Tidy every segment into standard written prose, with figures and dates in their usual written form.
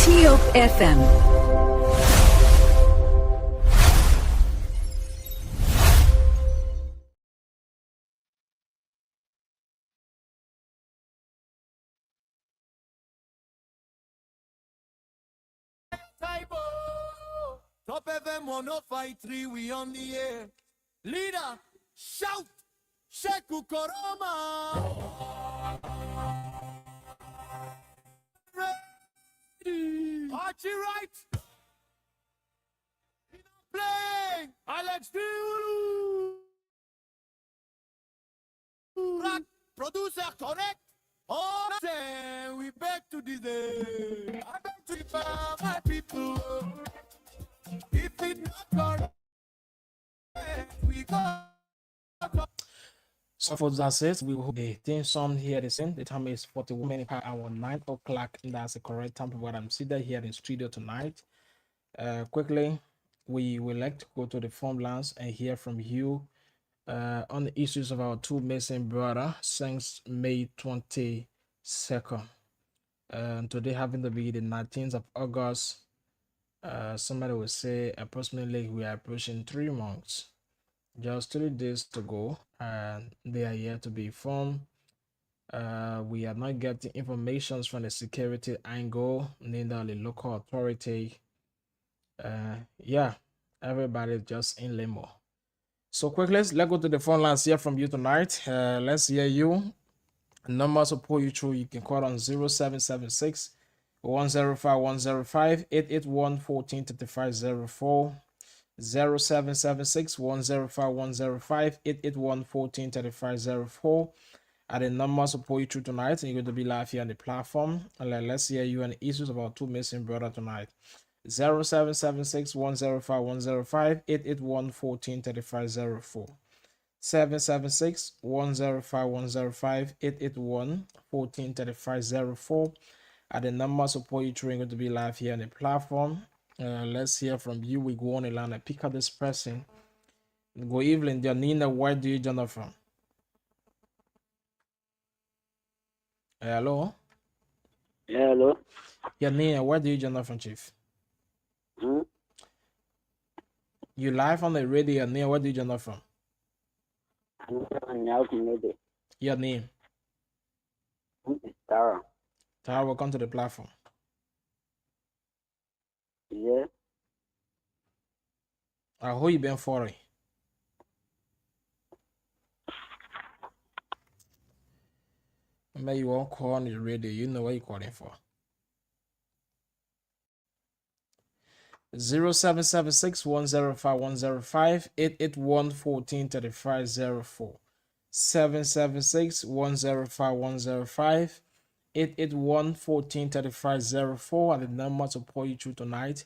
Shield FM. Top FM 105.3, we on the air. Leader, shout, Sheku Koroma. Ready, Archie right. Play, Alex Diulu. Rock, producer correct. All say we beg to this day. I beg to differ my people. If it not correct, we go. So for that's it. We will be doing some here the same. The time is 41 minutes per hour, 9 o'clock, and that's the correct time for what I'm sitting here in studio tonight. Quickly, we would like to go to the phone lines and hear from you on the issues of our two missing brother since May 22nd. Today having to be the 19th of August. Somebody will say approximately we are approaching 3 months. Just 3 days to go, and they are yet to be informed. We are not getting information from the security angle, neither the local authority. Yeah, everybody just in limbo. So quickly, let's go to the phone lines here from you tonight. Let's hear you. Number support you through. You can call on 0776 105 105 881 143504. 0776 105 105 881 143504 at the number support you through tonight, and you're going to be live here on the platform. And let's hear you and the issues about two missing brother tonight. 0776 105 105 881 143504. 776 105 105 881 143504 at the number support you through, going to be live here on the platform. Let's hear from you. We go on the line and pick up this person. Good evening, Janina. Where do you join from? Hello? Hello. Janina, where do you join from, Chief? You live on the radio, Janina. Where do you join from? Your name? Tara. Tara, welcome to the platform. Yeah. Who you been following? Maybe you won't call on the radio. You know what you're calling for. 0776 105 105 881 143504. 776 105 105 881 143504 and the number to support you through tonight.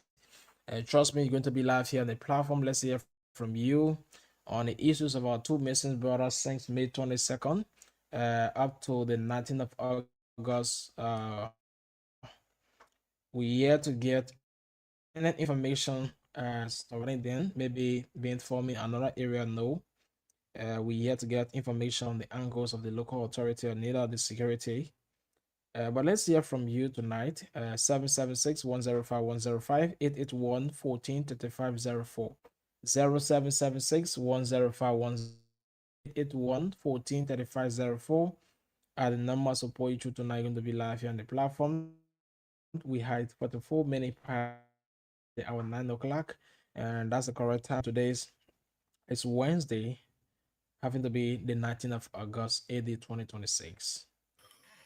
Trust me, you're going to be live here on the platform. Let's hear from you on the issues of our two missing brothers since May 22nd up to the 19th of August. We yet to get any information starting then, maybe be informing another area. No, we yet to get information on the angles of the local authority or neither the security. But let's hear from you tonight. 776 105 105 881 143504. 0776 105 881 143504 are the numbers support you through tonight. Going to be live here on the platform. We had 44 minutes past the hour 9 o'clock, and that's the correct time. Today's it's Wednesday, having to be the 19th of August, AD 2026.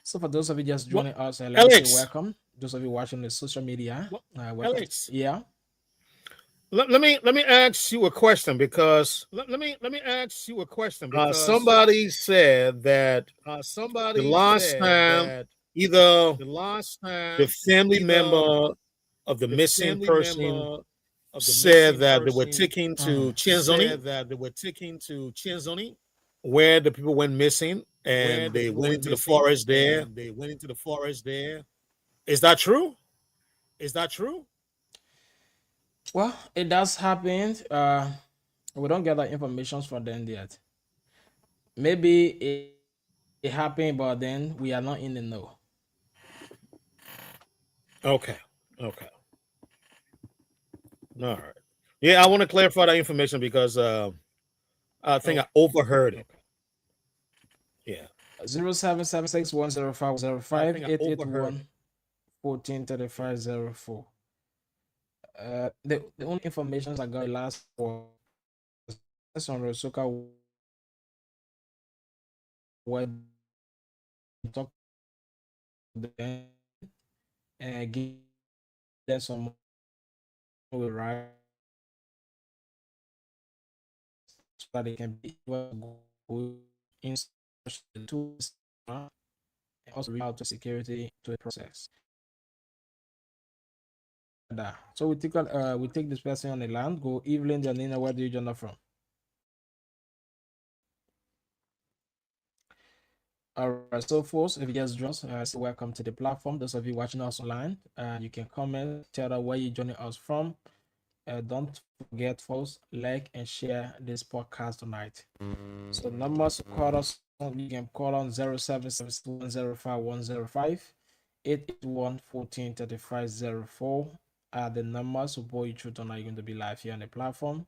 So for those of you just joining us, let me say welcome. Those of you watching the social media, Alex, yeah. Let me ask you a question because let me ask you a question because somebody said that the last time the family member of the missing person said that they were taken to Chinzoni, where the people went missing and they went into the forest there. Is that true? Well, it does happen. We don't get that information from them yet. Maybe it happened, but then we are not in the know. Okay. Okay. All right. Yeah, I want to clarify that information because I think I overheard it. Okay. Yeah. 0776105105 I overheard it. 881 the only information I got last was on Rosoka where they talk to them and give them some way right so that they can be able to go in the tools and also reach out to security to the process. So we take this person on the land. Go Evelyn Janina, where do you join us from? All right, so folks, if you just joined us, say welcome to the platform. Those of you watching us online, you can comment, tell us where you're joining us from. Don't forget, folks, like and share this podcast tonight. So numbers to call us on, you can call on 0776105105, 881-143504. The numbers will pull you through tonight. You're going to be live here on the platform.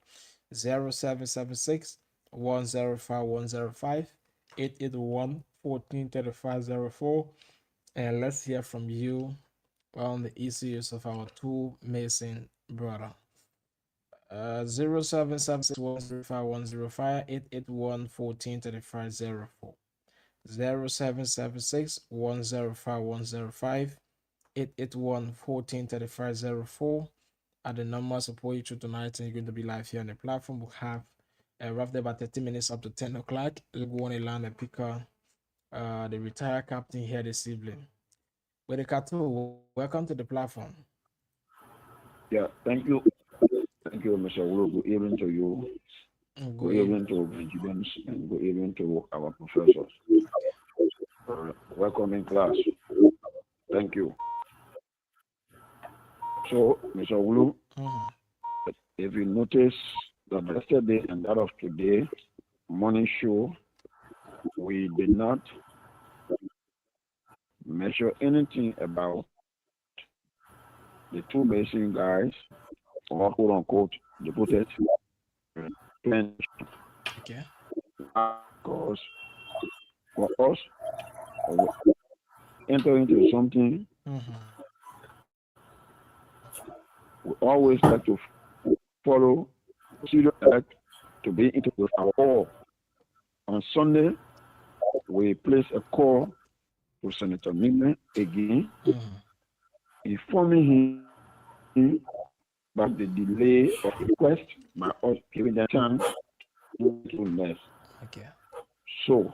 0776105105, 881-143504. And let's hear from you on the issues of our two missing brother. 0776105105, 881-143504. 0776105105, 881-143504 are the numbers support you through tonight, and you're going to be live here on the platform. We'll have roughly about 30 minutes up to 10 o'clock. We'll go on a land and pick the retired captain here this evening. With the Kato, welcome to the platform. Yeah, thank you. Thank you, Mr. Wu. Good evening to you. Good evening to Benjamin and good evening to our professors. Welcome in class. Thank you. So, Mr. Wu, if you notice that yesterday and that of today, morning show, we did not measure anything about the two missing guys, or quote unquote, deported. Okay. Because for us, enter into something, we always like to follow procedure to be into our call. On Sunday, we place a call to Senator Miller again, informing him about the delay of request by us giving them chance to mess. Okay. So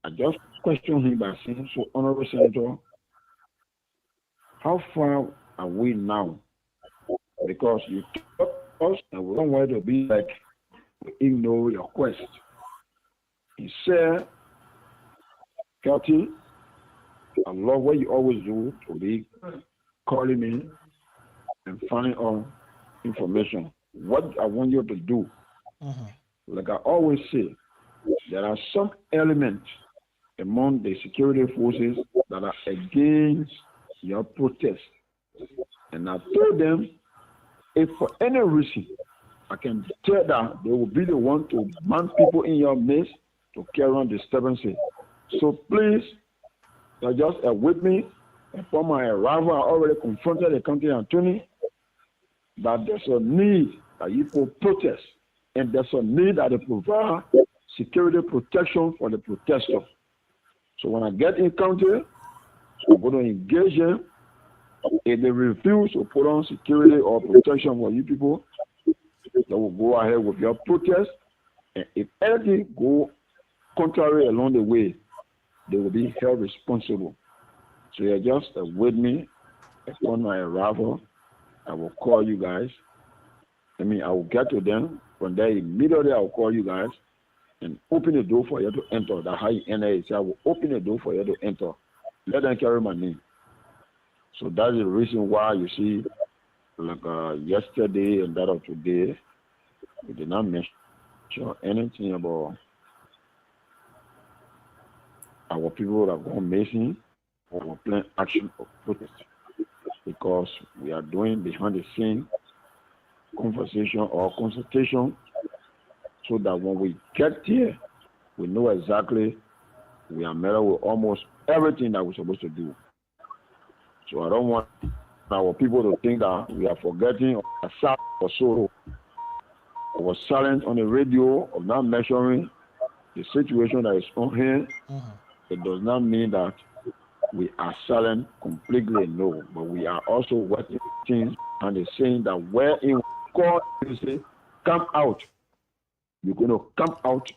I just questioned him by saying, so Honorable Senator, how far are we now? Because you told us and we don't want to be like we ignore your quest. He said, Kelty, I love what you always do to be calling me and finding out information. What I want you to do, like I always say, there are some elements among the security forces that are against your protest. And I told them, if for any reason I can tell that they will be the one to man people in your midst to carry on disturbances. So please, just with me. Upon my arrival, I already confronted the county attorney that there's a need that you protest, and there's a need that they provide security protection for the protesters. So when I get in county, I'm going to engage them. If they refuse to put on security or protection for you people, they will go ahead with your protest. And if anything go contrary along the way, they will be held responsible. So you're just with me. Upon my arrival, I will call you guys. I will get to them. From there, immediately I will call you guys and open the door for you to enter. That's how you enter it. So I will open the door for you to enter. Let them carry my name. So that's the reason why you see, like yesterday and that of today, we did not mention anything about our people that have gone missing or plan action of protest. because we are doing behind the scene conversation or consultation so that when we get there, we know exactly we are met with almost everything that we're supposed to do. So I don't want our people to think that we are forgetting or sad or sorrow. I was silent on the radio of not measuring the situation that is on here. It does not mean that we are silent completely, no, but we are also working things and is saying that wherein God is saying, come out, you're going to come out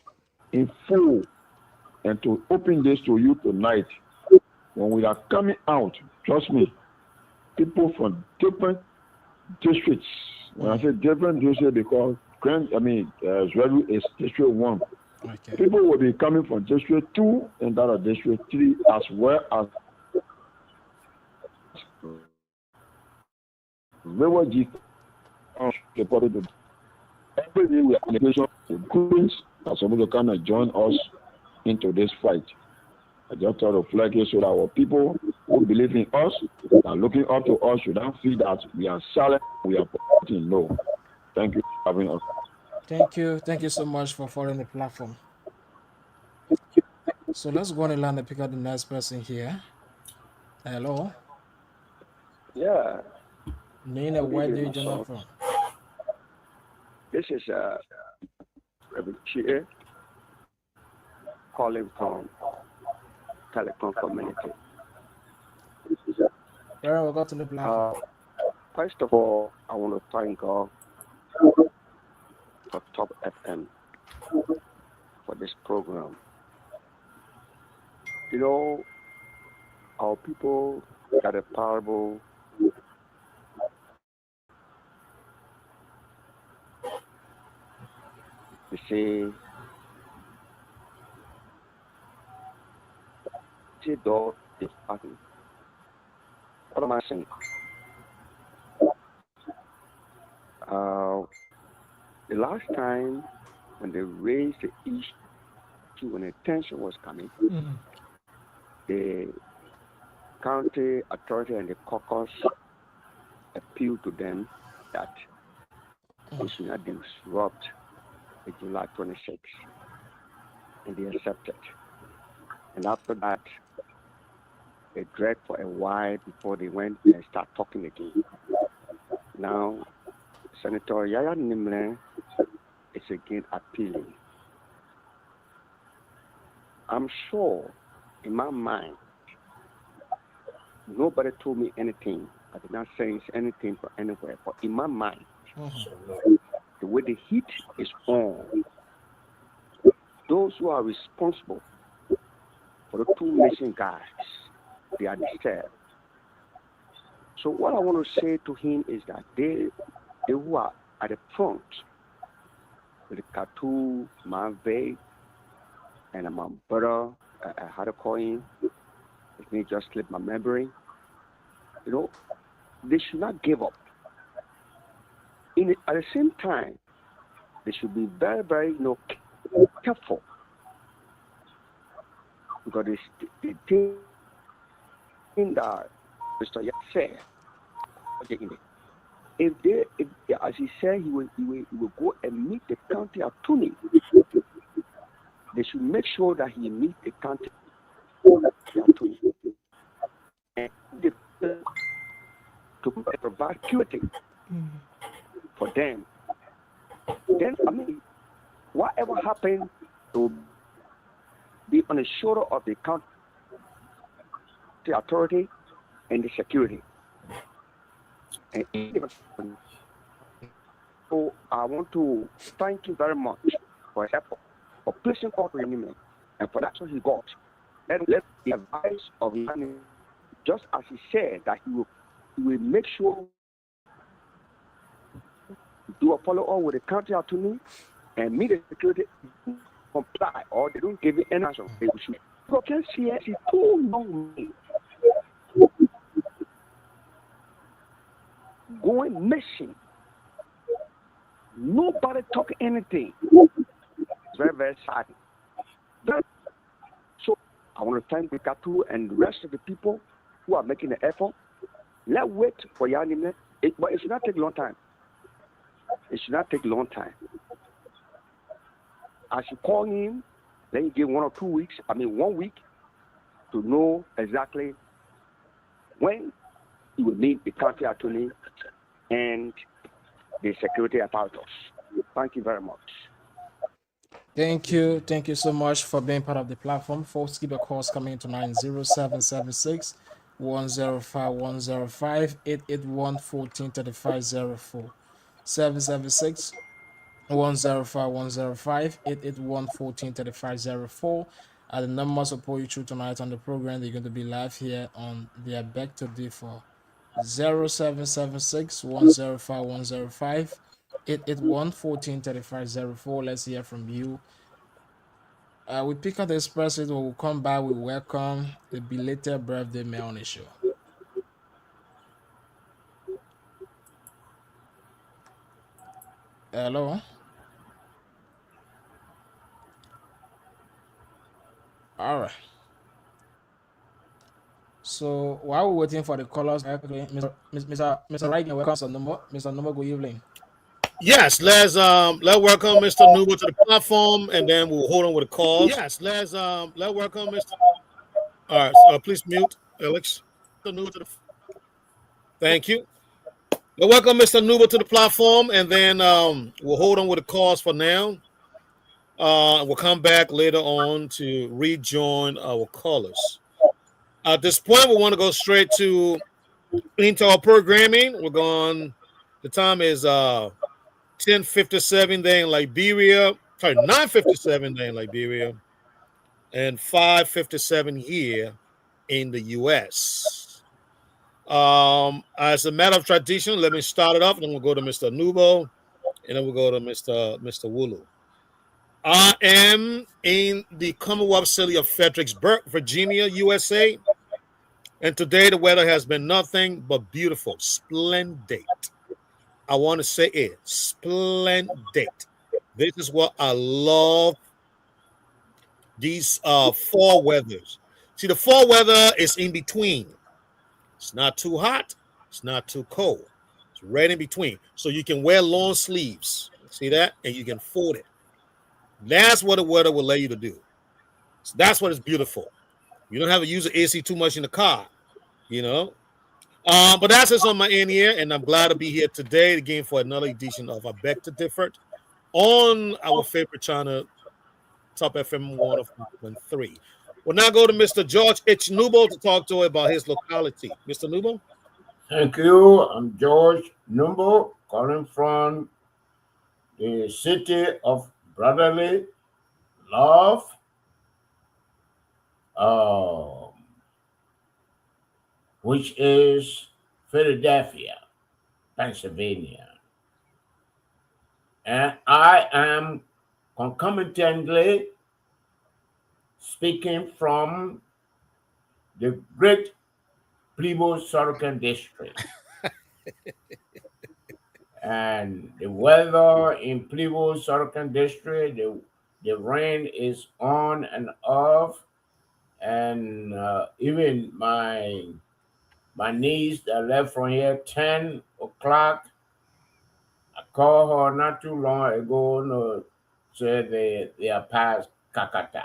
in full. And to open this to you tonight, when we are coming out, trust me, people from different districts, when I say different districts, because Zweru is District 1. Okay. People will be coming from District 2 and that of District 3 as well as River G. Every day we are in a with Queens are supposed to come and join us into this fight. I just try to flag it so that our people who believe in us, are looking up to us, should not feel that we are silent, we are fighting. No. Thank you for having us. Thank you. Thank you so much for following the platform. So let's go on and land and pick up the next person here. Hello. Yeah. Nina, where do you join from? This is Reverend Chie calling from Telecom Community. Where we got to the platform. First of all, I want to thank God for Top FM for this program. You know, our people got a parable. They say, dog is fucking. What am I saying? The last time when they raised the issue when the tension was coming, the county authority and the caucus appealed to them that they should not disrupt the July 26th, and they accepted. And after that, they dragged for a while before they went and start talking again. Now, Senator Yaya Nimle is again appealing. I'm sure, in my mind, nobody told me anything. I did not say anything from anywhere. But in my mind, the way the heat is on, those who are responsible for the two missing guys, they are disturbed. So what I want to say to him is that they who are at the front, with the Katu, Manve, and my brother, how to call him, his name just slipped my memory. You know, they should not give up. At the same time, they should be very, very, careful. Because the thing that Mr. Yak said, if as he said, he will go and meet the county attorney, they should make sure that he meet the county attorney and to provide security for them. Then, whatever happened to be on the shoulder of the county authority and the security. So I want to thank you very much for his effort, for placing call to him, and for that what he got. And let the advice of Yanni, just as he said that he will make sure do a follow up with the county attorney and meet the security, comply, or they don't give you any answer. They will shoot. Because NCS is too long. Going missing. Nobody talk anything. It's very, very sad. So I want to thank the Katu and the rest of the people who are making the effort Let's wait for your name. But it should not take long time. It should not take long time. I should call him, then you give 1 or 2 weeks, 1 week, to know exactly when he will meet the county attorney and the security apparatus. Thank you very much. Thank you. Thank you so much for being part of the platform. Folks, keep your calls coming tonight 0776 105 105 881 1435 04 776 105 105 881 1435 04 are the numbers support you through tonight on the program. They're going to be live here on their back to D4 0776 105 105 881 1435 04. Let's hear from you. We pick up the express it when we come back. We welcome the belated birthday male on the show. Hello. All right. So while we're waiting for the callers, okay, Mr. Wright, welcome, Mr. Number. Mr. Number, good evening. Yes, let's welcome Mr. Nubo to the platform, and then we'll hold on with the calls. Yes, let's welcome Mr. All right, please mute, Alex. Mr. Nubo to the. Thank you. Well, welcome Mr. Nubo to the platform, and then we'll hold on with the calls for now. We'll come back later on to rejoin our callers. At this point, we want to go straight into our programming. We're going. The time is 10:57 there in Liberia. Sorry, 9:57 there in Liberia, and 5:57 here in the U.S. As a matter of tradition, let me start it off, and then we'll go to Mr. Nubo, and then we'll go to Mr. Wulu. I am in the Commonwealth City of Fredericksburg, Virginia, USA. And today the weather has been nothing but beautiful, splendid. I want to say it, splendid. This is what I love, these fall weathers. See, the fall weather is in between. It's not too hot. It's not too cold. It's right in between. So you can wear long sleeves. See that? And you can fold it. That's what the weather will let you to do. So that's what is beautiful. You don't have to use the AC too much in the car, But that's just on my end here, and I'm glad to be here today again for another edition of I Beg to Differ on our favorite channel, Top FM 105.3. We'll now go to Mr. George H. Nubo to talk to about his locality. Mr. Nubo? Thank you. I'm George Nubo, calling from the city of brotherly love. Which is Philadelphia, Pennsylvania. And I am concomitantly speaking from the great Plebo-Sorokan district. And the weather in Plebo-Sorokan district, the rain is on and off. And even my niece that left from here 10 o'clock, I called her not too long ago and said they are past Kakata.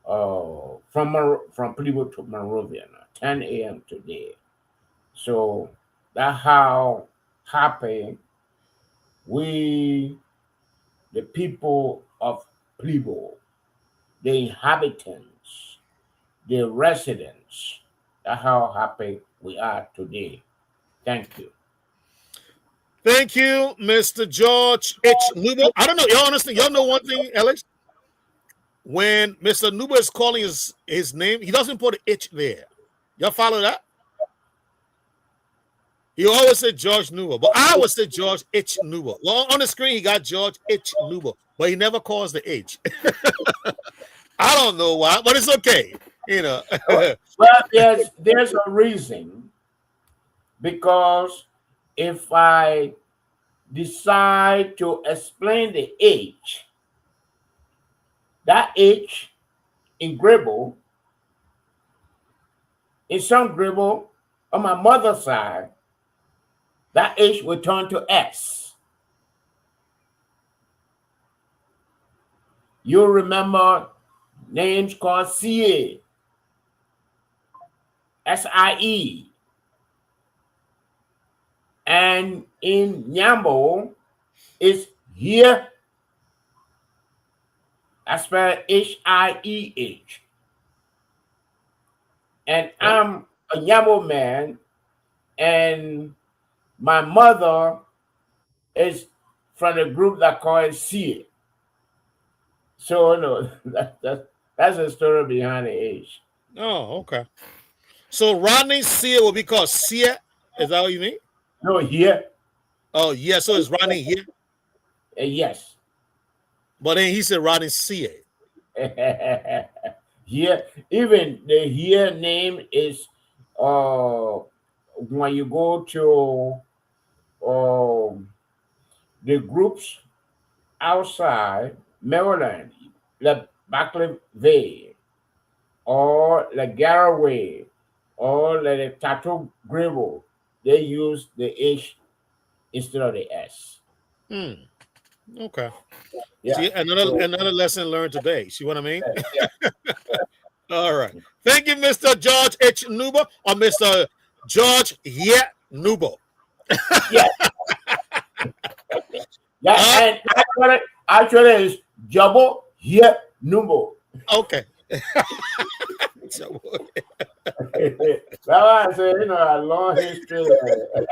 From Plebo to Monrovia, 10 a.m. today. So that's how happy we, the people of Plebo, the inhabitants, the residents, that's how happy we are today. Thank you. Thank you, Mr. George H. Nubo. I don't know. Y'all know one thing, Alex? When Mr. Nubo is calling his name, he doesn't put an H there. Y'all follow that? He always said George Nubo, but I always said George H. Nubo. Well, on the screen, he got George H. Nubo, but he never calls the H. I don't know why, but it's okay. Well, there's a reason, because if I decide to explain the H, that H in Gribble, in some Gribble, On my mother's side, that H will turn to S. You'll remember names called CA, SIE, and in Nyambo, it's here. I spell HIEH. And I'm a Nyambo man, and my mother is from the group that call it CA. So no, that's the story behind the H. Oh, okay. So Rodney Sear will be called Sear. Is that what you mean? No, here, Oh, yeah. So it's Rodney here. yes. But then he said Rodney Sear. Here, even the here name is uh when you go to the groups outside Maryland, like Barclay Bay or like Garaway or like the Tattoo Grable, they use the H instead of the S. Hmm. Okay. Yeah. See, another lesson learned today. See what I mean? Yeah. All right. Thank you, Mr. George H. Nubo or Mr. George Yet Nubo. Yeah. Yeah. Uh, And actually it's Jabo here Numbo. okay. So, That's why I say, a long history.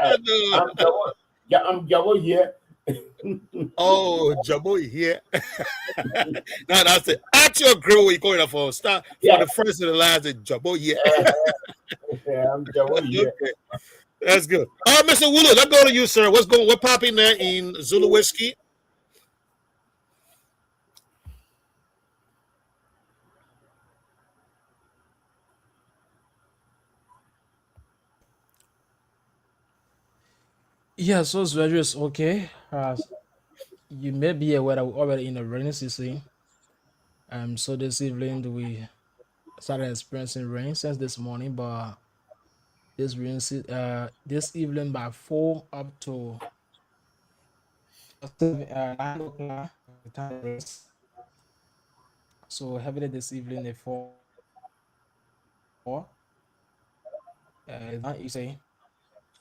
I know. I'm Jabo, yeah, I'm Jabo here. Oh, Jabo here. Now that's the actual grill we're going for. Start for Yeah. the first and the last. Jabo here. Yeah, I'm Jabo here. Okay. That's good. All right, Mr. Wulu, let's go to you, sir. What popping there in Zulu whiskey? Yeah, so Zwedru is okay. You may be aware that we're already in the rainy season. So this evening we started experiencing rain since this morning, but this evening by 9 o'clock, the time rains. So heavily this evening at 4. It's not easy.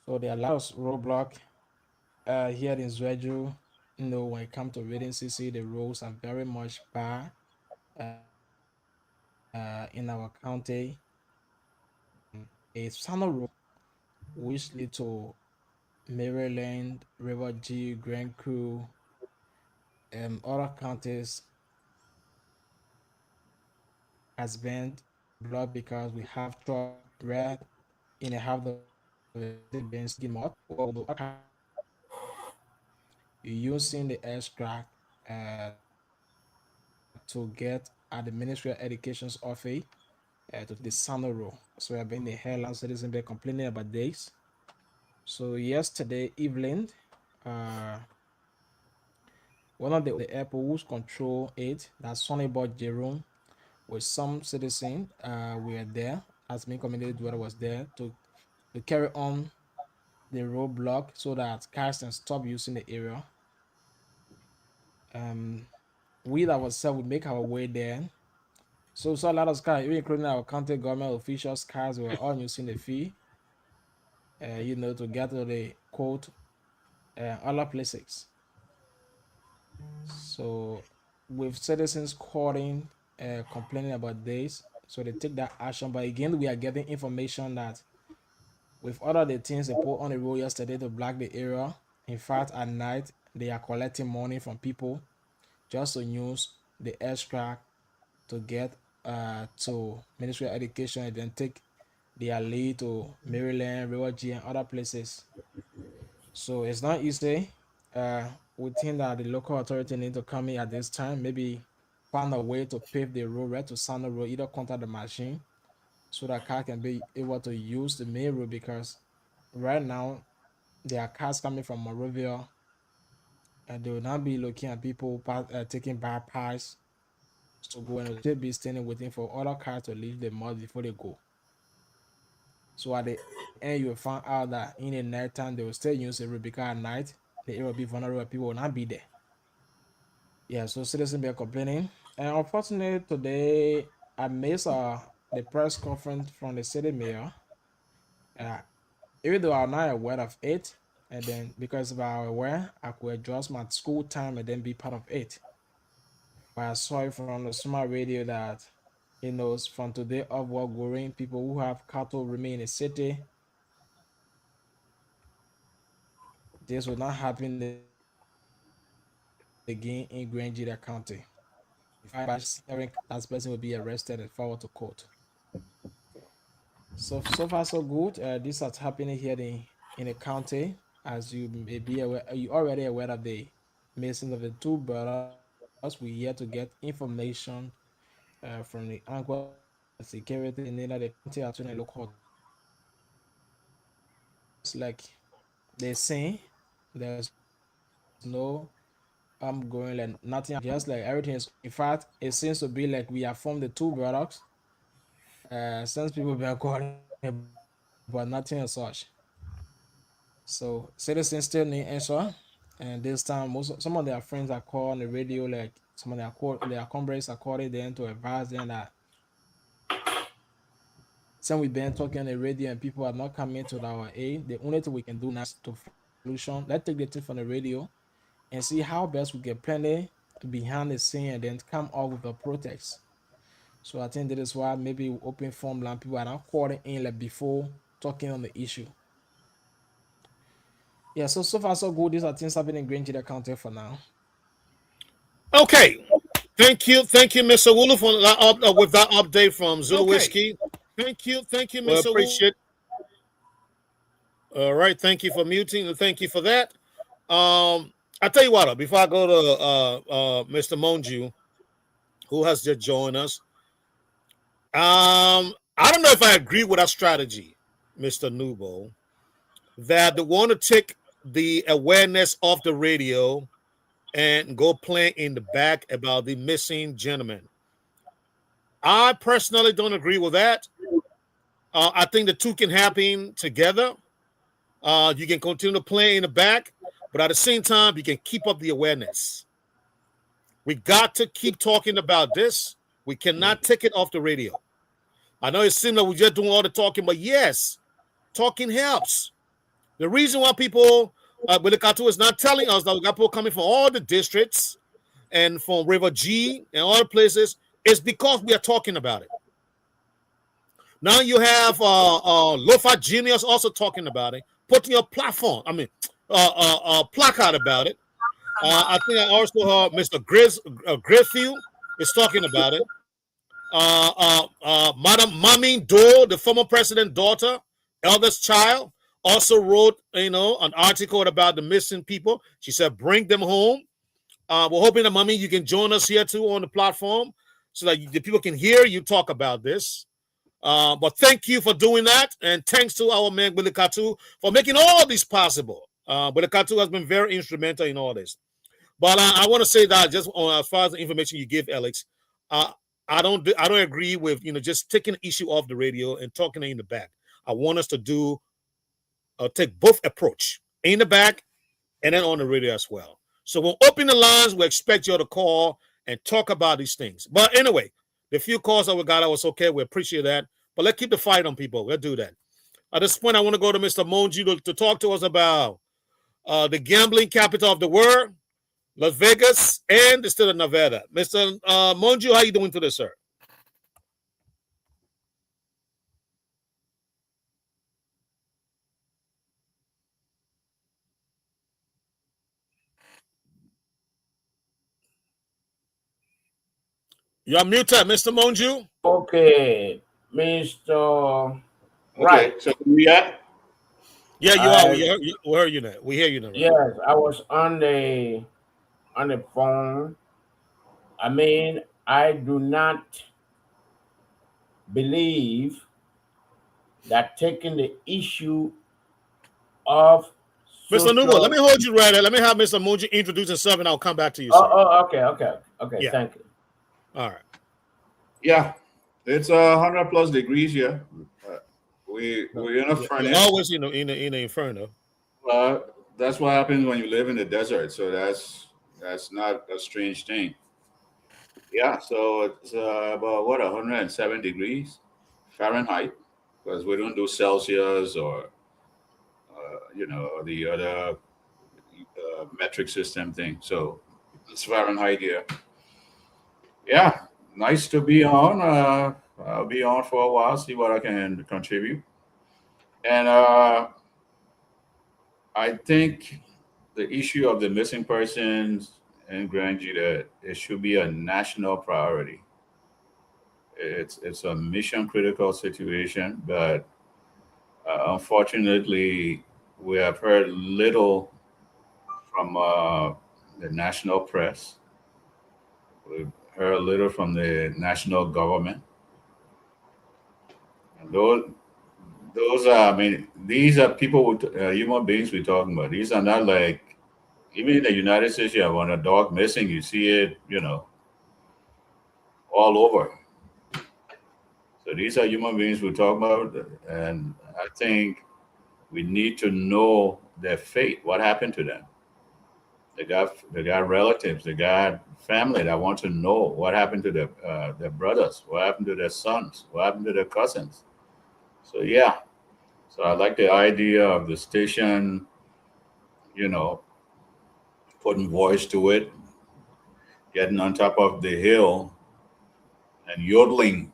So there are lots of roadblock here in Zwedru. When it comes to reading CC, the roads are very much bad in our county. A Sano road which lead to Maryland, River G, Grand Crew, other counties has been blocked because we have truck red in a half of it been skimming mud. Well, other counties using the extract to get at the Ministry of Education's office to the Sano road. So we have been the headline citizen been complaining about this. So yesterday evening, uh, one of the airport who's control it, that's Sonny Jerome, with some citizen, were there, as main community dweller was there to carry on the roadblock so that cars can stop using the area. Um, we that was said would make our way there. So a lot of cars, including our county government officials, cars were all using the fee, to get to the quote other places. So with citizens calling, complaining about this, so they take that action. But again, we are getting information that with all of the things they put on the road yesterday to block the area, in fact, at night they are collecting money from people just to use the extract to get to Ministry of Education and then take their lead to Maryland, River G, and other places. So it's not easy. We think that the local authority need to come in at this time, maybe find a way to pave the road right to Sando Road, either contact the machine so that car can be able to use the main road, because right now there are cars coming from Monrovia and they will not be looking at people taking bypass to go, and will still be standing waiting for other cars to leave the mud before they go. So at the end, you will find out that in the night time they will still use it because at night the area will be vulnerable. People will not be there. Yeah, so citizens be complaining. And unfortunately, today I missed the press conference from the city mayor. Uh, Even though I'm not aware of it, and then because if I were aware, I could adjust my school time and then be part of it. But I saw it from the smart radio that from today upward going, people who have cattle remain in the city. This will not happen again in Grand County. If I buy every that person will be arrested and forward to court. So far so good. This is happening here in the county. As you may be aware, you already aware of the missing of the two brothers. We yet to get information from the angle of security in either the county or to the local authorities. Just like they say, there's no going like nothing. Just like everything is. In fact, it seems to be like we have formed the two brothers. Since people been calling, but nothing as such. So citizens still need answer, and this time some of their friends are calling on the radio, like some of their comrades are calling them to advise them that since we've been talking on the radio and people are not coming to our aid, the only thing we can do now is to find a solution. Let's take the thing from the radio and see how best we can plan it behind the scene and then come up with a protest. So I think that is why maybe open forum land people are not calling in like before talking on the issue. Yeah, so far so good. These are things happening in Green County County for now. Okay. Thank you, Mr. Wulu, for that with that update from Zulu Whiskey. Thank you, Mr. Wulu. Appreciate. All right, thank you for muting and thank you for that. I tell you what, before I go to Mr. Monju, who has just joined us, I don't know if I agree with that strategy, Mr. Nubo, that they want to take the awareness of the radio and go play in the back about the missing gentleman. I personally don't agree with that. I think the two can happen together. You can continue to play in the back, but at the same time, you can keep up the awareness. We got to keep talking about this. We cannot take it off the radio. I know it seems like we're just doing all the talking, but yes, talking helps. The reason why people with the cartoon is not telling us that we got people coming from all the districts and from River G and other places is because we are talking about it. Now you have Lofa Genius also talking about it, putting a platform, placard about it. I think I also heard Mr. Griffith is talking about it. Madam Mami Do, the former president's daughter, eldest child, also wrote, an article about the missing people. She said, bring them home. We're hoping that, Mami, you can join us here too on the platform so that the people can hear you talk about this. But thank you for doing that. And thanks to our man, Billy Katu, for making all this possible. Billy Katu has been very instrumental in all this. But I want to say that just as far as the information you give, Alex, I don't agree with just taking the issue off the radio and talking in the back. I want us to take both approach in the back and then on the radio as well. So we'll open the lines. We expect you to call and talk about these things. But anyway, the few calls that we got, I was okay. We appreciate that. But let's keep the fight on people. We'll do that. At this point, I want to go to Mr. Monju to talk to us about the gambling capital of the world, Las Vegas, and the state of Nevada. Mr. Monju, how you doing today, sir? You're muted, Mr. Monju. Okay, Mr. Right. So we are? Yeah, you are. We hear you now. We hear you now. Right? Yes, I was on the phone. I mean, I do not believe that taking the issue of Mr. Nubo, let me hold you right there. Let me have Mr. Monju introduce himself, and I'll come back to you. Okay. Yeah. Thank you. All right. Yeah, it's 100+ degrees here. we're in a You're furnace. always in the inferno. That's what happens when you live in the desert. So that's not a strange thing. Yeah. So it's about what 107 degrees Fahrenheit because we don't do Celsius or the other metric system thing. So it's Fahrenheit here. Yeah, nice to be on. I'll be on for a while, see what I can contribute. And I think the issue of the missing persons in Grand Jita, it should be a national priority. It's a mission critical situation, but unfortunately, we have heard little from the national press. We've heard little from the national government. And those are, I mean, these are people, human beings we're talking about. These are not like, even in the United States, you have when a dog missing, you see it, all over. So these are human beings we're talking about. And I think we need to know their fate, what happened to them. They got relatives, they got family that want to know what happened to their brothers, what happened to their sons, what happened to their cousins. So yeah, so I like the idea of the station, you know, putting voice to it, getting on top of the hill and yodeling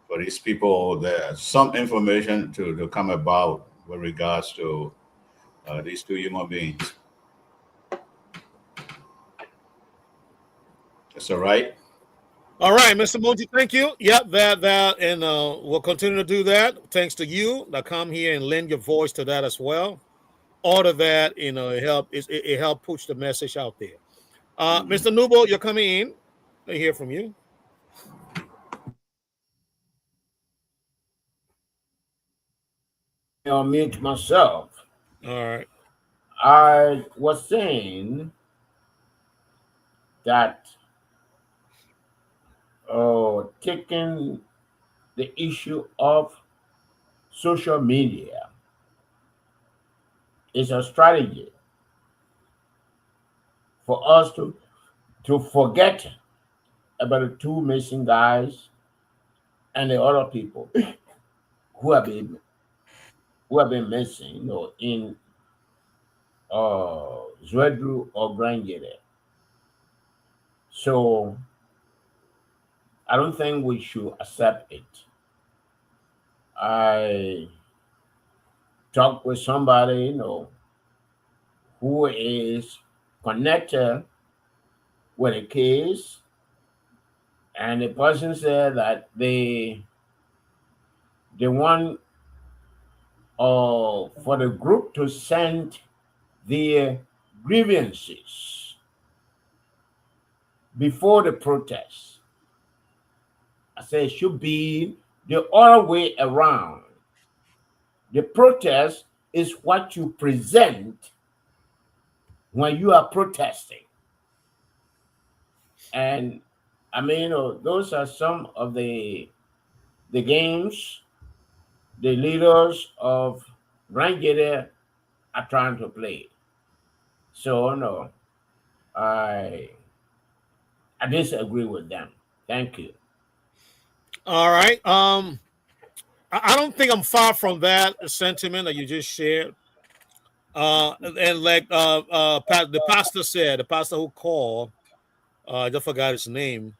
for these people. There's some information to come about with regards to these two human beings. That's all right. All right, Mr. Monty, thank you. Yep, and we'll continue to do that. Thanks to you that come here and lend your voice to that as well. All of that, it help push the message out there. Mr. Nubo, you're coming in. I hear from you. Unmute myself. All right. I was saying that taking the issue of social media is a strategy for us to forget about the two missing guys and the other people who have been missing, in Zwedru or Grangere. So I don't think we should accept it. I talked with somebody, who is connected with a case, and the person said that they want for the group to send their grievances before the protest. I say it should be the other way around. The protest is what you present when you are protesting. And I mean, those are some of the games the leaders of Rangere are trying to play. So no, I disagree with them. Thank you. All right. I don't think I'm far from that sentiment that you just shared. And like the pastor said, the pastor who called, I just forgot his name.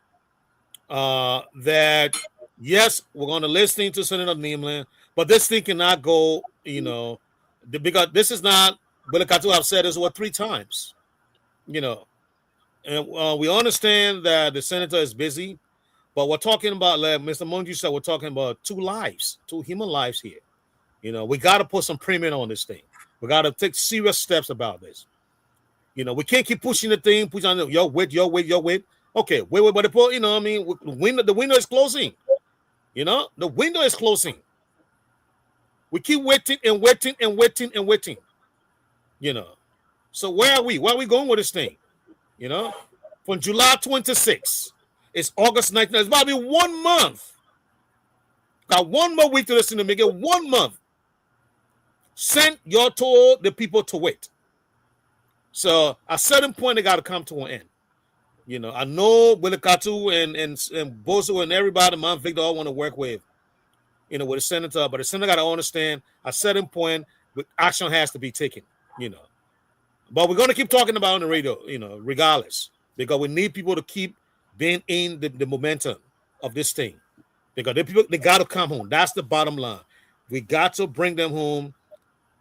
That yes, we're going to listen to Senator Neemland, but this thing cannot go. Because this is not. Belakatu have said this 3 times. And we understand that the senator is busy, but we're talking about, like Mr. Monju said, we're talking about 2 lives, 2 human lives here. We got to put some premium on this thing. We got to take serious steps about this. We can't keep pushing the thing, push on your weight. Okay, wait, but the window is closing. The window is closing. We keep waiting and waiting and waiting and waiting. So where are we? Where are we going with this thing? From July 26th, it's August 19th. It's about to be 1 month. got 1 more week to listen to me. Get 1 month. Send your to the people to wait. So at a certain point, they got to come to an end. You know, I know Willikatu and Bozo and everybody, Mount Victor, all want to work with, you know, with the senator, but the senator got to understand at a certain point, action has to be taken, you know. But we're going to keep talking about it on the radio, you know, regardless, because we need people to keep being in the momentum of this thing, because they got to come home. That's the bottom line. We got to bring them home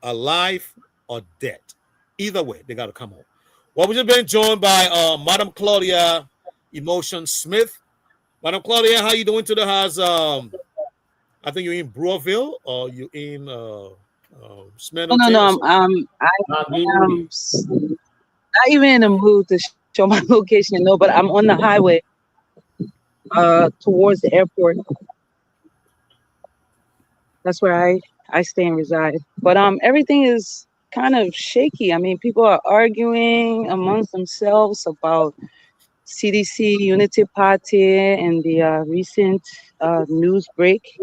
alive or dead. Either way, they got to come home. Well, we've just been joined by Madam Claudia Emotion Smith. Madam Claudia, how you doing today? How's I think you're in Brewerville or you in Smyrna, No. I am not even in the mood to show my location. No, but I'm on the highway towards the airport. That's where I stay and reside. But everything is kind of shaky. I mean, people are arguing amongst themselves about CDC Unity Party and the recent news break.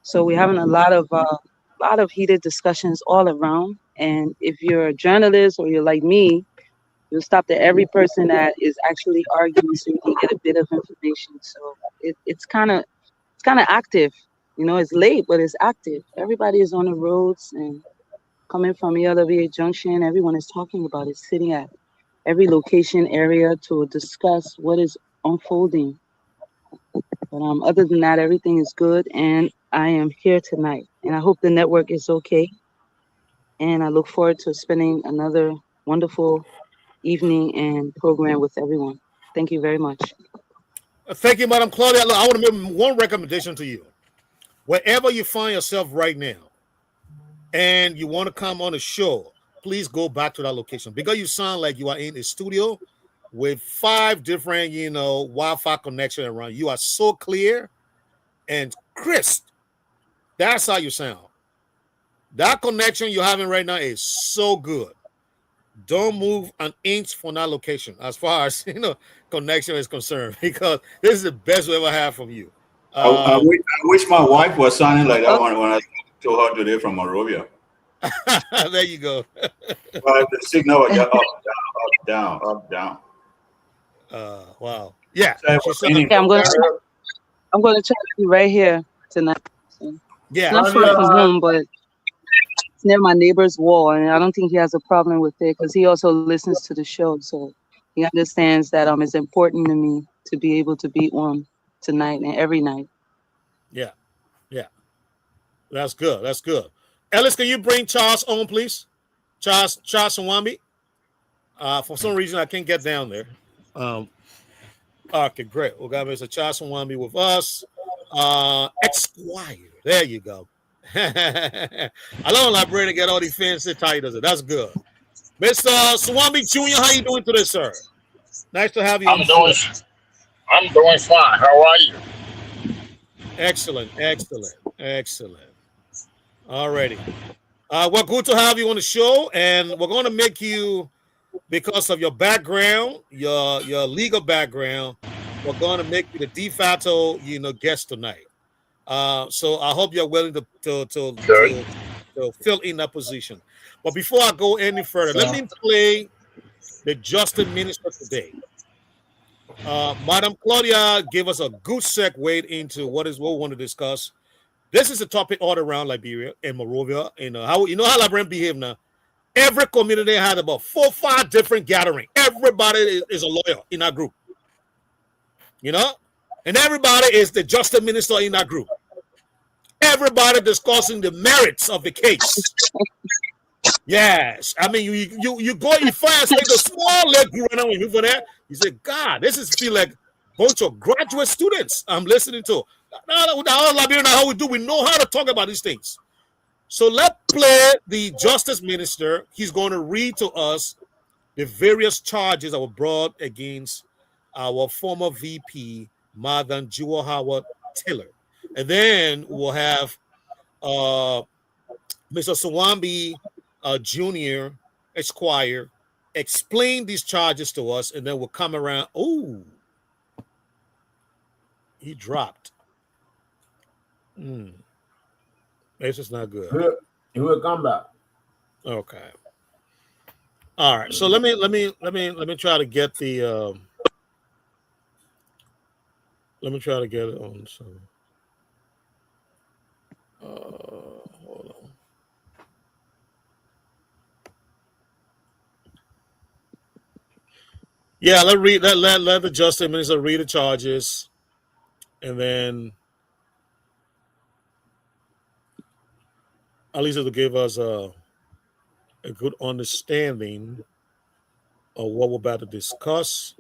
So we're having a lot of heated discussions all around. And if you're a journalist or you're like me, you'll stop at every person that is actually arguing so you can get a bit of information. So it's kind of active. You know, it's late, but it's active. Everybody is on the roads and coming from ELWA Junction. Everyone is talking about it, sitting at every location area to discuss what is unfolding. But other than that, everything is good, and I am here tonight. And I hope the network is okay. And I look forward to spending another wonderful evening and program with everyone. Thank you very much. Thank you, Madam Claudia. Look, I want to make one recommendation to you. Wherever you find yourself right now and you want to come on a show, please go back to that location, because you sound like you are in a studio with 5 different, you know, Wi-Fi connection around. You are so clear and crisp. That's how you sound. That connection you're having right now is so good. Don't move an inch from that location as far as, you know, connection is concerned, because this is the best we ever have from you. I wish my wife was sounding like that when I told her today from Monrovia. There you go. But the signal was just up, down. Wow. Yeah. So I'm gonna try to be right here tonight. So yeah. It's not far from home, but it's near my neighbor's wall, and I don't think he has a problem with it because he also listens to the show, so he understands that it's important to me to be able to be on tonight and every night. Yeah. That's good. Ellis, can you bring Charles on, please? Charles Nwambi. For some reason, I can't get down there. Okay, great. We got Mr. Charles Nwambi with us. Esquire. There you go. I love librarian to get all these fancy titles. That's good. Mr. Swami Jr., how you doing today, sir? Nice to have you on the show. I'm doing fine. How are you? Excellent. Alrighty. We're good to have you on the show, and we're going to make you, because of your background, your legal background, we're going to make you the de facto, you know, guest tonight. So I hope you're willing to fill in that position. But before I go any further, let me play the Justice Minister today. Madam Claudia gave us a good segue into what we want to discuss. This is a topic all around Liberia and Monrovia. And how Liberians behave now. Every community had about 4 or 5 different gatherings. Everybody is a lawyer in that group. You know? And everybody is the Justice Minister in that group. Everybody discussing the merits of the case. Yes. I mean, you find like the small leg group right now when you go there, you say, God, this feel like a bunch of graduate students I'm listening to. How we do, we know how to talk about these things. So let's play the Justice Minister. He's going to read to us the various charges that were brought against our former VP, Madam Jewel Howard Taylor. And then we'll have Mr. Swambi Jr., Esquire, explain these charges to us, and then we'll come around. Oh, he dropped. This is not good. He will come back. Okay. All right. So let me try to get the let me try to get it on some. Hold on. Yeah, let the Justice Minister read the charges, and then at least it'll give us a good understanding of what we're about to discuss.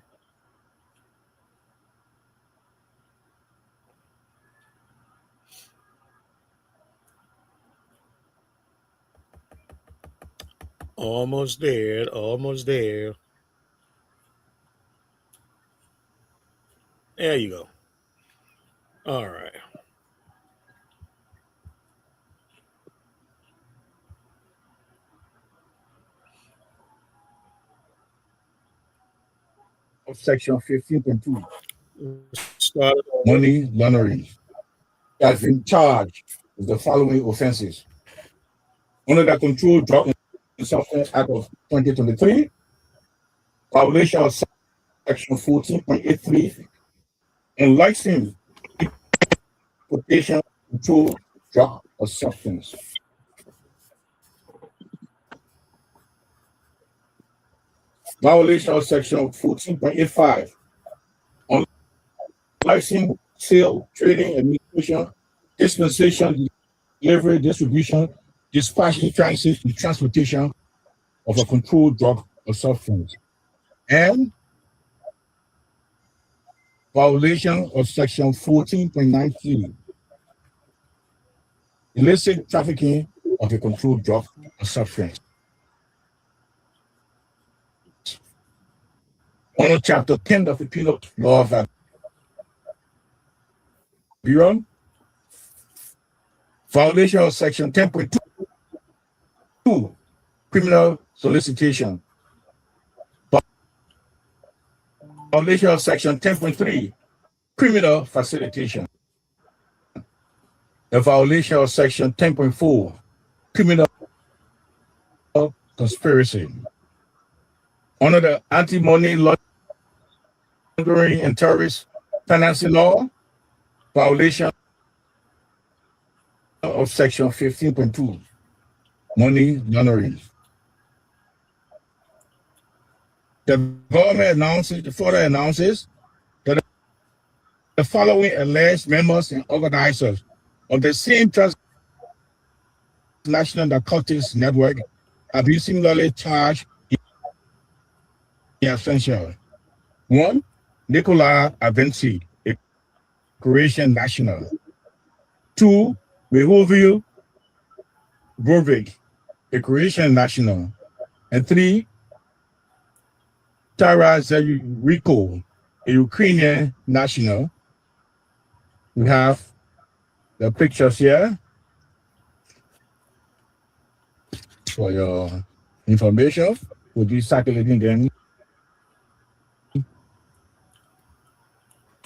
Almost there. Almost there. There you go. All right. Of Section 15.2, Start money laundering, has been charged with the following offenses: under the Controlled Drug and Substance Act of 2023, violation of Section 14.83, and licensing, importation, control, drug or substance. Violation of Section 14.85 on licensing, sale, trading, administration, dispensation, delivery, distribution, dispatching, transit, and transportation of a controlled drug or substance. And violation of Section 14.93, illicit trafficking of a controlled drug or substance. Under Chapter 10 of the Penal Law of Bureau, violation of Section 10.2, criminal solicitation. Violation of Section 10.3, criminal facilitation. A violation of Section 10.4, criminal conspiracy. Under the Anti-Money Laundering and Terrorist Financing Law, violation of Section 15.2, money laundering. The government further announces that the following alleged members and organizers of the same transnational narcotics network have been similarly charged in absentia. 1, Nicola Avensi, a Croatian national. 2, Rehovil Brovic, a Croatian national. And 3, Tara Zeriko, a Ukrainian national. We have the pictures here for your information. We'll be circulating them.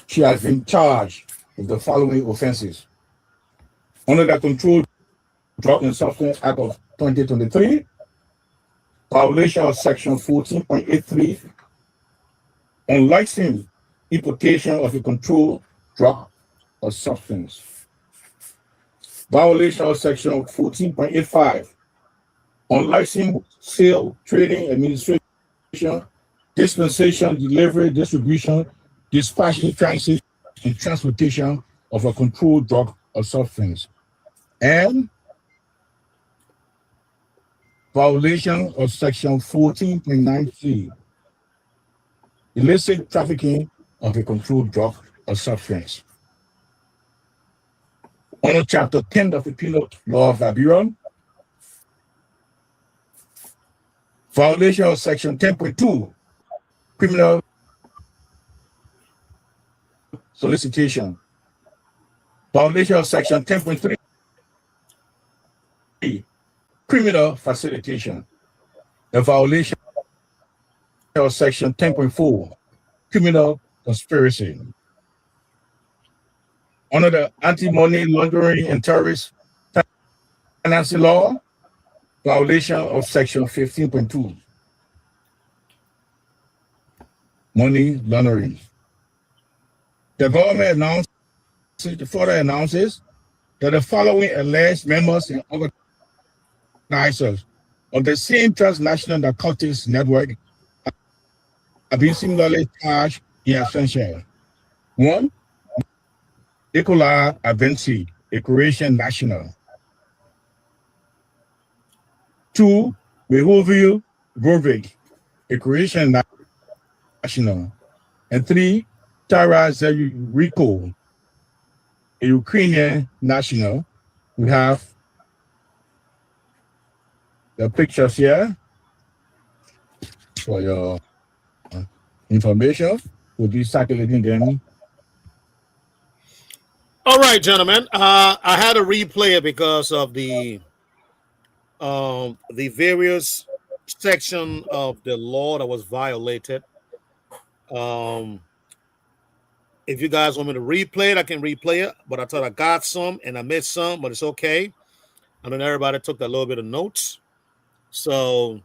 She has been charged with the following offenses: under the Controlled Drug and Substance Act of 2023, violation of Section 14.83 on licensing, importation of a controlled drug or substance. Violation of Section 14.85 on licensing, sale, trading, administration, dispensation, delivery, distribution, dispatching, transit, and transportation of a controlled drug or substance. And violation of Section 14.93, illicit trafficking of a controlled drug or substance. Under Chapter 10 of the Penal Law of Bureau, violation of Section 10.2, criminal solicitation. Violation of Section 10.3, criminal facilitation. A violation of Section 10.4, criminal conspiracy. under the Anti-Money Laundering and Terrorist Financing Law, violation of Section 15.2, money laundering. The government further announces that the following alleged members and organizers of the same transnational narcotics network have been similarly charged in absentia. One, Nicola Avensi, a Croatian national. Two, Mehovil Vorvik, a Croatian national. And three, Tara Zeriko, a Ukrainian national. We have the pictures here for your information. We'll be circulating them. All right, gentlemen. I had to replay it because of the various section of the law that was violated. If you guys want me to replay it, I can replay it. But I thought I got some and I missed some, but it's okay. I mean, everybody took that little bit of notes. So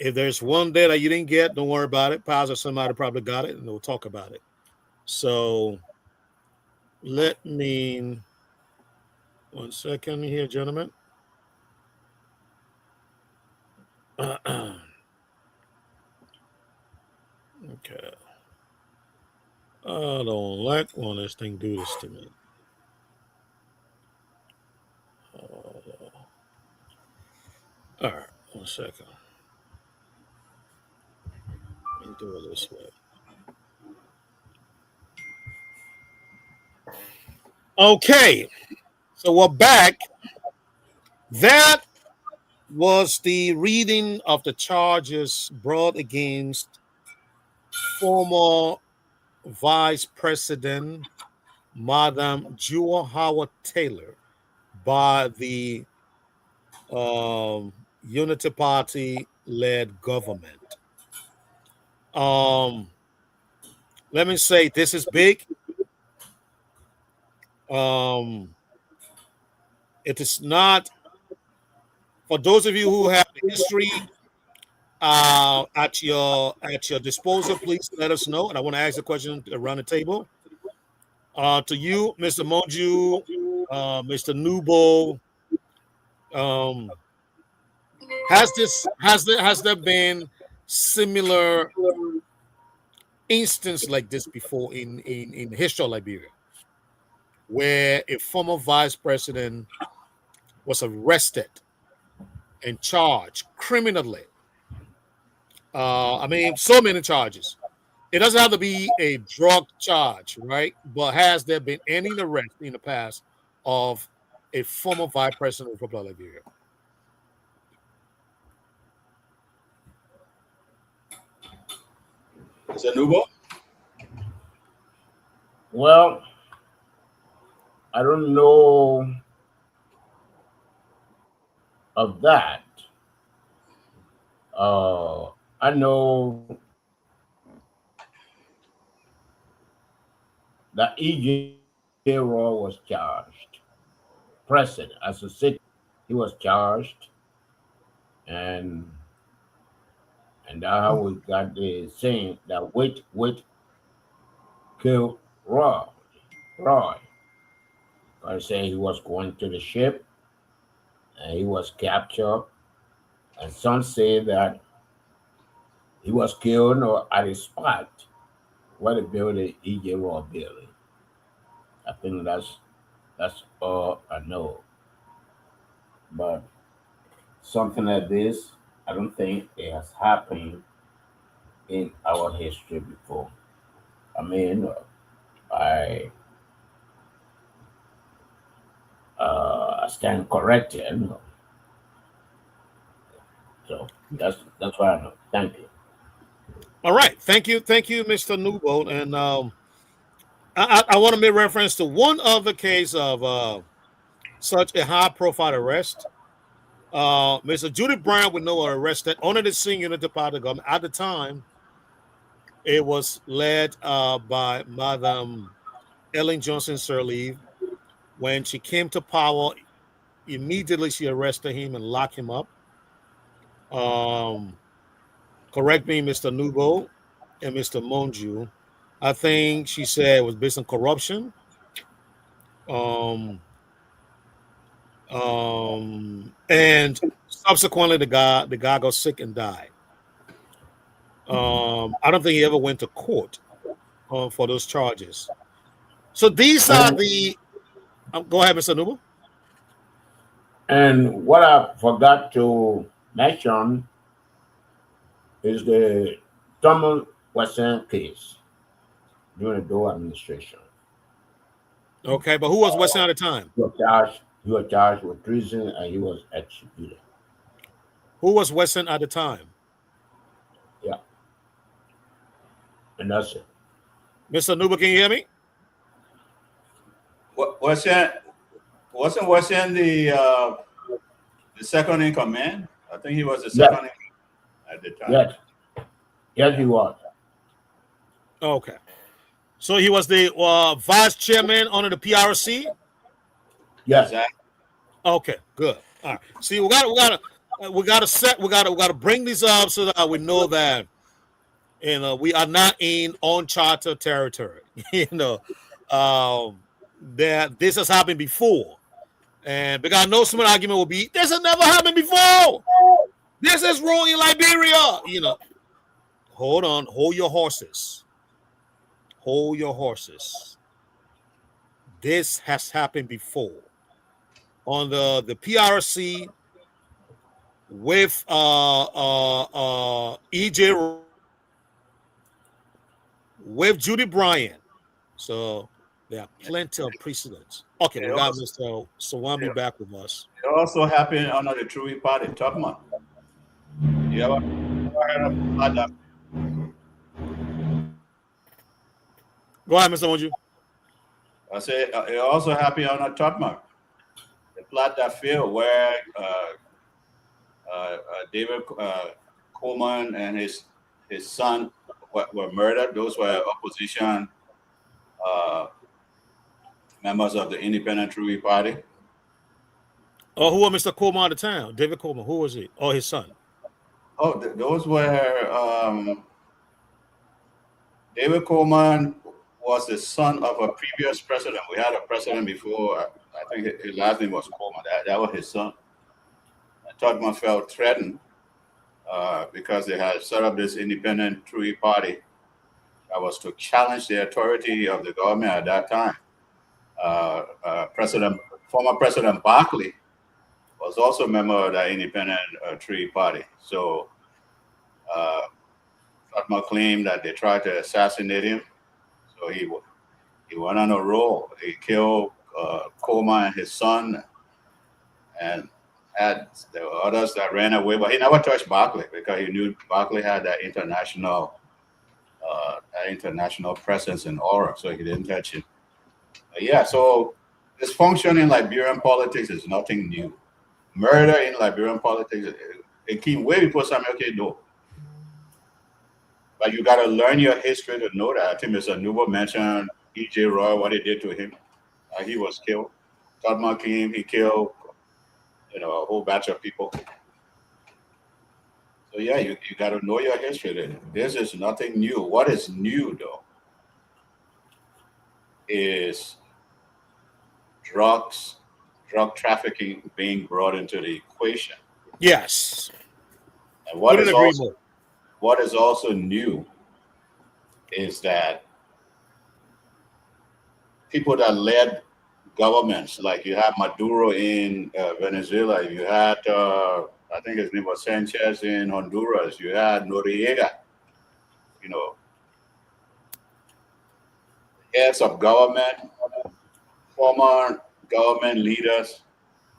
if there's one there that you didn't get, don't worry about it. Paz or somebody probably got it, and we'll talk about it. So let me 1 second here, gentlemen. Okay. I don't like when this thing do this to me. All right, 1 second. Let me do it this way. Okay, so we're back. That was the reading of the charges brought against former Vice President Madam Jewel Howard Taylor by the Unity Party led government. Let me say this is big. It is not for those of you who have the history at your disposal. Please let us know, and I want to ask a question around the table. To you, Mr. Moju, Mr. Nubo, has there been similar instance like this before in the history of Liberia, where a former vice president was arrested and charged criminally? I mean, so many charges. It doesn't have to be a drug charge, right? But has there been any arrest in the past of a former vice president of the Republic of Liberia? Is it Nubo? Well, I don't know of that. I know that E.J. Raw was charged. President, as a city, he was charged, and that's how we got the saying that wait killed Roy. I say he was going to the ship and he was captured, and some say that he was killed or at a spot where they built the E.J. Raw building. I think that's all I know. But something like this, I don't think it has happened in our history before. I mean, I stand corrected. So that's what I know. Thank you. All right, thank you, Mr. Newbold. And I want to make reference to one other case of such a high-profile arrest. Mr. Judy Brown would know arrested under the senior Unity Party government. At the time, it was led by Madam Ellen Johnson Sirleaf, When she came to power, immediately she arrested him and locked him up. Correct me, Mr. Nubo and Mr. Monju. I think she said it was based on corruption. Um, and subsequently the guy got sick and died. I don't think he ever went to court for those charges. So these are the. Go ahead, Mr. Nubo. And what I forgot to mention is the Thomas Wesson case during the Doe administration. Okay, but who was Wesson at the time? He was charged with treason and he was executed. Who was Wesson at the time? Yeah. And that's it. Mr. Nuba, can you hear me? Wasn't the second in command? I think he was the second at the time. Yes, he was. Okay. So he was the vice chairman under the PRC? Yes. Exactly. Okay, good. All right. See, we gotta bring these up so that we know that we are not in uncharted territory. That this has happened before. And because I know some argument will be, this has never happened before. This is wrong in Liberia. Hold on, hold your horses. Hold your horses. This has happened before. On the PRC with EJ with Judy Bryant. So there are plenty of precedents. Okay, we got Mr. Sawami back with us. It also happened under the True Party, Tubman. You ever heard about that? Go ahead, Mr. Monju. I say it also happened under Tubman. The plot that failed where David Coleman and his son were murdered. Those were opposition members of the Independent True Party. Oh, who was Mr. Coleman at the time? David Coleman. Who was he? Oh, his son. Oh, those were David Coleman was the son of a previous president. We had a president before. I think his last name was Coleman. That was his son. Tubman felt threatened because they had set up this Independent True Party that was to challenge the authority of the government at that time. Former President Barkley was also a member of the Independent Tree Party. So Tubman claimed that they tried to assassinate him. So he went on a roll. He killed Coleman and his son, and there were others that ran away, but he never touched Barkley because he knew Barkley had that international presence and aura, so he didn't touch him. So dysfunction in Liberian politics is nothing new. Murder in Liberian politics, it came way before Samuel K. Doe. But you got to learn your history to know that. I think Mr. Nubo mentioned E.J. Roy, what he did to him. He was killed. Tubman came, he killed a whole batch of people. So you got to know your history. This is nothing new. What is new, though, is drug trafficking being brought into the equation. Yes. And what is also new is that people that led governments, like you have Maduro in Venezuela, you had I think his name was Sanchez in Honduras, you had Noriega, heads of government, former government leaders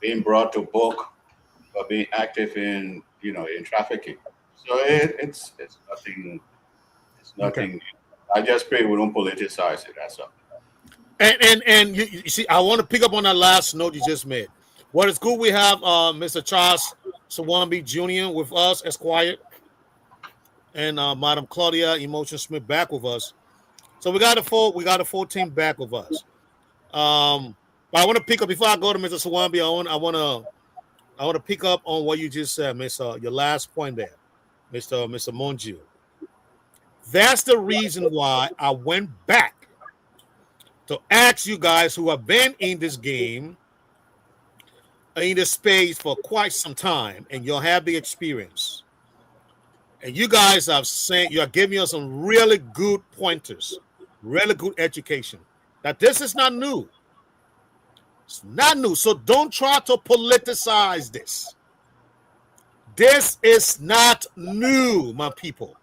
being brought to book for being active in trafficking. So it's nothing. It's nothing. Okay. I just pray we don't politicize it. That's all. And you see, I want to pick up on that last note you just made. What is good? We have Mr. Charles Sawambi Jr. with us, Esquire, and Madam Claudia Emotion Smith back with us. So we got a full team back with us. But I want to pick up before I go to Mr. Swambi. I want to pick up on what you just said, Mr. Your last point there, Mr. Monju. That's the reason why I went back to ask you guys who have been in this game, in this space for quite some time, and you'll have the experience. And you guys have saying you are giving us some really good pointers, really good education. That this is not new. It's not new. So don't try to politicize this. This is not new, my people.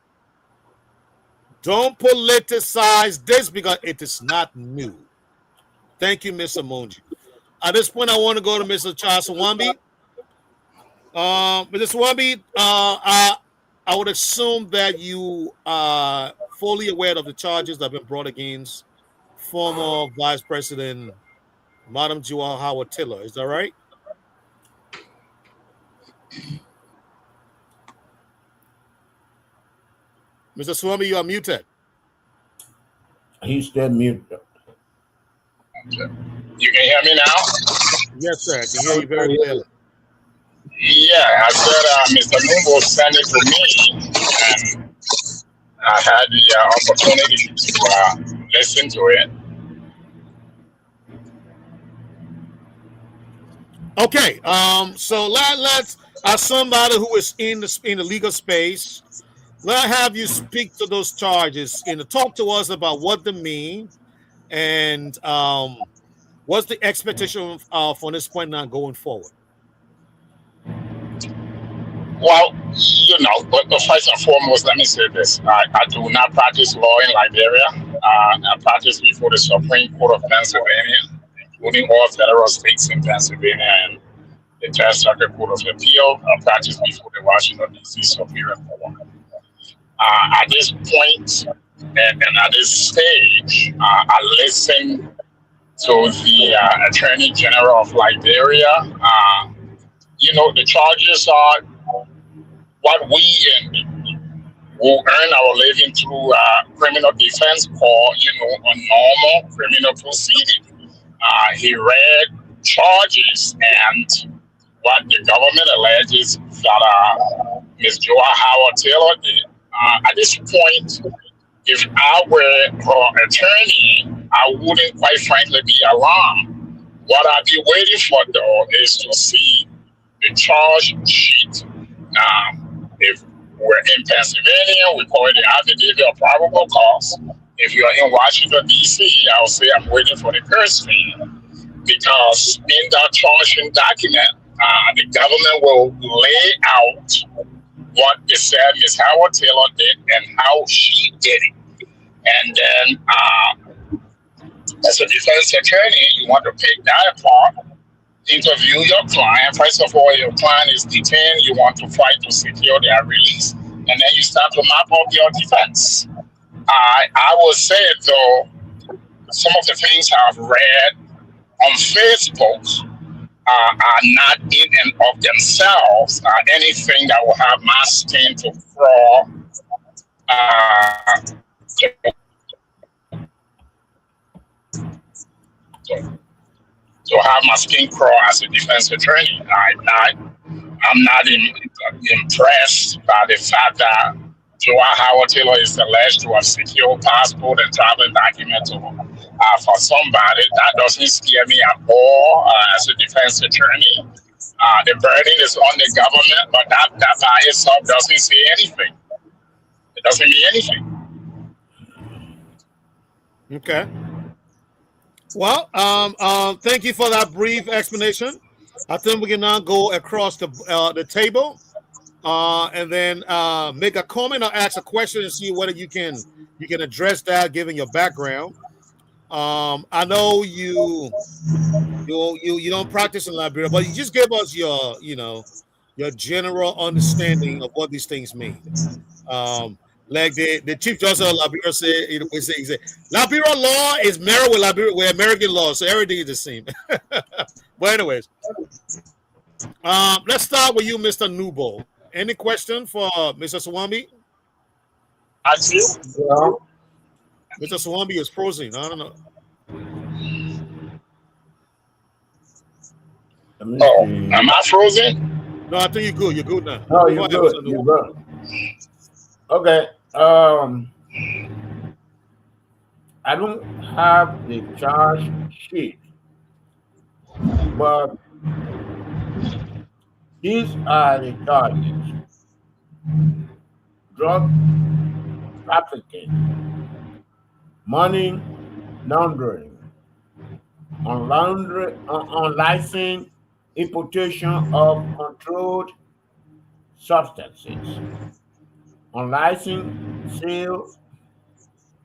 Don't politicize this because it is not new. Thank you, Mr. Monji. At this point, I want to go to Mr. Charles Swambi. Mr. Swambi, I would assume that you are fully aware of the charges that have been brought against former Vice President Madam Joa Howard Taylor. Is that right? Mr. Swami, you are muted. He's still muted. You can hear me now? Yes, sir. I can hear you very clearly. Yeah, I said Mr. Numbo sent it to me, and I had the opportunity to listen to it. Okay. So let's as somebody who is in the legal space, let's have you speak to those charges and talk to us about what they mean and what's the expectation from this point now going forward. Well, but first and foremost, let me say this. I do not practice law in Liberia. I practice before the Supreme Court of Pennsylvania, including all federal states in Pennsylvania and the Third Circuit Court of Appeal. I practice before the Washington, D.C. Superior Court. At this point and at this stage, I listen to the Attorney General of Liberia. The charges are what we who earn our living through criminal defense call, a normal criminal proceeding. He read charges, and what the government alleges that Ms. Joa Howard Taylor did. At this point, if I were her attorney, I wouldn't quite frankly be alarmed. What I'd be waiting for, though, is to see the charge sheet. If we're in Pennsylvania, we call it the affidavit of probable cause. If you're in Washington, D.C., I'll say I'm waiting for the purse fee, because in that charging document, the government will lay out what they said Ms. Howard Taylor did and how she did it. And then, as a defense attorney, you want to pick that apart, interview your client. First of all, your client is detained. You want to fight to secure their release, and then you start to map up your defense. I will say, though, some of the things I've read on Facebook are not in and of themselves anything that will have my skin to crawl. To have my skin crawl as a defense attorney. I'm not impressed by the fact that Joa Howard Taylor is alleged to have secured passport and travel documents for somebody. That doesn't scare me at all as a defense attorney. The burden is on the government, but that by itself doesn't say anything. It doesn't mean anything. Okay. Well, thank you for that brief explanation. I think we can now go across the table and then make a comment or ask a question and see whether you can address that given your background. I know you don't practice in Liberia, but you just give us your general understanding of what these things mean. Like the Chief Justice of Liberia said, he said, Liberia law is married with American law, so everything is the same. But anyways, let's start with you, Mr. Nubo. Any question for Mr. Swambi? I do. Yeah. Mr. Swambi is frozen. I don't know. Oh, am I frozen? No, I think you're good. You're good now. No, you're good. You're good. Okay. I don't have the charge sheet, but these are the charges: drug trafficking, money laundering, unlicensed importation of controlled substances, unlicensed sale,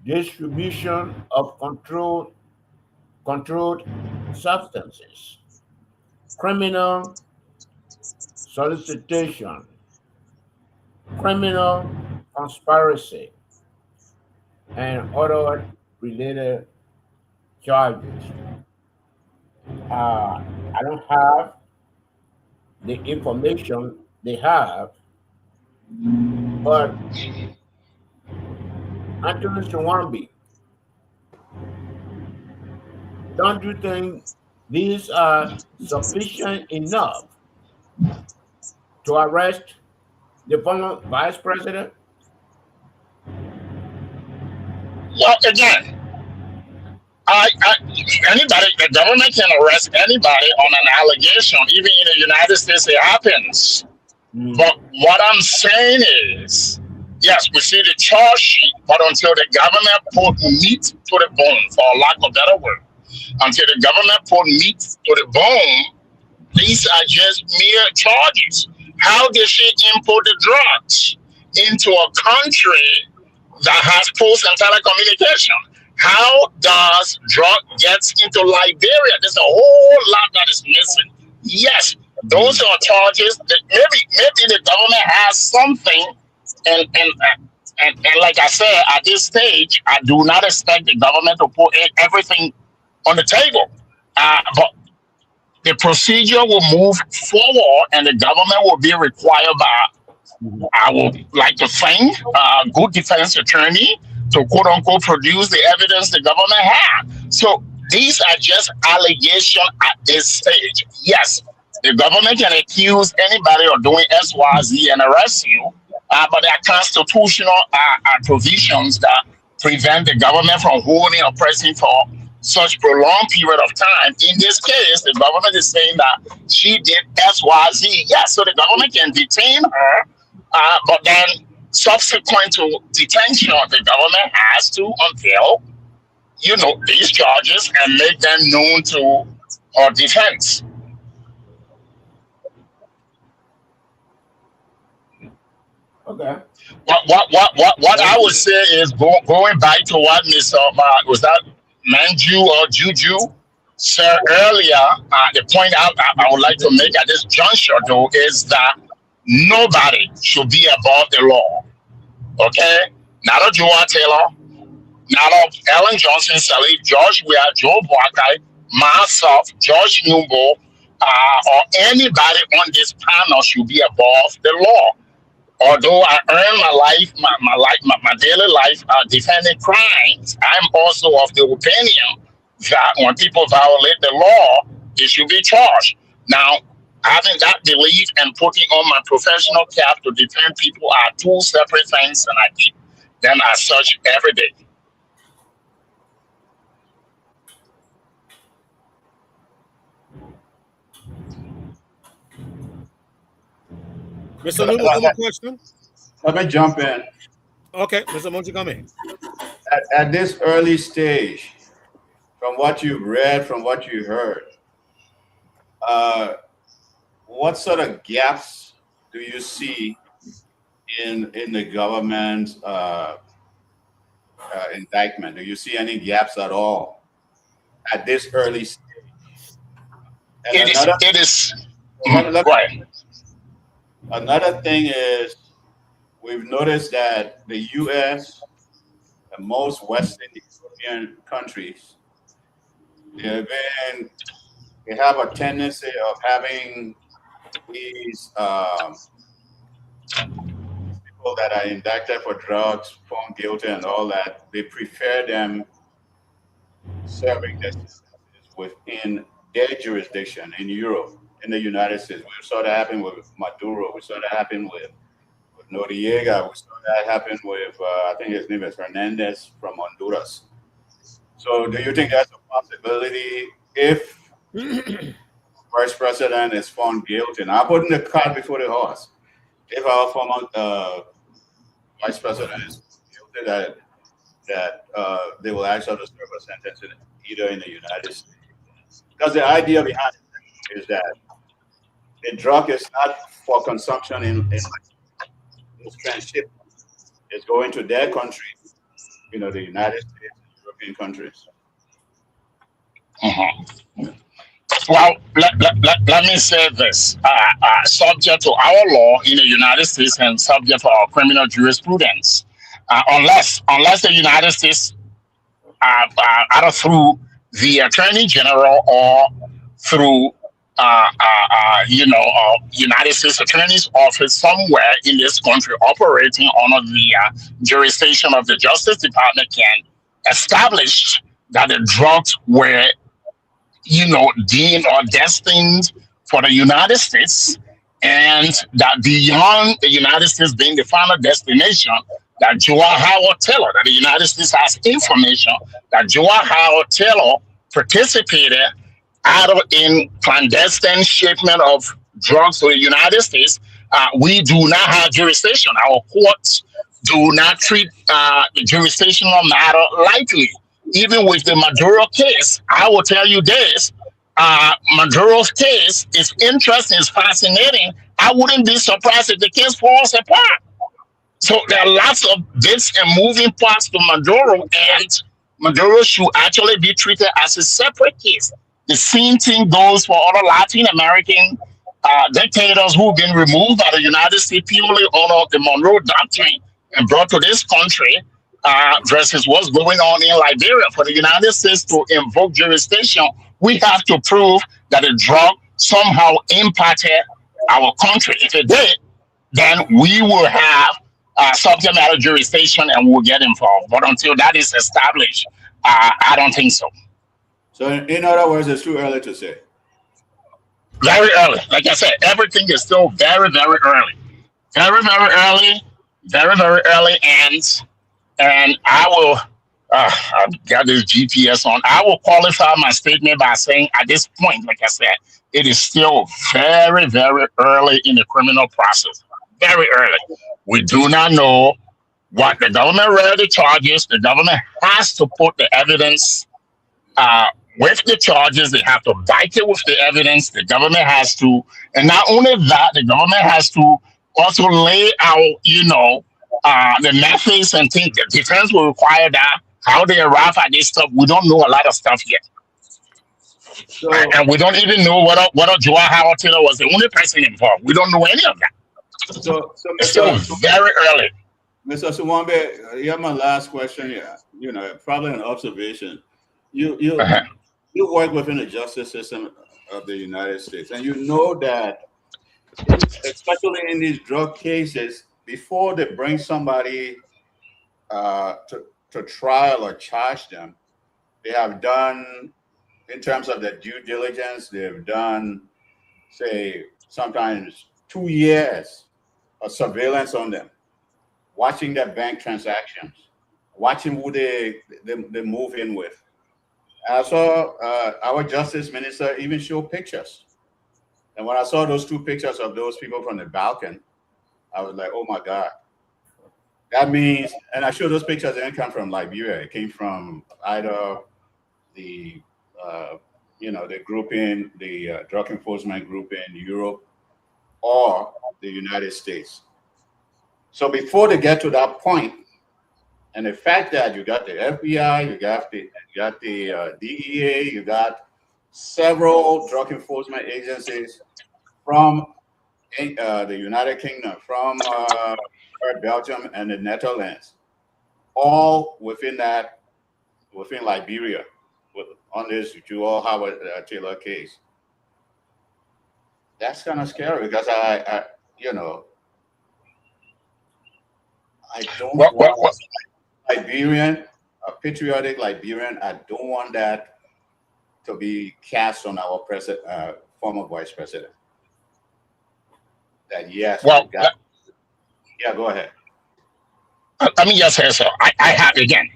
distribution of controlled substances, criminal solicitation, criminal conspiracy, and other related charges. I don't have the information they have, but Anthony Shawambi, don't you think these are sufficient enough to arrest the former vice president? Well, again, anybody, the government can arrest anybody on an allegation. Even in the United States, it happens. But what I'm saying is, yes, we see the charge sheet, but until the government put meat to the bone, for lack of better word, until the government put meat to the bone, these are just mere charges. How did she import the drugs into a country that has post and telecommunication? How does drug gets into Liberia? There's a whole lot that is missing. Yes, those are charges that maybe the government has something, and like I said, at this stage, I do not expect the government to put everything on the table. But the procedure will move forward, and the government will be required by, I would like to thank a good defense attorney to quote unquote produce the evidence the government had. So these are just allegations at this stage. Yes, the government can accuse anybody of doing X, Y, Z and arrest you, but there are constitutional provisions that prevent the government from holding a person for such prolonged period of time. In this case, the government is saying that she did X, Y, Z. Yes, so the government can detain her, but then subsequent to detention, the government has to unveil, these charges and make them known to her defense. Okay. What I would say is going back to what Mr. Was that Manju or Juju said earlier. The point I would like to make at this juncture, though, is that nobody should be above the law. Okay, not a Joa Taylor, not a Ellen Johnson, Salif, George Weah, Joe Boakai, myself, George Newbo, or anybody on this panel should be above the law. Although I earn my life, my daily life defending crimes, I'm also of the opinion that when people violate the law, they should be charged. Now, having that belief and putting on my professional cap to defend people are two separate things, and I keep them as such every day. Mr. Nuno, one more question. Let me jump in. Okay, Mr. Monty, come in. At this early stage, from what you've read, from what you heard, what sort of gaps do you see in the government's indictment? Do you see any gaps at all at this early stage? It is right. Another thing is, we've noticed that the U.S. and most Western European countries, they have a tendency of having these people that are indicted for drugs, found guilty, and all that. They prefer them serving their sentences within their jurisdiction in Europe. in the United States. We saw that happen with Maduro. We saw that happen with Noriega. We saw that happen with, I think his name is Hernandez from Honduras. So do you think that's a possibility if vice president is found guilty? And I'm putting the cart before the horse. If our former vice president is guilty, that they will actually serve a sentence either in the United States. Because the idea behind it is that the drug is not for consumption in transshipment. It's going to their country, the United States and European countries. Well, let me say this. Subject to our law in the United States and subject to our criminal jurisprudence, unless the United States, either through the Attorney General or through United States Attorney's Office somewhere in this country operating under the jurisdiction of the Justice Department, can establish that the drugs were deemed or destined for the United States, and that beyond the United States being the final destination, that Joa Howard Taylor, that the United States has information that Joa Howard Taylor participated either in clandestine shipment of drugs to the United States. We do not have jurisdiction. Our courts do not treat the jurisdictional matter lightly. Even with the Maduro case, I will tell you this, Maduro's case is interesting, is fascinating. I wouldn't be surprised if the case falls apart. So there are lots of bits and moving parts to Maduro, and Maduro should actually be treated as a separate case. The same thing goes for other Latin American dictators who've been removed by the United States purely under the Monroe Doctrine and brought to this country, versus what's going on in Liberia. For the United States to invoke jurisdiction, we have to prove that the drug somehow impacted our country. If it did, then we will have subject matter jurisdiction and we'll get involved. But until that is established, I don't think so. So in other words, it's too early to say. Very early. Like I said, everything is still very, very early. Very, very early. Very, very early. And I will, I've got this GPS on. I will qualify my statement by saying at this point, like I said, it is still very, very early in the criminal process. Very early. We do not know what the government read the charges. The government has to put the evidence with the charges. They have to back it with the evidence. The government has to, and not only that, the government has to also lay out, the methods and things. The defense will require that. How they arrive at this stuff, we don't know a lot of stuff yet. So, and we don't even know whether Joa Howard Taylor was the only person involved. We don't know any of that. So it's still very early. Mr. Suwambe, you have my last question here. Probably an observation. You work within the justice system of the United States, and you know that, especially in these drug cases, before they bring somebody to trial or charge them, they have done, in terms of the due diligence, they've done, say, sometimes 2 years of surveillance on them, watching their bank transactions, watching who they move in with. And I saw our justice minister even show pictures. And when I saw those 2 pictures of those people from the Balkan, I was like, oh my God. That means, and I showed those pictures, didn't come from Liberia. It came from either the, the grouping, the drug enforcement group in Europe or the United States. So before they get to that point, and the fact that you got the FBI, you got the DEA, you got several drug enforcement agencies from the United Kingdom, from Belgium and the Netherlands, all within Liberia, on this Joa Howard Taylor case. That's kind of scary because I don't want Liberian, a patriotic Liberian. I don't want that to be cast on our former vice president. That yes, Well, yeah, go ahead. let me just say so. I have again.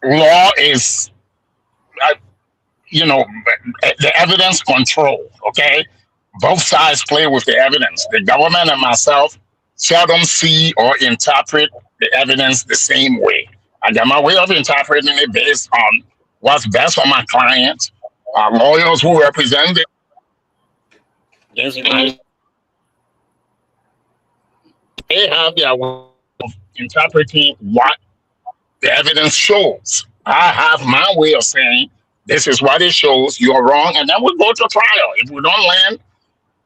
Law is, uh, the evidence control. Okay, both sides play with the evidence. The government and myself seldom see or interpret the evidence the same way. I got my way of interpreting it based on what's best for my clients, lawyers who represent them. They have their way of interpreting what the evidence shows. I have my way of saying this is what it shows. You're wrong, and then we go to trial. If we don't land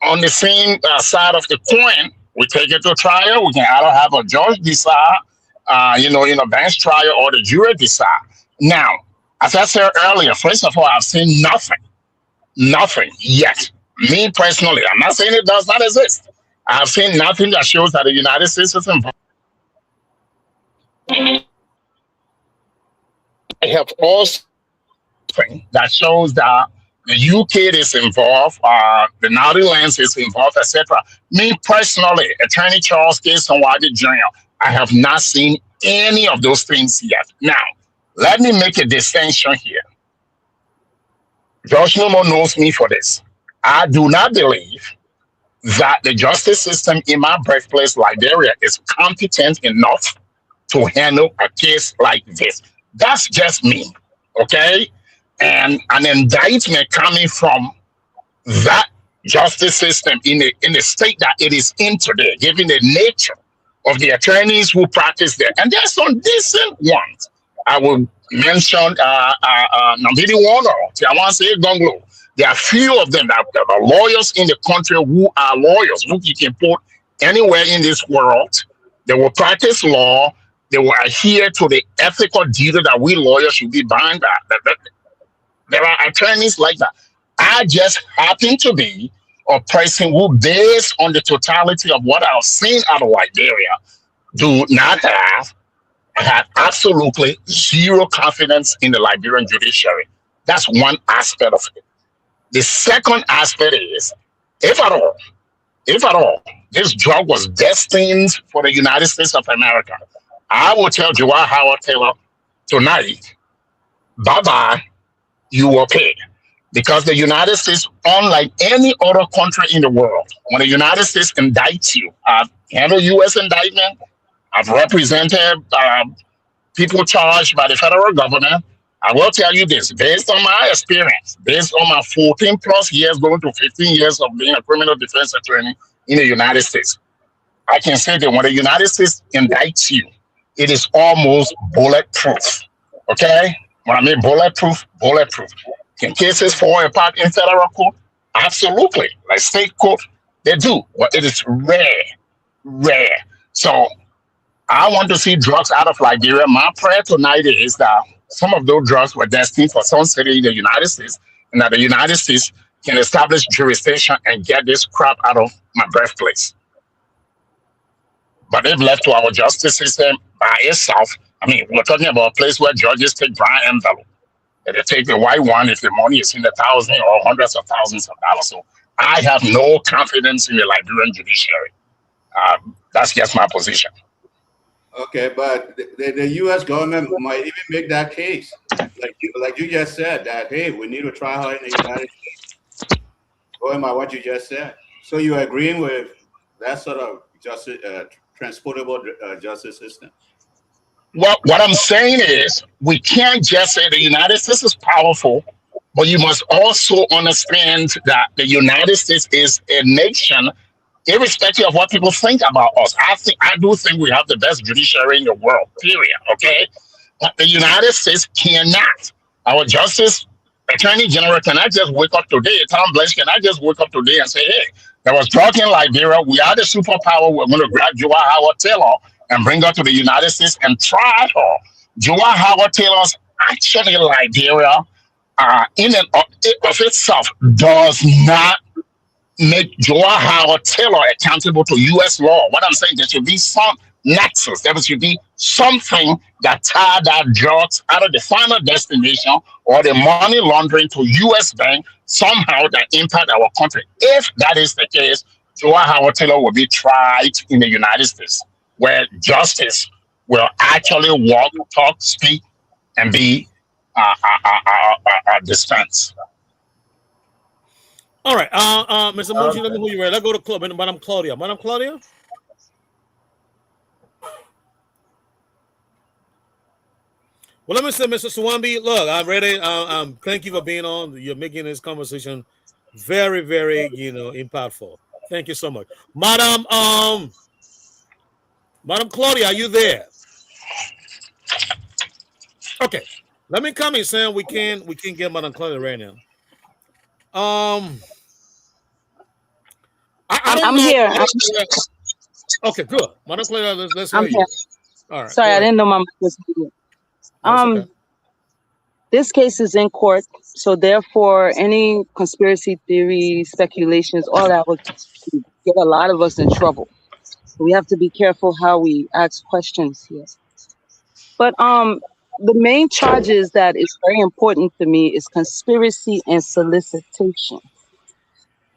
on the same side of the coin, we take it to trial. We can either have a judge decide, in a bench trial, or the jury decide. Now, as I said earlier, first of all, I've seen nothing yet. Me personally, I'm not saying it does not exist. I've seen nothing that shows that the United States is involved. I have also seen that shows that the UK is involved, the Netherlands is involved, etc. Me personally, Attorney Charles Case and Wadi Jr., I have not seen any of those things yet. Now, let me make a distinction here. Josh Nomo knows me for this. I do not believe that the justice system in my birthplace, Liberia, is competent enough to handle a case like this. That's just me, okay? And an indictment coming from that justice system in the state that it is in today, given the nature of the attorneys who practice there. And there's some decent ones. I will mention Nambidi Warner, Tiawanse Gonglo. There are few of them that are lawyers in the country who are lawyers, who you can put anywhere in this world. They will practice law. They will adhere to the ethical duty that we lawyers should be bound by. There are attorneys like that. I just happen to be a person who, based on the totality of what I've seen out of Liberia, do not have absolutely zero confidence in the Liberian judiciary. That's one aspect of it. The second aspect is, if at all, this drug was destined for the United States of America, I will tell Joa Howard Taylor tonight, bye-bye, you were paid. Because the United States, unlike any other country in the world, when the United States indicts you, I've handled U.S. indictment, I've represented people charged by the federal government. I will tell you this, based on my experience, based on my 14 plus years, going to 15 years of being a criminal defense attorney in the United States, I can say that when the United States indicts you, it is almost bulletproof. Okay? When I mean bulletproof. Can cases fall apart in federal court? Absolutely. Like state court, they do. But it is rare. So I want to see drugs out of Liberia. My prayer tonight is that some of those drugs were destined for some city in the United States, and that the United States can establish jurisdiction and get this crap out of my birthplace. But if left to our justice system by itself, I mean, we're talking about a place where judges take brown envelope. And they take the white one if the money is in the thousands or hundreds of thousands of dollars. So I have no confidence in the Liberian judiciary. That's just my position. Okay, but the U.S. government might even make that case, like you just said, that hey, we need to try her in the United States. Going by what you just said, so you agreeing with that sort of justice, transportable justice system? Well, what I'm saying is, we can't just say the United States is powerful, but you must also understand that the United States is a nation, irrespective of what people think about us. I do think we have the best judiciary in the world, period, okay? But the United States cannot. Our Justice Attorney General cannot just wake up today, Tom Blanche cannot just wake up today and say, hey, there was drug in Liberia, we are the superpower, we're going to grab Joa Howard Taylor and bring her to the United States and try her. Joa Howard Taylor's action in Liberia, in and of itself, does not make Joa Howard Taylor accountable to U.S. law. What I'm saying, there should be some nexus. There should be something that tie that drugs out of the final destination or the money laundering to U.S. bank somehow that impact our country. If that is the case, Joe Howard Taylor will be tried in the United States, where justice will actually walk, talk, speak, and be dispensed. All right, Mr. Munchi, let me who you ready. Let's go to Madam Claudia. Madam Claudia. Well, let me say, Mr. Swambi, look, I'm ready. Thank you for being on. You're making this conversation very, very, impactful. Thank you so much, Madam Claudia. Are you there? Okay, let me come in, Sam. We can get Madam Claudia right now. I don't I'm know. here. Okay, good. Madam Claudia, let's hear I'm you. here. All right. Sorry, I didn't know my mic was muted. Okay. This case is in court, so therefore, any conspiracy theories, speculations, all that would get a lot of us in trouble. We have to be careful how we ask questions here. But the main charges that is very important to me is conspiracy and solicitation.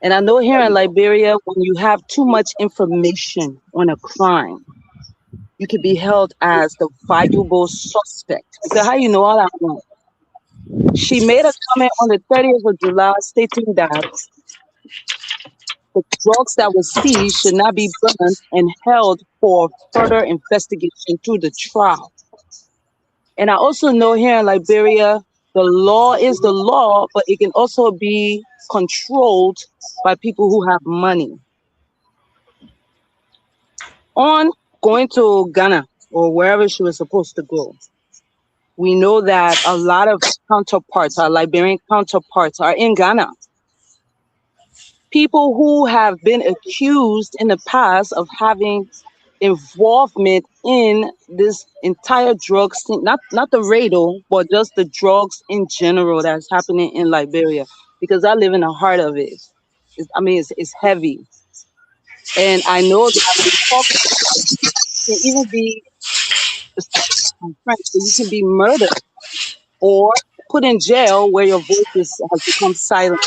And I know here in Liberia, when you have too much information on a crime, you could be held as the valuable suspect. Because how you know all that one? She made a comment on the 30th of July stating that the drugs that were seized should not be burned and held for further investigation through the trial. And I also know here in Liberia, the law is the law, but it can also be controlled by people who have money. On going to Ghana or wherever she was supposed to go, we know that a lot of counterparts, our Liberian counterparts, are in Ghana. People who have been accused in the past of having involvement in this entire drug scene, not the radar, but just the drugs in general that's happening in Liberia, because I live in the heart of it. It's heavy. And I know that when you talk, it can even be, you can be murdered or put in jail where your voice has become silent.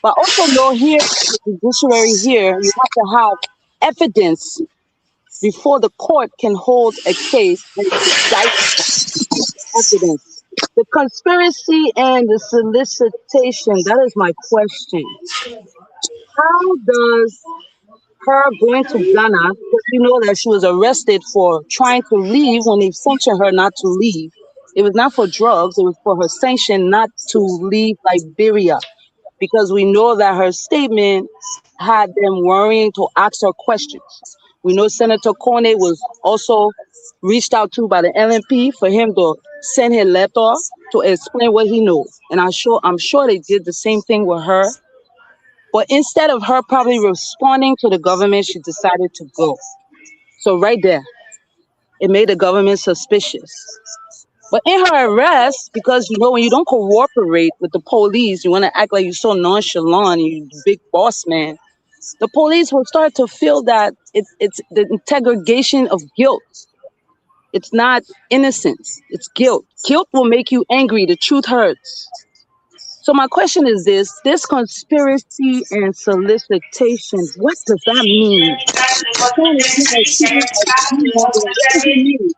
But also know here, the judiciary here, you have to have evidence before the court can hold a case and indict evidence. The conspiracy and the solicitation, that is my question. How does her going to Ghana, because you know that she was arrested for trying to leave when they sanctioned her not to leave. It was not for drugs, it was for her sanction not to leave Liberia, because we know that her statement had them worrying to ask her questions. We know Senator Corney was also reached out to by the LNP for him to send her letter to explain what he knows. And I'm sure they did the same thing with her. But instead of her probably responding to the government, she decided to go. So right there, it made the government suspicious. But in her arrest, because when you don't cooperate with the police, you want to act like you're so nonchalant, you big boss man. The police will start to feel that it's the integration of guilt. It's not innocence, it's guilt. Guilt will make you angry. The truth hurts. So my question is this conspiracy and solicitation, what does that mean? What does it mean?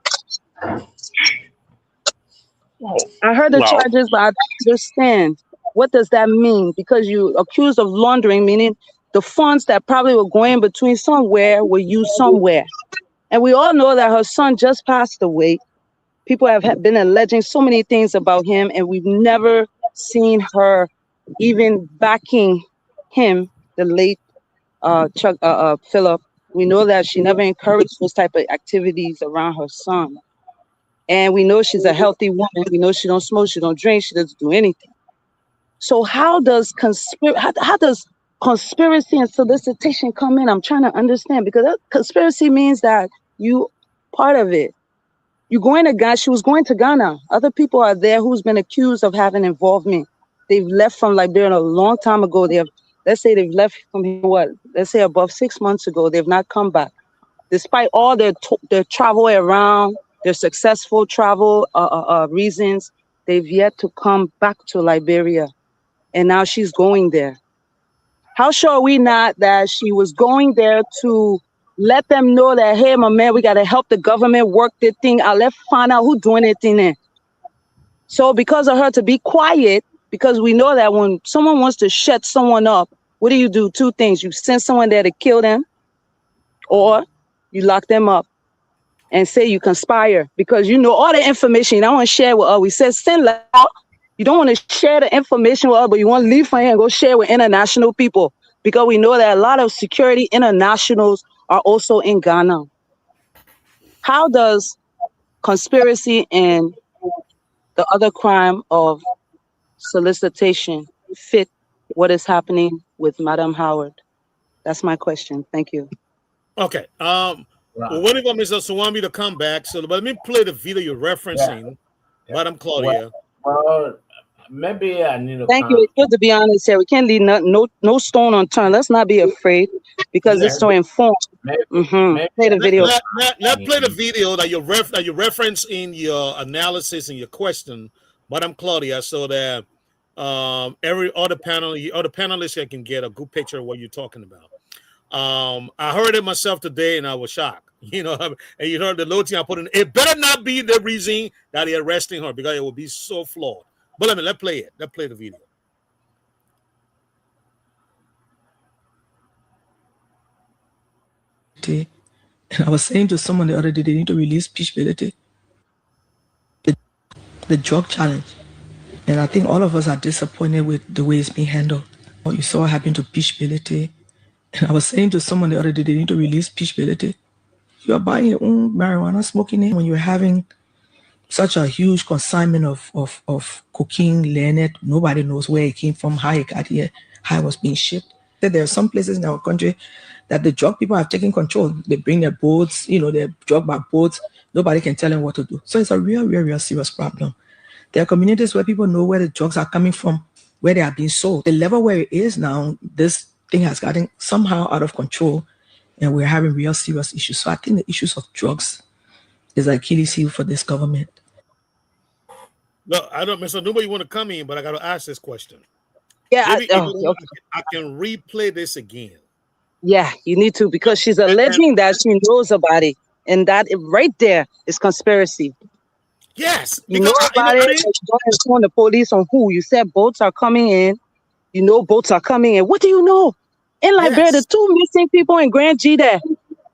I heard the charges, but I don't understand. What does that mean? Because you accused of laundering, meaning the funds that probably were going between somewhere were used somewhere. And we all know that her son just passed away. People have been alleging so many things about him, and we've never seen her even backing him, the late Chuck Phillip. We know that she never encouraged those type of activities around her son. And we know she's a healthy woman. We know she don't smoke, she don't drink, she doesn't do anything. So how does conspiracy and solicitation come in? I'm trying to understand, because conspiracy means that you part of it. You're going to Ghana. She was going to Ghana. Other people are there who's been accused of having involvement. They've left from Liberia a long time ago. Let's say they've left from here, let's say above 6 months ago. They've not come back. despite all their travel around, their successful travel reasons, they've yet to come back to Liberia. And now she's going there. How sure are we not that she was going there to let them know that, hey, my man, we got to help the government work this thing out. Let's find out who's doing it in there. So because of her to be quiet, because we know that when someone wants to shut someone up, what do? Two things. You send someone there to kill them, or you lock them up and say you conspire because you know all the information. You don't want to share with us. We said send law. You don't want to share the information with us, but you want to leave from here and go share with international people because we know that a lot of security internationals are also in Ghana. How does conspiracy and the other crime of solicitation fit what is happening with Madam Howard? That's my question. Thank you. Okay. Well, what if Mr. Swami to come back? So let me play the video you're referencing, Madam Claudia. Well, maybe I need to Thank you. It's good to be honest here. We can't leave no stone unturned. Let's not be afraid because it's so informed. Play the video. Let's play the video that you reference in your analysis and your question, Madam Claudia, so that every other panelists can get a good picture of what you're talking about. I heard it myself today and I was shocked. You know, and you heard the low thing I put in. It better not be the reason that they're arresting her because it will be so flawed. But let's play it. Let's play the video. And I was saying to someone the other day, they need to release Peachability, the drug challenge. And I think all of us are disappointed with the way it's being handled. What you saw happen to Peachability. And I was saying to someone the other day, they need to release Peachability. You are buying your own marijuana, smoking it when you're having such a huge consignment of cocaine, landed. Nobody knows where it came from, how it got here, how it was being shipped. There are some places in our country that the drug people have taken control. They bring their boats, they're drug by boats. Nobody can tell them what to do. So it's a real serious problem. There are communities where people know where the drugs are coming from, where they are being sold. The level where it is now, this thing has gotten somehow out of control, and we're having real serious issues. So I think the issues of drugs is an Achilles heel for this government. No, I don't, Mr. Newman, you want to come in, but I got to ask this question. Yeah, I can replay this again. Yeah, you need to, because she's alleging that she knows about it, and that right there is conspiracy. Yes, you know about it. You don't inform the police on who. You said boats are coming in. You know boats are coming in. What do you know? In Liberia, the two missing people in Grand G there.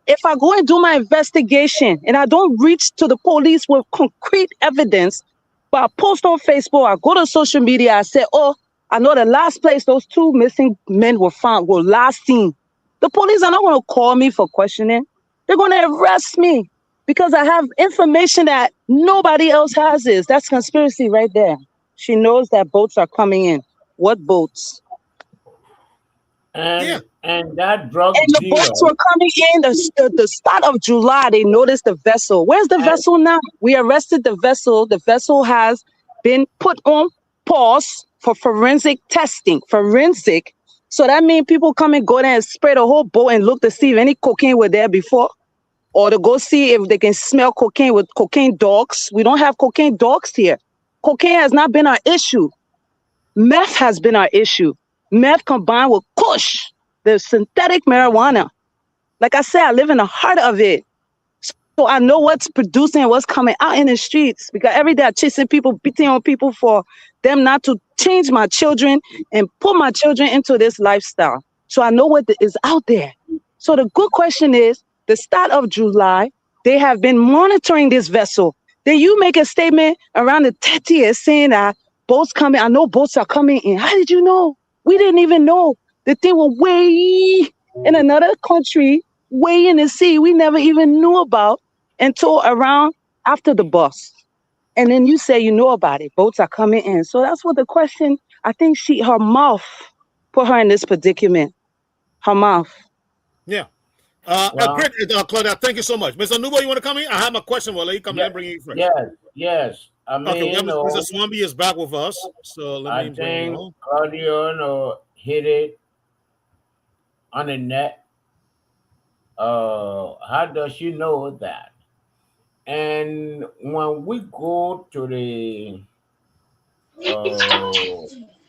If I go and do my investigation and I don't reach to the police with concrete evidence, but I post on Facebook, I go to social media, I say, oh, I know the last place those two missing men were found were last seen. The police are not going to call me for questioning. They're going to arrest me because I have information that nobody else has. That's conspiracy right there. She knows that boats are coming in. What boats? And that drug the boats were coming in the start of July. They noticed the vessel. Where's the vessel now? We arrested the vessel. The vessel has been put on pause for forensic testing. So that means people come and go there and spray the whole boat and look to see if any cocaine were there before, or to go see if they can smell cocaine with cocaine dogs. We don't have cocaine dogs here. Cocaine has not been our issue. Meth has been our issue. Meth combined with kush, the synthetic marijuana. Like I said, I live in the heart of it. So I know what's producing and what's coming out in the streets, because every day I'm chasing people, beating on people for them not to change my children and put my children into this lifestyle. So I know what is out there. So the good question is, the start of July, they have been monitoring this vessel. Then you make a statement around the 30th saying that boats coming. I know boats are coming in. How did you know? We didn't even know. The thing was way in another country, way in the sea. We never even knew about until around after the bus. And then you say you know about it. Boats are coming in. So that's what the question, I think her mouth put her in this predicament. Her mouth. Yeah. Great, Claudia, thank you so much. Mr. Nubo, you want to come in? I have a question. Well, let you come in and bring you first. Yes. I mean, okay, Mr. Swambi is back with us. So let me bring you. Claudia hit it on the net. How does she know that? And when we go to the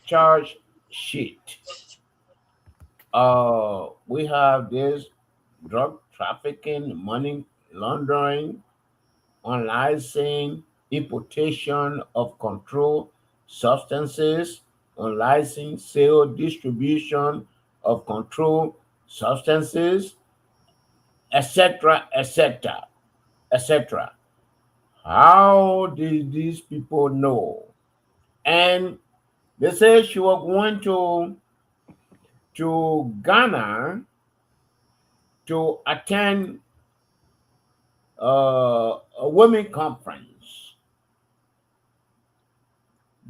charge sheet, we have this drug trafficking, money laundering, unlicensed importation of controlled substances, unlicensed sale, distribution of controlled substances, etc., etc., etc. How did these people know? And they said she was going to Ghana to attend a women conference.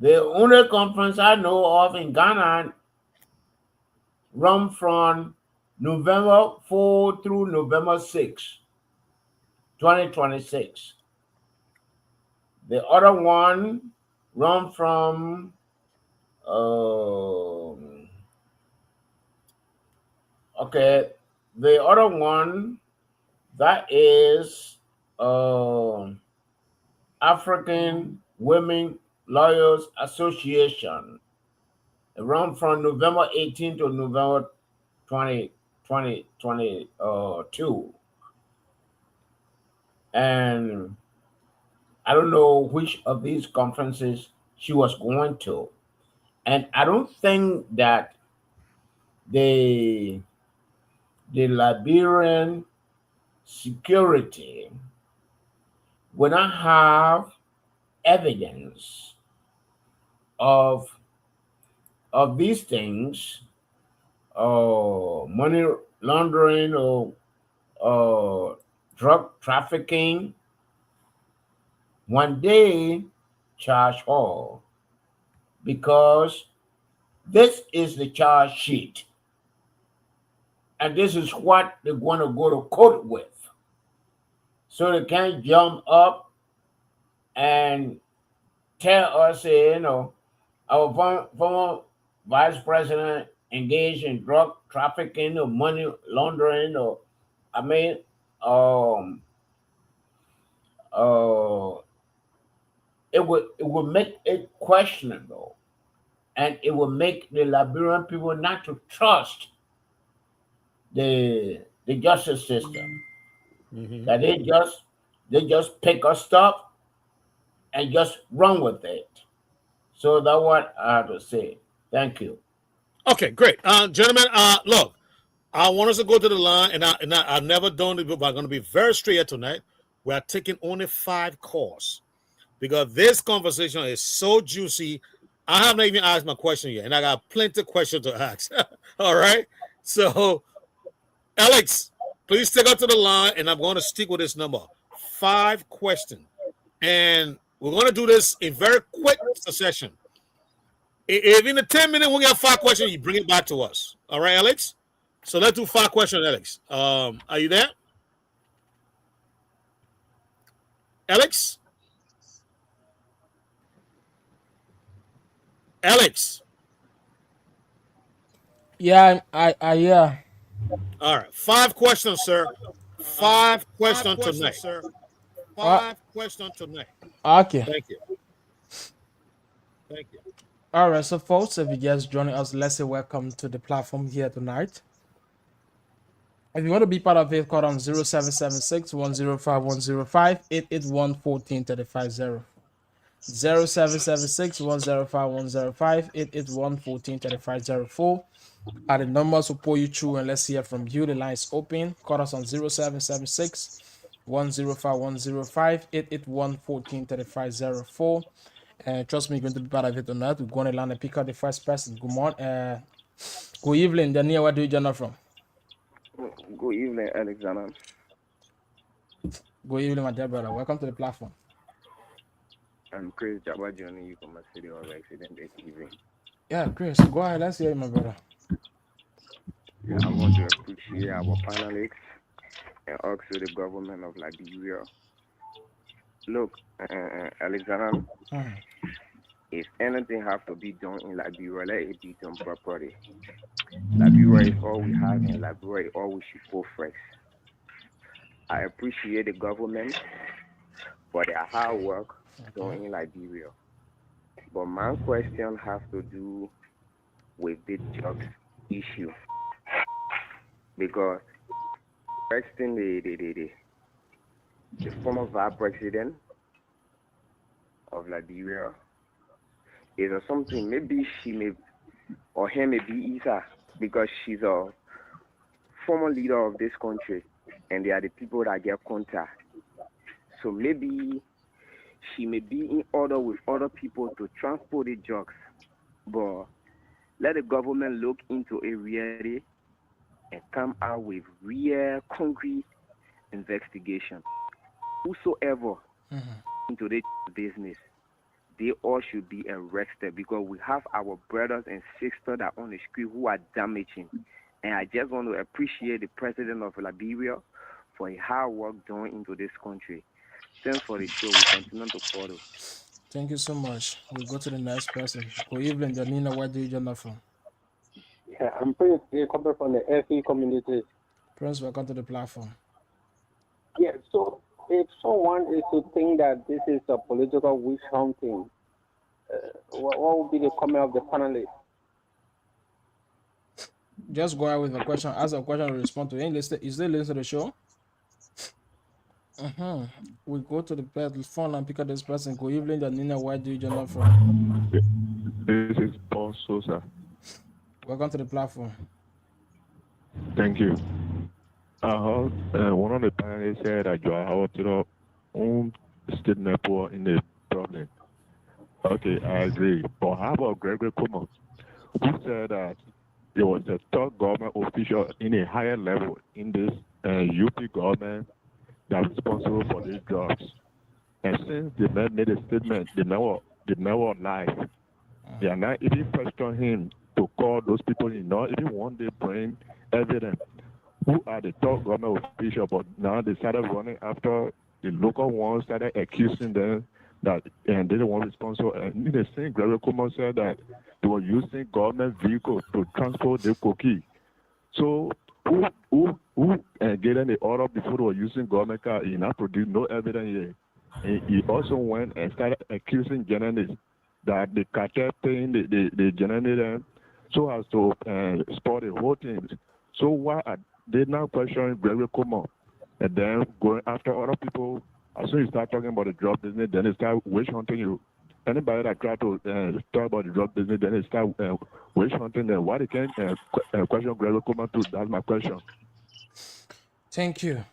The only conference I know of in Ghana run from November 4 through November 6, 2026. The other one run from okay, the other one that is African Women Lawyers Association. It run from November 18 to November 2022. And I don't know which of these conferences she was going to. And I don't think that the Liberian security will not have evidence of these things, money laundering or drug trafficking, when they charge her, because this is the charge sheet. And this is what they're going to go to court with. So they can't jump up and tell us, our former vice president engaged in drug trafficking or money laundering, or I mean, it would make it questionable, and it will make the Liberian people not to trust the justice system. That they just pick up stuff and just run with it. So that's what I have to say. Thank you. Okay, great, gentlemen. Look, I want us to go to the line, and I've never done it, but I'm going to be very straight tonight. We are taking only 5 calls because this conversation is so juicy. I haven't even asked my question yet, and I got plenty of questions to ask. All right, so Alex, please take us to the line, and I'm going to stick with this number: 5 questions, and we're going to do this in very quick succession. If in the 10 minutes we got 5 questions, you bring it back to us. All right, Alex? So let's do 5 questions, Alex. Are you there? Alex? Alex? Yeah, I yeah. All right. 5 questions, sir. 5 questions tonight. Sir. 5 questions tonight. Okay. Thank you. Thank you. All right. So, folks, if you just joining us, let's say welcome to the platform here tonight. If you want to be part of it, call on 0776 105 105 881 1435 0776 105 105 881 1435 the numbers will pull you through and let's hear from you. The line is open. Call us on 0776 105 105 881 1435 and trust me, you're going to be part of it tonight. We're going to land and pick up the first person. Good morning. Good evening, Daniel. Where do you join from? Good evening, Alexander. Good evening, my dear brother. Welcome to the platform. I'm Chris Jabba joining you from a city of accident this evening. Yeah, Chris, go ahead. Let's hear you, my brother. Yeah, I want to appreciate our panelists and also the government of Liberia. Look, Alexander, if anything have to be done in Liberia, let it be done properly. Liberia is all we have, and Liberia is all we should go first. I appreciate the government for their hard work done in Liberia. But my question has to do with the drugs issue because arresting the former vice president of Liberia is something maybe she may or him may be easier because she's a former leader of this country and they are the people that get contact. So maybe she may be in order with other people to transport the drugs. But let the government look into it really and come out with real concrete investigation. Whosoever into this business, they all should be arrested because we have our brothers and sisters that are on the street who are damaging. And I just want to appreciate the president of Liberia for his hard work done into this country. Thanks for the show. We continue to follow. Thank you so much. We'll go to the next person. Good evening, Janina. Where do you join us from? Yeah, I'm Prince coming from the FE community. Prince, welcome to the platform. Yeah, so if someone is to think that this is a political witch hunting, what would be the comment of the panelists? Just go out with a question. Ask a question and respond to it. Is they listen to the show? We go to the phone and pick up this person. Good evening, Janina. Where do you join us from? This is Paul Sosa. Welcome to the platform. Thank you. I heard one of the panelists said that you are out to the own state network in the problem. Okay, I agree. But how about Gregory Kuma, who said that there was a top government official in a higher level in this UP government that was responsible for these jobs? And since the man made a statement, the man lied. They are not even questioning him to call those people in, not even one day bring evidence. Who are the top government officials? But now they started running after the local ones, started accusing them that and they weren't responsible. And in the same, Gregory Kuma said that they were using government vehicles to transport the cookie. So who getting the order before they were using government car? He not produced no evidence yet. And he also went and started accusing journalists that the cartel paying the journalists so as to support the whole thing. So why are they now questioning Gregory Kuma and then going after other people? As soon as you start talking about the drug business, then they start witch hunting you. Anybody that try to talk about the drug business, then they start witch hunting them. Why they can't question Gregory Kuma too? That's my question. Thank you.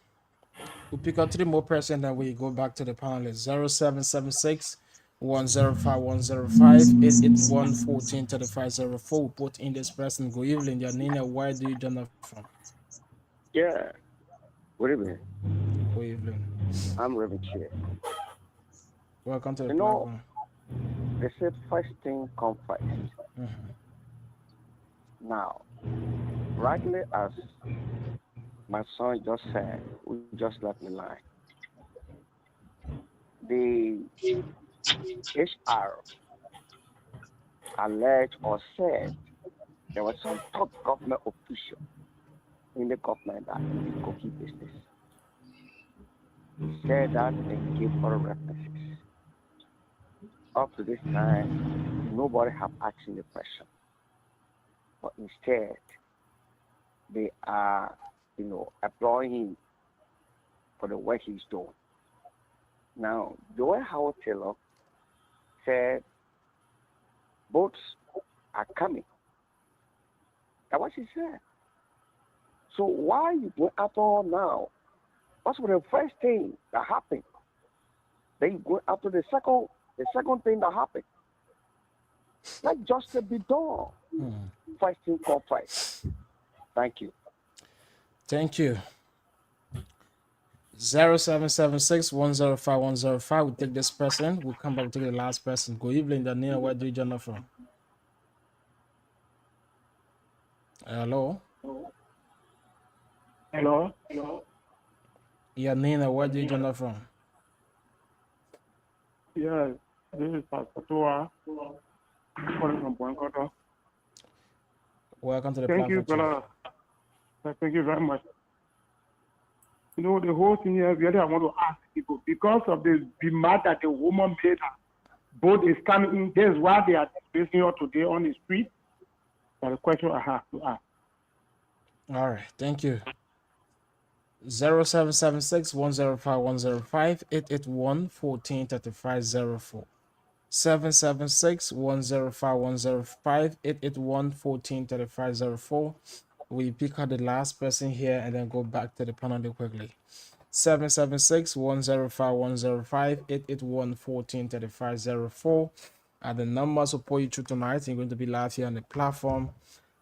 We'll pick up 3 more persons and we go back to the panelists. 0776 105 105 881 143504. Put in this person. Good evening, Janina. Where do you join us from? Yeah. Good evening. Good evening. I'm Reverend Chair. Welcome to the platform. They said first thing come first. Now, rightly as my son just said, we just let me lie. The HR alleged or said there was some top government official in the government that in the cookie business. He said that and gave other references. Up to this time, nobody have asked him the question. But instead, they are, applauding him for the work he's doing. Now, Joel Howard Taylor said boats are coming. That's what she said. So why are you going after now? What's the first thing that happened? Then you go after the second thing that happened. Let justice be done. First thing called first. Thank you. Thank you. 0776 105 105. We'll take this person. We'll come back to take the last person. Good evening, Daniel. Where do you join us from? Hello? Hello? Yeah, Nina, where do you join us from? Yeah, this is Pastor Tua, calling from Buencoto. Welcome to the Thank platform. You, brother. Thank you very much. You know, the whole thing here, really, I want to ask people, because of the demand that the woman made, both is coming in, that's why they are facing her today on the street. That's the question I have to ask. All right, thank you. 0776 105 105 881 143504. 776 105 105 881 143504. We pick out the last person here and then go back to the panel quickly. 776 105 105 881 143504 are the numbers will pull you through tonight. You're going to be live here on the platform.